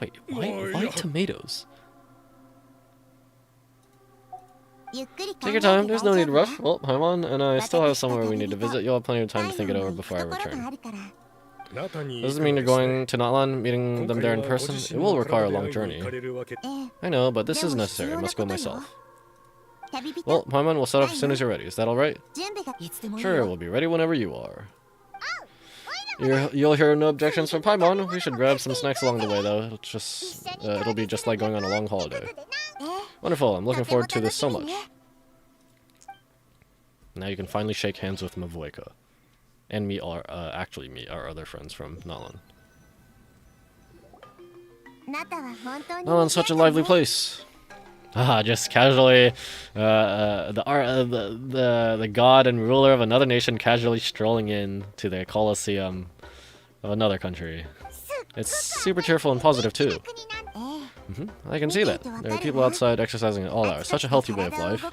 S1: Wait, why tomatoes? Take your time, there's no need to rush. Well, Paimon and I still have somewhere we need to visit. You'll have plenty of time to think it over before I return. Does it mean you're going to Natlan, meeting them there in person? It will require a long journey. I know, but this is necessary. I must go myself. Well, Paimon, we'll set off as soon as you're ready. Is that alright? Sure, we'll be ready whenever you are. You'll hear no objections from Paimon. We should grab some snacks along the way, though. It'll be just like going on a long holiday. Wonderful, I'm looking forward to this so much. Now you can finally shake hands with Mavoika. And meet our other friends from Natlan. Natlan's such a lively place. Just casually, the god and ruler of another nation casually strolling in to the Colosseum of another country. It's super cheerful and positive too. I can see that. There are people outside exercising at all hours. Such a healthy way of life.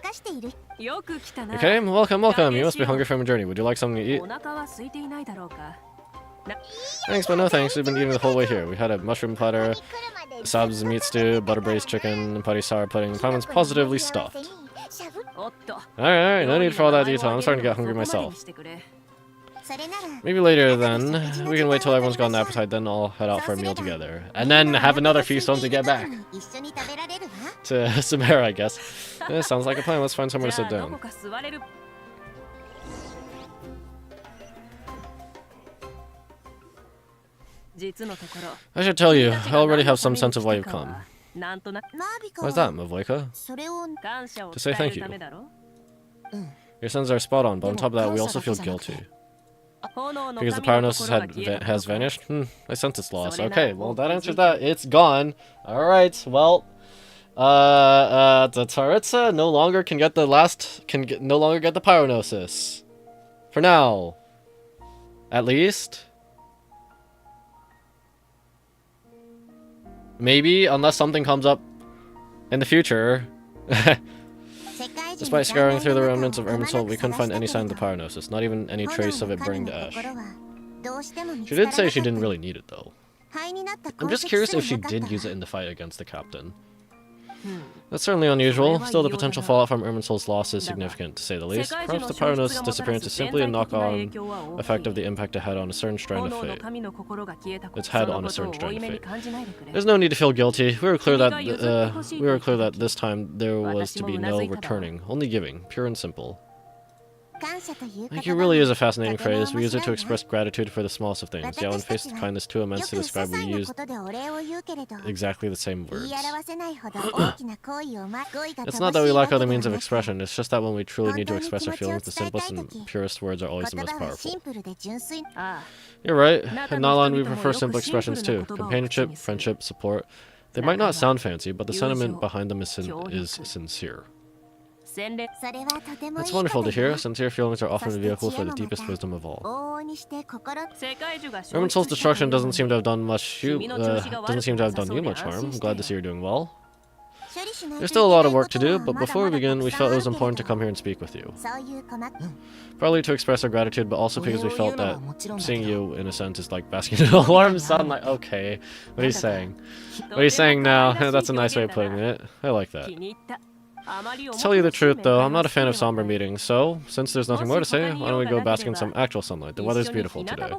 S1: Okay, welcome. You must be hungry from a journey. Would you like something to eat? Thanks, but no thanks. We've been eating the whole way here. We had a mushroom platter, Sab's meat stew, butter braised chicken, and putty sour pudding. Paimon's positively stuffed. Alright, no need for all that detail. I'm starting to get hungry myself. Maybe later then. We can wait till everyone's got an appetite, then I'll head out for a meal together. And then have another feast once we get back. To Samara, I guess. Sounds like a plan. Let's find somewhere to sit down. I should tell you, I already have some sense of why you've come. Why's that, Mavoika? To say thank you. Your sins are spot on, but on top of that, we also feel guilty. Because the Paranosis has vanished? I sense its loss. Okay, well that answers that. It's gone. Alright, well... the Tsaritsa no longer can get the no longer get the Paranosis. For now. At least. Maybe, unless something comes up in the future. Despite scouring through the remnants of Irminsul, we couldn't find any sign of the Paranosis, not even any trace of it burning to ash. She did say she didn't really need it, though. I'm just curious if she did use it in the fight against the captain. That's certainly unusual. Still, the potential fallout from Irminsul's loss is significant, to say the least. Perhaps the Paranosis' disappearance is simply a knock-on effect of the impact it had on a certain strand of fate. There's no need to feel guilty. We were clear that this time there was to be no returning, only giving, pure and simple. Thank you really is a fascinating phrase. We use it to express gratitude for the smallest of things. Yeah, when faced with kindness too immense to describe, we used exactly the same words. It's not that we lack other means of expression, it's just that when we truly need to express our feelings, the simplest and purest words are always the most powerful. You're right. In Natlan, we prefer simple expressions too. Companionship, friendship, support. They might not sound fancy, but the sentiment behind them is sincere. That's wonderful to hear. Sincere feelings are often a vehicle for the deepest wisdom of all. Irminsul's destruction doesn't seem to have done you much harm. I'm glad to see you're doing well. There's still a lot of work to do, but before we begin, we felt it was important to come here and speak with you. Probably to express our gratitude, but also because we felt that seeing you, in a sense, is like basking in a warm sun. Like, okay, what are you saying? What are you saying now? That's a nice way of putting it. I like that. To tell you the truth, though, I'm not a fan of somber meetings, so, since there's nothing more to say, why don't we go bask in some actual sunlight? The weather's beautiful today.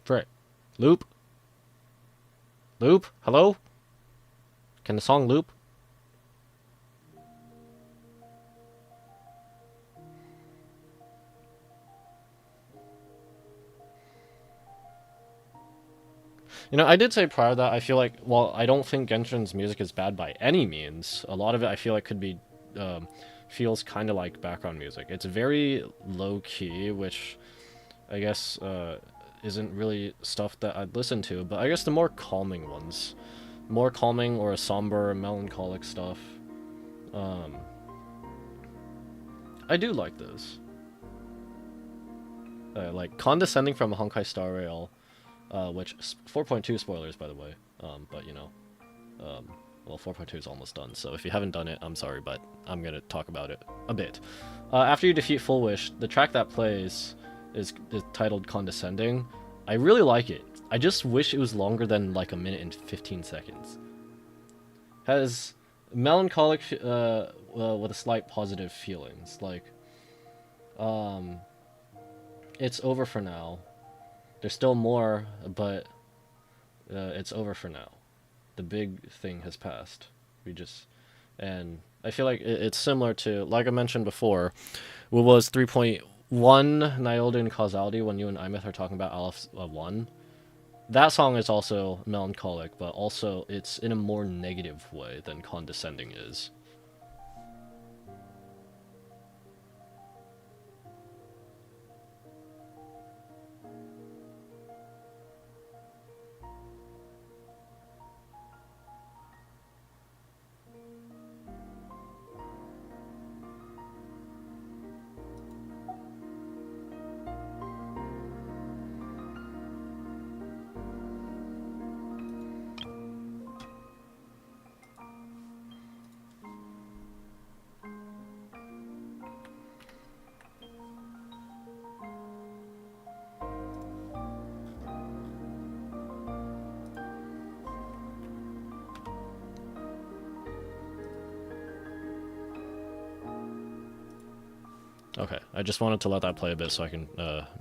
S1: Right. Loop? Loop? Hello? Can the song loop? You know, I did say prior that I feel like, well, I don't think Genshin's music is bad by any means. A lot of it I feel like could be, feels kind of like background music. It's very low-key, which I guess, isn't really stuff that I'd listen to, but I guess the more calming ones more calming or somber, melancholic stuff. I do like those. Like Condescending from Honkai Star Rail, which 4.2 spoilers by the way. But you know, well 4.2 is almost done. So if you haven't done it, I'm sorry, but I'm gonna talk about it a bit. After you defeat Full Wish, the track that plays is titled Condescending. I really like it. I just wish it was longer than like a minute and 15 seconds. Has melancholic with a slight positive feelings. Like, it's over for now. There's still more, but it's over for now. The big thing has passed. And I feel like it's similar to, like I mentioned before, what was 3.1 Nyoda and Causality when you and Imeth are talking about Aleph 1. That song is also melancholic, but also it's in a more negative way than Condescending is. Okay, I just wanted to let that play a bit so I can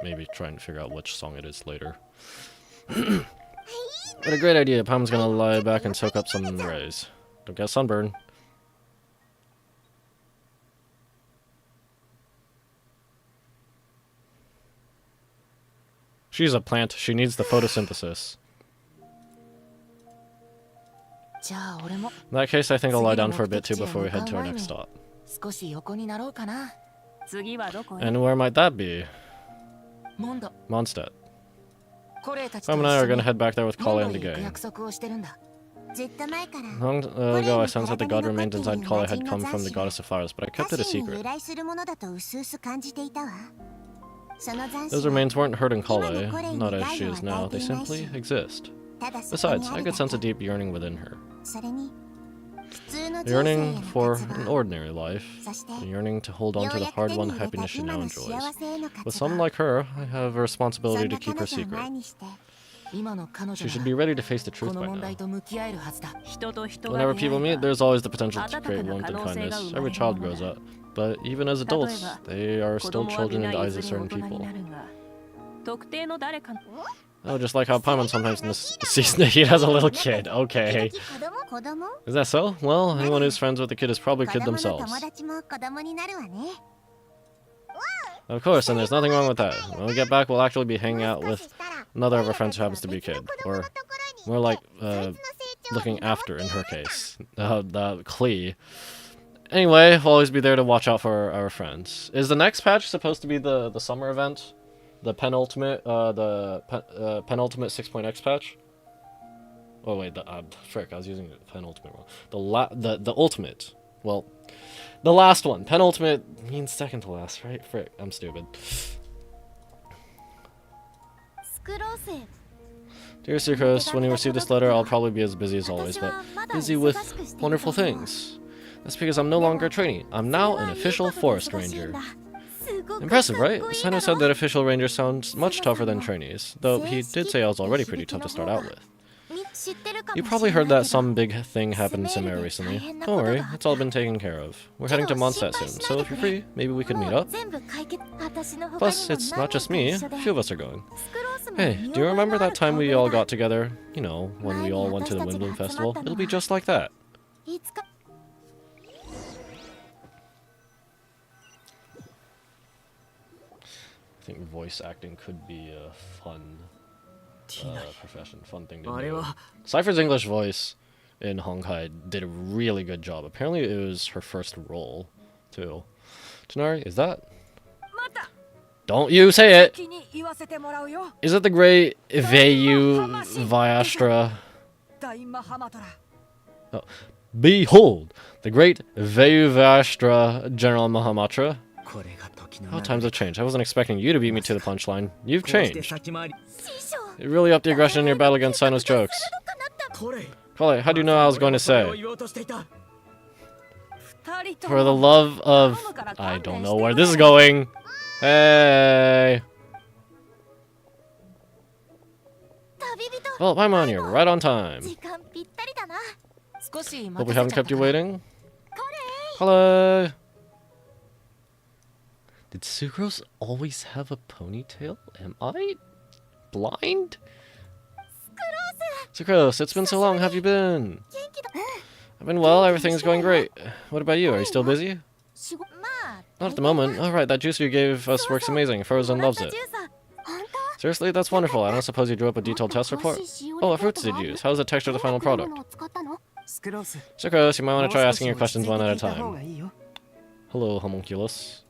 S1: maybe try and figure out which song it is later. What a great idea. Pam's gonna lie back and soak up some rays. Don't get a sunburn. She's a plant. She needs the photosynthesis. In that case, I think I'll lie down for a bit too before we head to our next stop. And where might that be? Mondstadt. Pam and I are gonna head back there with Kale and the gang. Long ago, I sensed that the god remains inside Kale had come from the goddess of flowers, but I kept it a secret. Those remains weren't hurting Kale, not as she is now. They simply exist. Besides, I could sense a deep yearning within her. A yearning for an ordinary life, a yearning to hold on to the hard-won happiness she now enjoys. With someone like her, I have a responsibility to keep her secret. She should be ready to face the truth by now. Whenever people meet, there's always the potential to create warmth and kindness. Every child grows up, but even as adults, they are still children in the eyes of certain people. Oh, just like how Paimon sometimes in this season he has a little kid. Okay. Is that so? Well, anyone who's friends with a kid is probably a kid themselves. Of course, and there's nothing wrong with that. When we get back, we'll actually be hanging out with another of our friends who happens to be a kid. Or more like, looking after in her case. The Klee. Anyway, we'll always be there to watch out for our friends. Is the next patch supposed to be the summer event? The penultimate, penultimate 6.x patch? Oh wait, frick, I was using the penultimate wrong. The ultimate. Well, the last one. Penultimate means second to last, right? Frick, I'm stupid. Dear Sucrose, when you receive this letter, I'll probably be as busy as always, but busy with wonderful things. That's because I'm no longer a trainee. I'm now an official forest ranger. Impressive, right? Seno said that official rangers sounds much tougher than trainees, though he did say I was already pretty tough to start out with. You probably heard that some big thing happened in Samara recently. Don't worry, it's all been taken care of. We're heading to Mondstadt soon, so if you're free, maybe we could meet up. Plus, it's not just me, a few of us are going. Hey, do you remember that time we all got together? You know, when we all went to the Windbloom Festival? It'll be just like that. I think voice acting could be a fun profession, fun thing to do. Cypher's English voice in Honkai did a really good job. Apparently it was her first role, too. Tonari, is that? Don't you say it! Is it the great Vayu Vyastra? Oh. Behold, the great Vayuvashtra General Mahamatra. How times have changed. I wasn't expecting you to beat me to the punchline. You've changed. You really upped the aggression in your battle against Sino's jokes. Kole, how do you know I was going to say? For the love of... I don't know where this is going. Hey. Well, Paimon, you're right on time. Hope we haven't kept you waiting. Hello. Did Sucrose always have a ponytail? Am I blind? Sucrose, it's been so long. How have you been? I've been well. Everything's going great. What about you? Are you still busy? Not at the moment. All right, that juice you gave us works amazing. Frozen loves it. Seriously, that's wonderful. I don't suppose you drew up a detailed test report? Oh, what fruits did you use? How's the texture of the final product? Sucrose, you might want to try asking your questions one at a time. Hello, homunculus.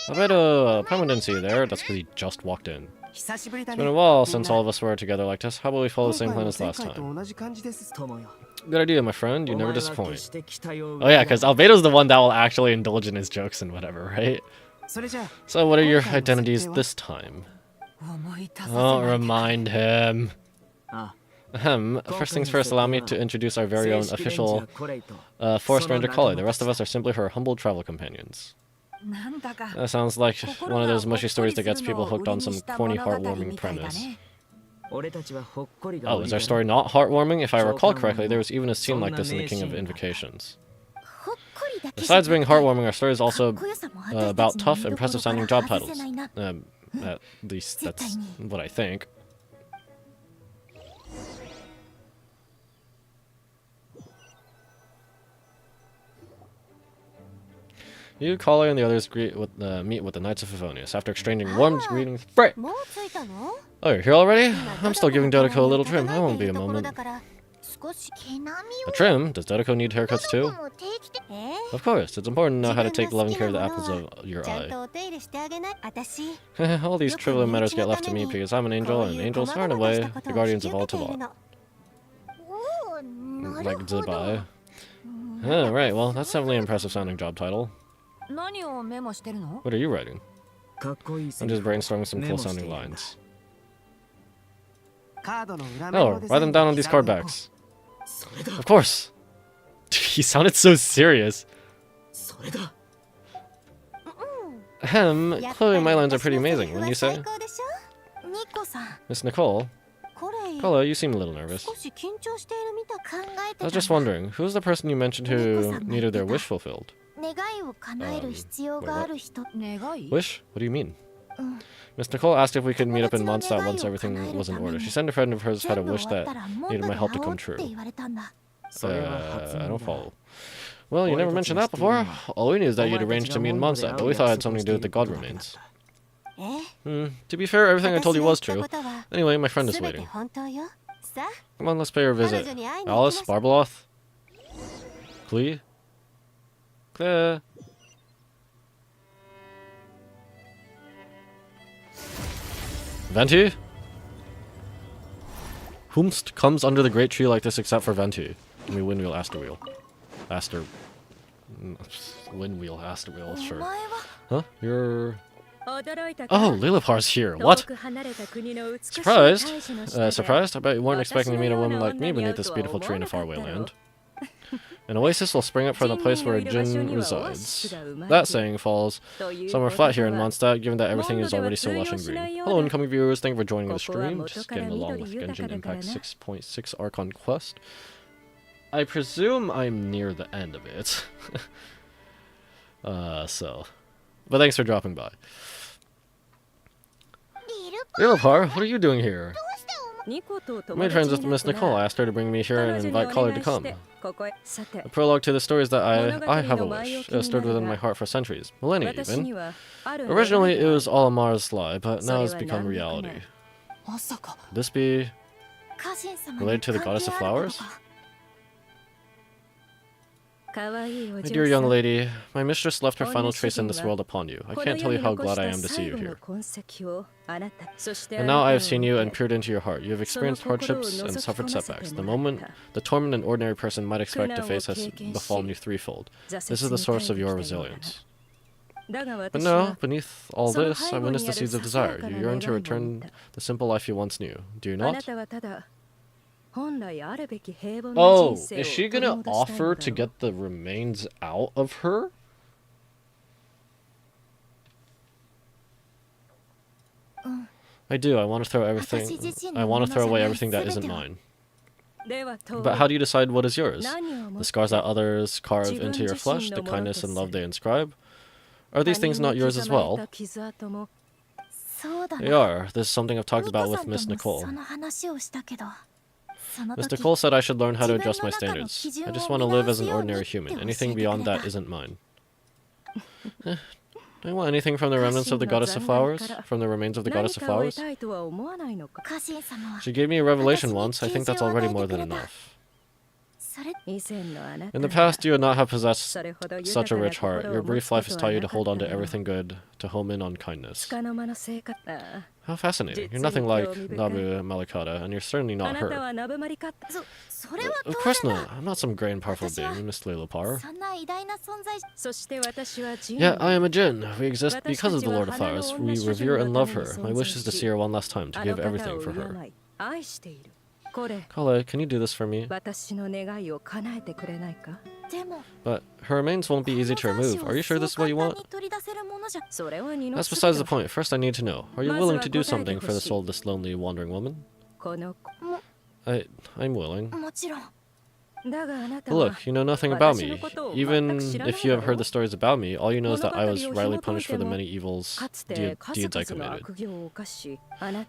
S1: Albedo, Paimon didn't see you there. That's because he just walked in. It's been a while since all of us were together like this. How about we follow the same plan as last time? Good idea, my friend. You never disappoint. Oh yeah, because Albedo's the one that will actually indulge in his jokes and whatever, right? So what are your identities this time? Don't remind him. First things first, allow me to introduce our very own official Forest Ranger Kole. The rest of us are simply her humble travel companions. That sounds like one of those mushy stories that gets people hooked on some corny, heartwarming premise. Oh, is our story not heartwarming? If I recall correctly, there was even a scene like this in The King of Invocations. Besides being heartwarming, our story is also about tough, impressive-sounding job titles. At least that's what I think. You, Kole, and the others meet with the Knights of Favonius. After exchanging warm greetings... Right! Oh, you're here already? I'm still giving Dodoko a little trim. I won't be a moment. A trim? Does Dodoko need haircuts too? Of course. It's important to know how to take loving care of the apples of your eye. All these trivial matters get left to me because I'm an angel, and angels are in a way the guardians of all Tavot. Like Zibai. Oh, right. Well, that's definitely an impressive sounding job title. What are you writing? I'm just brainstorming some cool sounding lines. Oh, write them down on these card backs. Of course. He sounded so serious. Clearly my lines are pretty amazing, wouldn't you say? Miss Nicole? Kole, you seem a little nervous. I was just wondering, who was the person you mentioned who needed their wish fulfilled? Wish? What do you mean? Miss Nicole asked if we could meet up in Mondstadt once everything was in order. She said a friend of hers had a wish that needed my help to come true. I don't follow. Well, you never mentioned that before. All we knew is that you'd arranged to meet in Mondstadt, but we thought it had something to do with the god remains. To be fair, everything I told you was true. Anyway, my friend is waiting. Come on, let's pay her a visit. Alice? Barbeloth? Clee? Claire? Venti? Whomst comes under the great tree like this except for Venti? Give me Windwheel, Asterwheel. Windwheel, Asterwheel, sure. Huh? You're... Oh, Lilipar's here. What? Surprised? Surprised? I bet you weren't expecting to meet a woman like me beneath this beautiful tree in a faraway land. An oasis will spring up from the place where a Jin resides. That saying falls somewhere flat here in Mondstadt, given that everything is already so lush and green. Hello, incoming viewers. Thank you for joining the stream. Just getting along with Genshin Impact 6.6 Archon Quest. I presume I'm near the end of it. But thanks for dropping by. Lilipar, what are you doing here? I made friends with Miss Nicole. I asked her to bring me here and invite Kole to come. A prologue to the story is that I have a wish. It has stood within my heart for centuries, millennia even. Originally, it was all a Mars lie, but now it's become reality. This be related to the goddess of flowers? My dear young lady, my mistress left her final trace in this world upon you. I can't tell you how glad I am to see you here. And now I have seen you and peered into your heart. You have experienced hardships and suffered setbacks. The torment an ordinary person might expect to face has befallen you threefold. This is the source of your resilience. But no, beneath all this, I witnessed the seeds of desire. You yearn to return the simple life you once knew. Do you not? Oh, is she gonna offer to get the remains out of her? I do. I want to throw everything. I want to throw away everything that isn't mine. But how do you decide what is yours? The scars that others carve into your flesh, the kindness and love they inscribe? Are these things not yours as well? They are. This is something I've talked about with Miss Nicole. Miss Nicole said I should learn how to adjust my standards. I just want to live as an ordinary human. Anything beyond that isn't mine. Do I want anything from the remnants of the Goddess of Flowers? From the remains of the Goddess of Flowers? She gave me a revelation once. I think that's already more than enough. In the past, you would not have possessed such a rich heart. Your brief life has taught you to hold on to everything good, to home in on kindness. How fascinating. You're nothing like Nabu Malikata, and you're certainly not her. Of course not. I'm not some great and powerful being, Miss Lilopar. Yeah, I am a Jinn. We exist because of the Lord of Flowers. We revere and love her. My wish is to see her one last time, to give everything for her. Kale, can you do this for me? But her remains won't be easy to remove. Are you sure this is what you want? That's besides the point. First I need to know. Are you willing to do something for the soul of this lonely, wandering woman? I'm willing. But look, you know nothing about me. Even if you have heard the stories about me, all you know is that I was rightly punished for the many evils deeds I committed.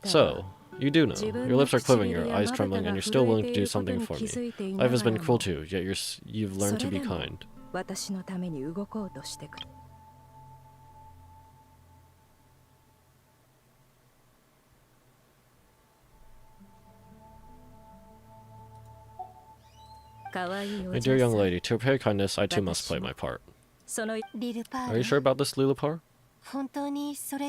S1: So, you do know. Your lips are quivering, your eyes trembling, and you're still willing to do something for me. Life has been cruel too, yet you've learned to be kind. My dear young lady, to repay kindness, I too must play my part. Are you sure about this, Lilopar?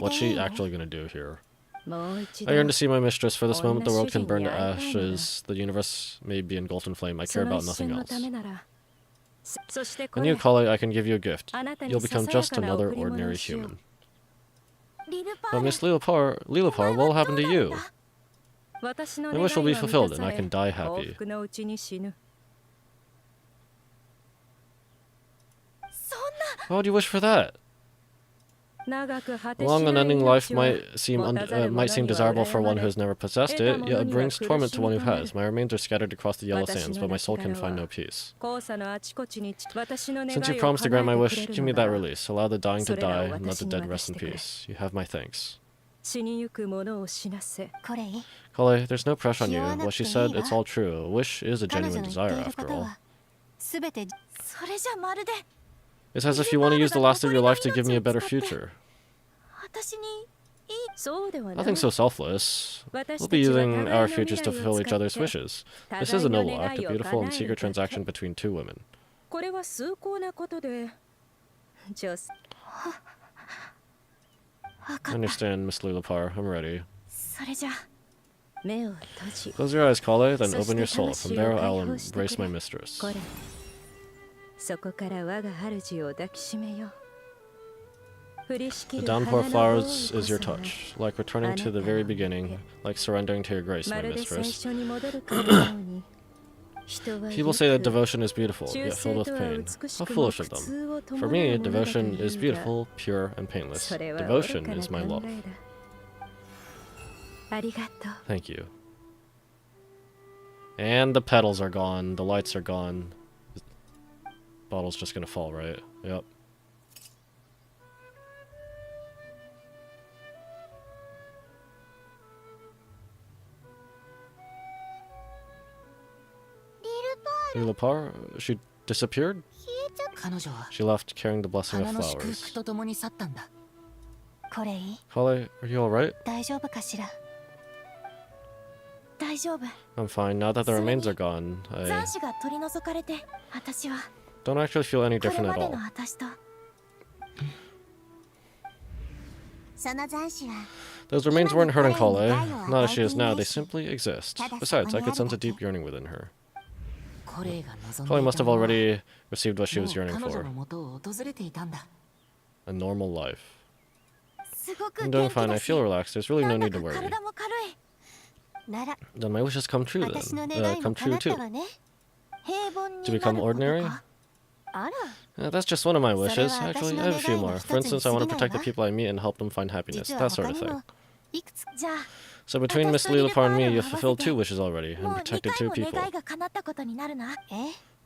S1: What's she actually going to do here? I yearn to see my mistress. For this moment the world can burn to ashes, the universe may be engulfed in flame. I care about nothing else. When you call it, I can give you a gift. You'll become just another ordinary human. But Miss Lilopar, what will happen to you? My wish will be fulfilled, and I can die happy. Why would you wish for that? A long unending life might seem desirable for one who has never possessed it, yet it brings torment to one who has. My remains are scattered across the yellow sands, but my soul can find no peace. Since you promised to grant my wish, give me that release. Allow the dying to die, and let the dead rest in peace. You have my thanks. Kale, there's no pressure on you. What she said, it's all true. A wish is a genuine desire, after all. It's as if you want to use the last of your life to give me a better future. Nothing so selfless. We'll be using our futures to fulfill each other's wishes. This is a noble act, a beautiful and secret transaction between two women. I understand, Miss Lilopar. I'm ready. Close your eyes, Kale, then open your soul. From there I'll embrace my mistress. The downpour of flowers is your touch, like returning to the very beginning, like surrendering to your grace, my mistress. People say that devotion is beautiful, yet filled with pain. How foolish of them. For me, devotion is beautiful, pure, and painless. Devotion is my love. Thank you. And the petals are gone, the lights are gone. Bottle's just gonna fall, right? Yep. Lilopar? She disappeared? She left carrying the blessing of flowers. Kale, are you alright? I'm fine. Now that the remains are gone, Don't actually feel any different at all. Those remains weren't hurting Kale, not as she is now, they simply exist. Besides, I could sense a deep yearning within her. Kale must have already received what she was yearning for. A normal life. I'm doing fine, I feel relaxed, there's really no need to worry. Then my wishes come true then. Come true too. To become ordinary? That's just one of my wishes. Actually, I have a few more. For instance, I want to protect the people I meet and help them find happiness. That sort of thing. So between Miss Lilipar and me, you've fulfilled 2 wishes already, and protected 2 people.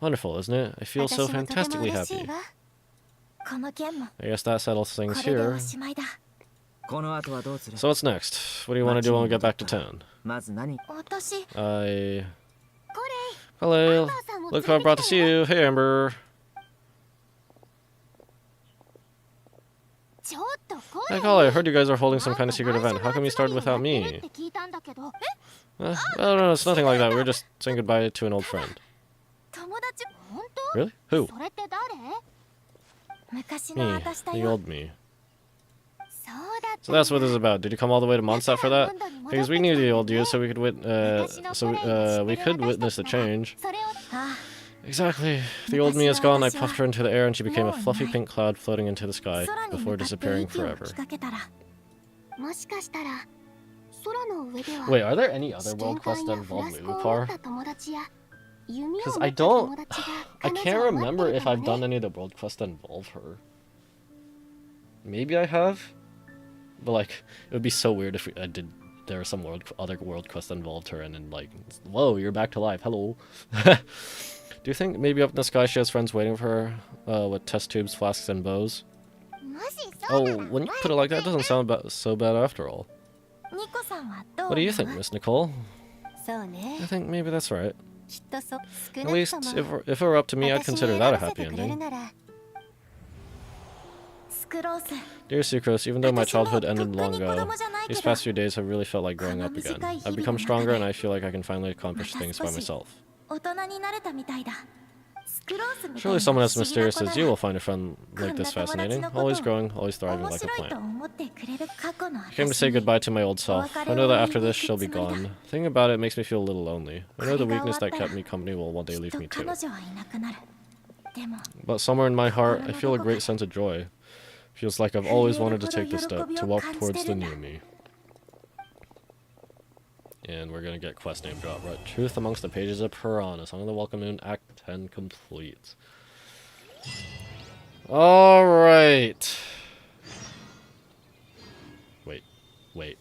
S1: Wonderful, isn't it? I feel so fantastically happy. I guess that settles things here. So what's next? What do you want to do when we get back to town? Hello. Look who I brought to see you. Hey, Amber. Hey, Kale, I heard you guys are holding some kind of secret event. How come you started without me? No, it's nothing like that. We're just saying goodbye to an old friend. Really? Who? Me. The old me. So that's what this is about. Did you come all the way to Mondstadt for that? Because we knew the old you, so we could witness the change. Exactly. The old me is gone. I puffed her into the air, and she became a fluffy pink cloud floating into the sky before disappearing forever. Wait, are there any other world quests that involve Lilipar? Because I can't remember if I've done any of the world quests that involve her. Maybe I have, but like it would be so weird if I did. There are some other world quests that involved her, and then like, whoa, you're back to life. Hello. Do you think maybe up in the sky she has friends waiting for her with test tubes, flasks, and bows? Oh, when you put it like that, it doesn't sound so bad after all. What do you think, Miss Nicole? I think maybe that's right. At least, if it were up to me, I'd consider that a happy ending. Dear Sucrose, even though my childhood ended long ago, these past few days have really felt like growing up again. I've become stronger and I feel like I can finally accomplish things by myself. Surely someone as mysterious as you will find a friend like this fascinating. Always growing, always thriving like a plant. I came to say goodbye to my old self. I know that after this she'll be gone. Thinking about it makes me feel a little lonely. I know the weakness that kept me company will one day leave me too. But somewhere in my heart, I feel a great sense of joy. Feels like I've always wanted to take this step, to walk towards the new me. And we're gonna get quest name drop, right? Truth Amongst the Pages of Piranha, Song of the Welcome Moon, Act 10 complete. Alright. Wait. Wait,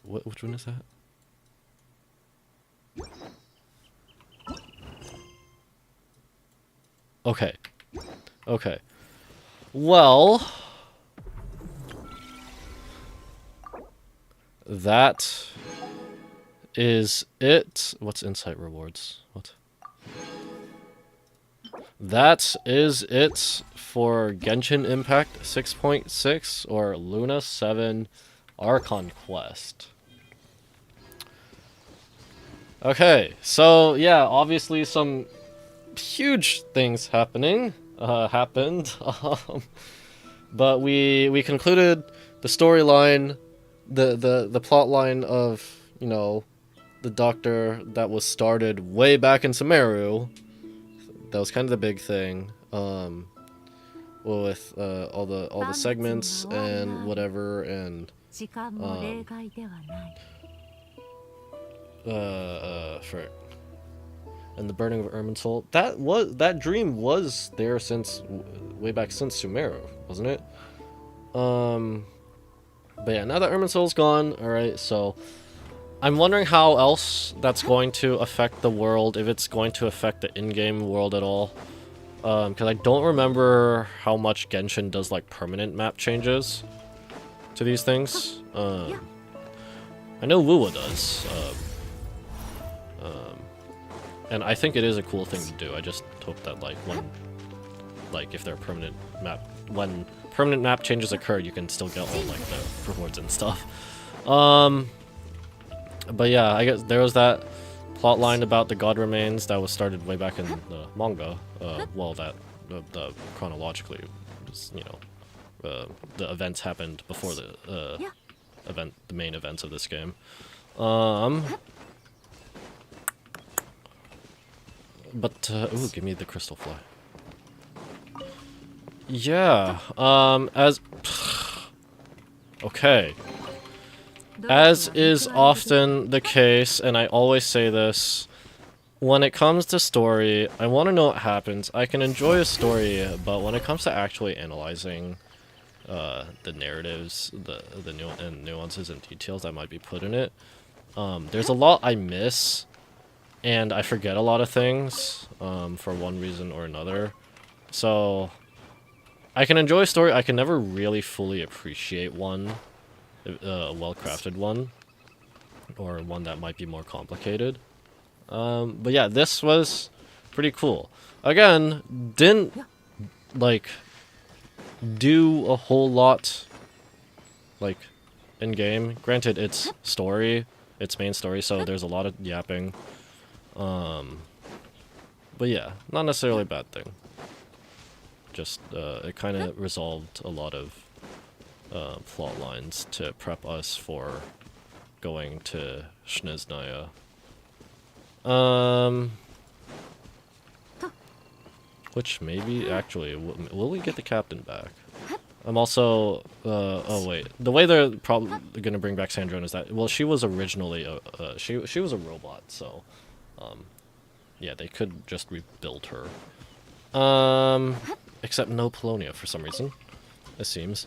S1: which one is that? Okay. Okay. Well, that is it. What's insight rewards? What? That is it for Genshin Impact 6.6 or Luna 7 Archon Quest. Okay, so yeah, obviously some huge things happened. But we concluded the storyline, the plot line of, you know, the doctor that was started way back in Sumeru. That was kind of the big thing. With all the segments and whatever, and and the burning of Irminsul. That dream was there since way back since Sumeru, wasn't it? But yeah, now that Irminsul's gone, alright, so I'm wondering how else that's going to affect the world, if it's going to affect the in-game world at all. Because I don't remember how much Genshin does like permanent map changes to these things. I know Wuwa does. And I think it is a cool thing to do. I just hope that if there are permanent map changes occur, you can still get all like the rewards and stuff. But yeah, I guess there was that. plotline about the God Remains that was started way back in the manga. Well, that the chronologically, was, you know, the events happened before the the main events of this game. But ooh, give me the crystal fly. Yeah. Okay. As is often the case, and I always say this, when it comes to story, I want to know what happens. I can enjoy a story, but when it comes to actually analyzing the narratives, the nuances and details that might be put in it, there's a lot I miss, and I forget a lot of things for one reason or another. So I can enjoy a story. I can never really fully appreciate one. A well-crafted one, or one that might be more complicated. But yeah, this was pretty cool. Again, didn't like do a whole lot like in game. Granted, it's story, it's main story, so there's a lot of yapping. But yeah, not necessarily a bad thing. Just it kind of resolved a lot of plot lines to prep us for going to Snezhnaya. Which maybe actually will we get the captain back? I'm also oh wait, the way they're probably gonna bring back Sandrone is that, well, she was originally she was a robot, so yeah, they could just rebuild her. Except no Polonia for some reason, it seems.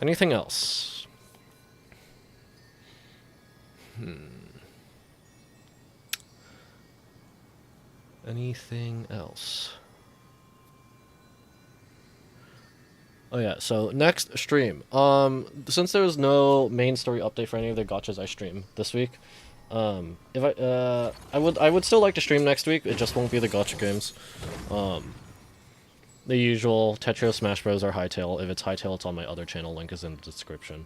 S1: Anything else? Anything else? Oh yeah, so next stream. Since there was no main story update for any of the gachas I stream this week, if I would still like to stream next week. It just won't be the gacha games. The usual Tetris, Smash Bros, or Hytale. If it's Hytale, it's on my other channel. Link is in the description.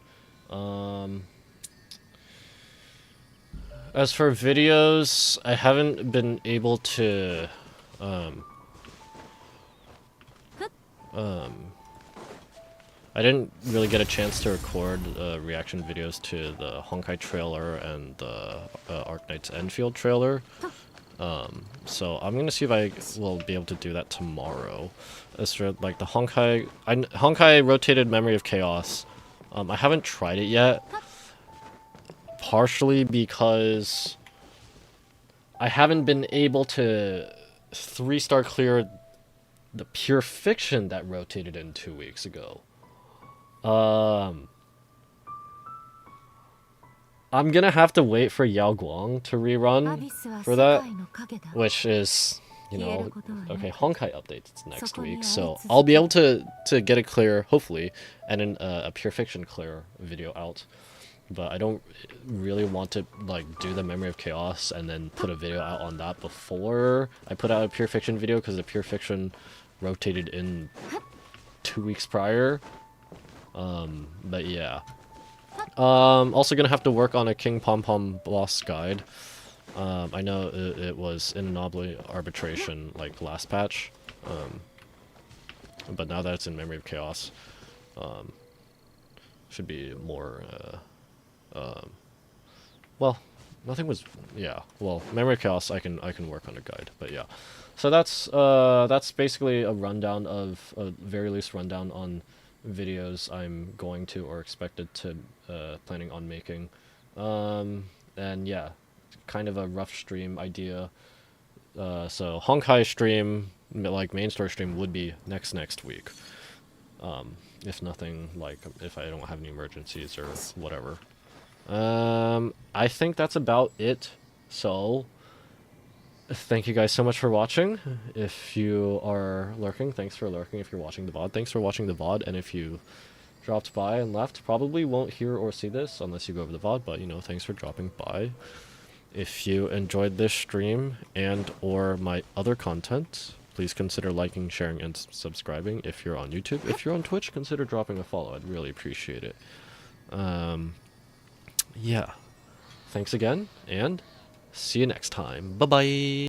S1: As for videos, I haven't been able to I didn't really get a chance to record reaction videos to the Honkai trailer and the Arknight's Enfield trailer. So I'm gonna see if I will be able to do that tomorrow. As for like the Honkai rotated Memory of Chaos, I haven't tried it yet. Partially because I haven't been able to 3-star clear the Pure Fiction that rotated in 2 weeks ago. I'm gonna have to wait for Yao Guang to rerun for that, which is, you know, okay, Honkai updates next week, so I'll be able to get it clear, hopefully, and then a Pure Fiction clear video out. But I don't really want to like do the Memory of Chaos and then put a video out on that before I put out a Pure Fiction video, because the Pure Fiction rotated in 2 weeks prior. But yeah. Also gonna have to work on a King Pom Pom boss guide. I know it was in anomaly arbitration like last patch. But now that it's in Memory of Chaos, should be more well, nothing was, yeah, well, Memory of Chaos, I can work on a guide, but yeah. So that's basically a rundown of, a very loose rundown on videos I'm going to or expected to, planning on making. And yeah, kind of a rough stream idea. So Honkai stream, like main story stream, would be next week. If nothing, like, if I don't have any emergencies or whatever. I think that's about it. So, thank you guys so much for watching. If you are lurking, thanks for lurking. If you're watching the VOD, thanks for watching the VOD. And if you dropped by and left, probably won't hear or see this unless you go over the VOD, but, you know, thanks for dropping by. If you enjoyed this stream and or my other content, please consider liking, sharing, and subscribing if you're on YouTube. If you're on Twitch, consider dropping a follow. I'd really appreciate it. Yeah. thanks again, and see you next time. Bye-bye!